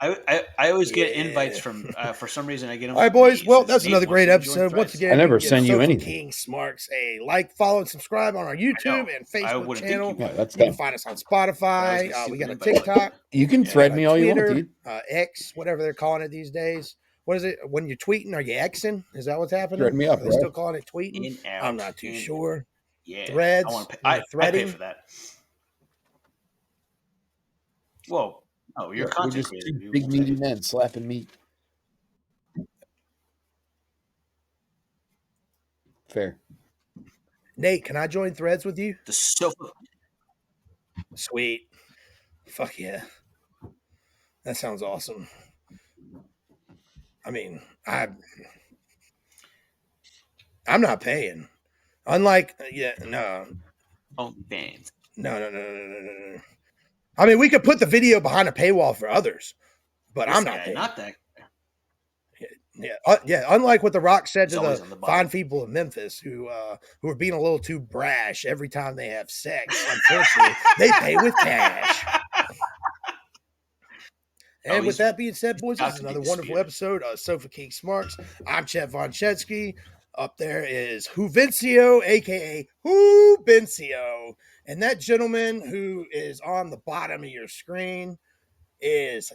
B: I always get invites from for some reason I get them.
A: All right, boys. Well, that's another great episode. Once again,
C: I never send you anything.
A: King Smarks a like, follow, and subscribe on our YouTube and Facebook channel. You can find us on Spotify. We got a TikTok.
C: You can thread me all you want, dude.
A: X, whatever they're calling it these days. What is it? When you're tweeting, are you Xing? Is that what's happening?
C: Thread me up,
A: Are they still calling it tweeting? I'm not too sure.
B: Yeah.
A: Threads.
B: I pay for that. Whoa. Oh, you're content creator.
C: Two big meaty men slapping meat. Fair.
A: Nate, can I join Threads with you?
B: The sofa.
A: Sweet. Fuck yeah. That sounds awesome. I mean, I'm not paying. Unlike, no.
B: OnlyFans.
A: No. I mean, we could put the video behind a paywall for others, but I'm not paying.
B: Not that.
A: Yeah. Unlike what The Rock said to the fine people of Memphis who are being a little too brash every time they have sex. Unfortunately, they pay with cash. And with that being said, boys, this is another wonderful episode of Sofa King Smarks. I'm Chet Von Chetsky. Up there is Huvencio, a.k.a. Hubencio. And that gentleman who is on the bottom of your screen is,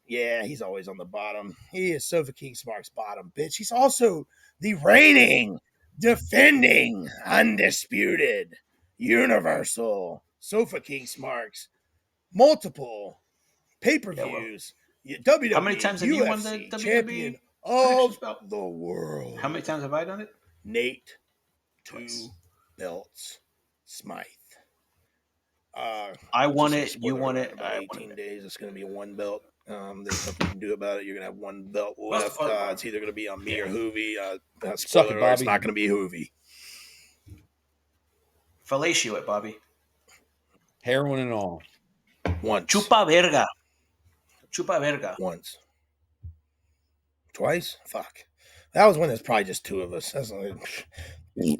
A: he's always on the bottom. He is Sofa King Smarks' bottom, bitch. He's also the reigning, defending, undisputed, universal Sofa King Smarks. Multiple pay-per-views. WWE,
B: how many times have you won the
A: champion of the world?
B: How many times have I done it?
A: Nate Two Belts Smythe.
B: I won it. You won it.
A: 18 days. It's going to be a one belt. There's nothing you can do about it. You're going to have one belt left. It's either going to be on me or Hoovy.
C: Suck it, Bobby.
A: It's not going to be Hoovy.
B: Fellatio it, Bobby.
C: Heroin and all.
A: Once.
B: Chupa verga. Chupa verga.
A: Once. Twice? Fuck. That was when there's probably just two of us. That's yeah.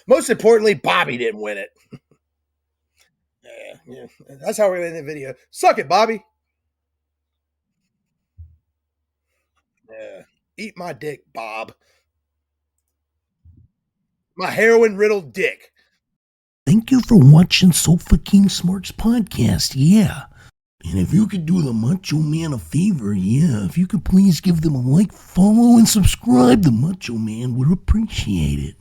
A: Most importantly, Bobby didn't win it. Yeah. That's how we're going to end the video. Suck it, Bobby. Yeah. Eat my dick, Bob. My heroin-riddled dick.
D: Thank you for watching Sofa King Smarks podcast. Yeah. And if you could do the Macho Man a favor, if you could please give them a like, follow, and subscribe, the Macho Man would appreciate it.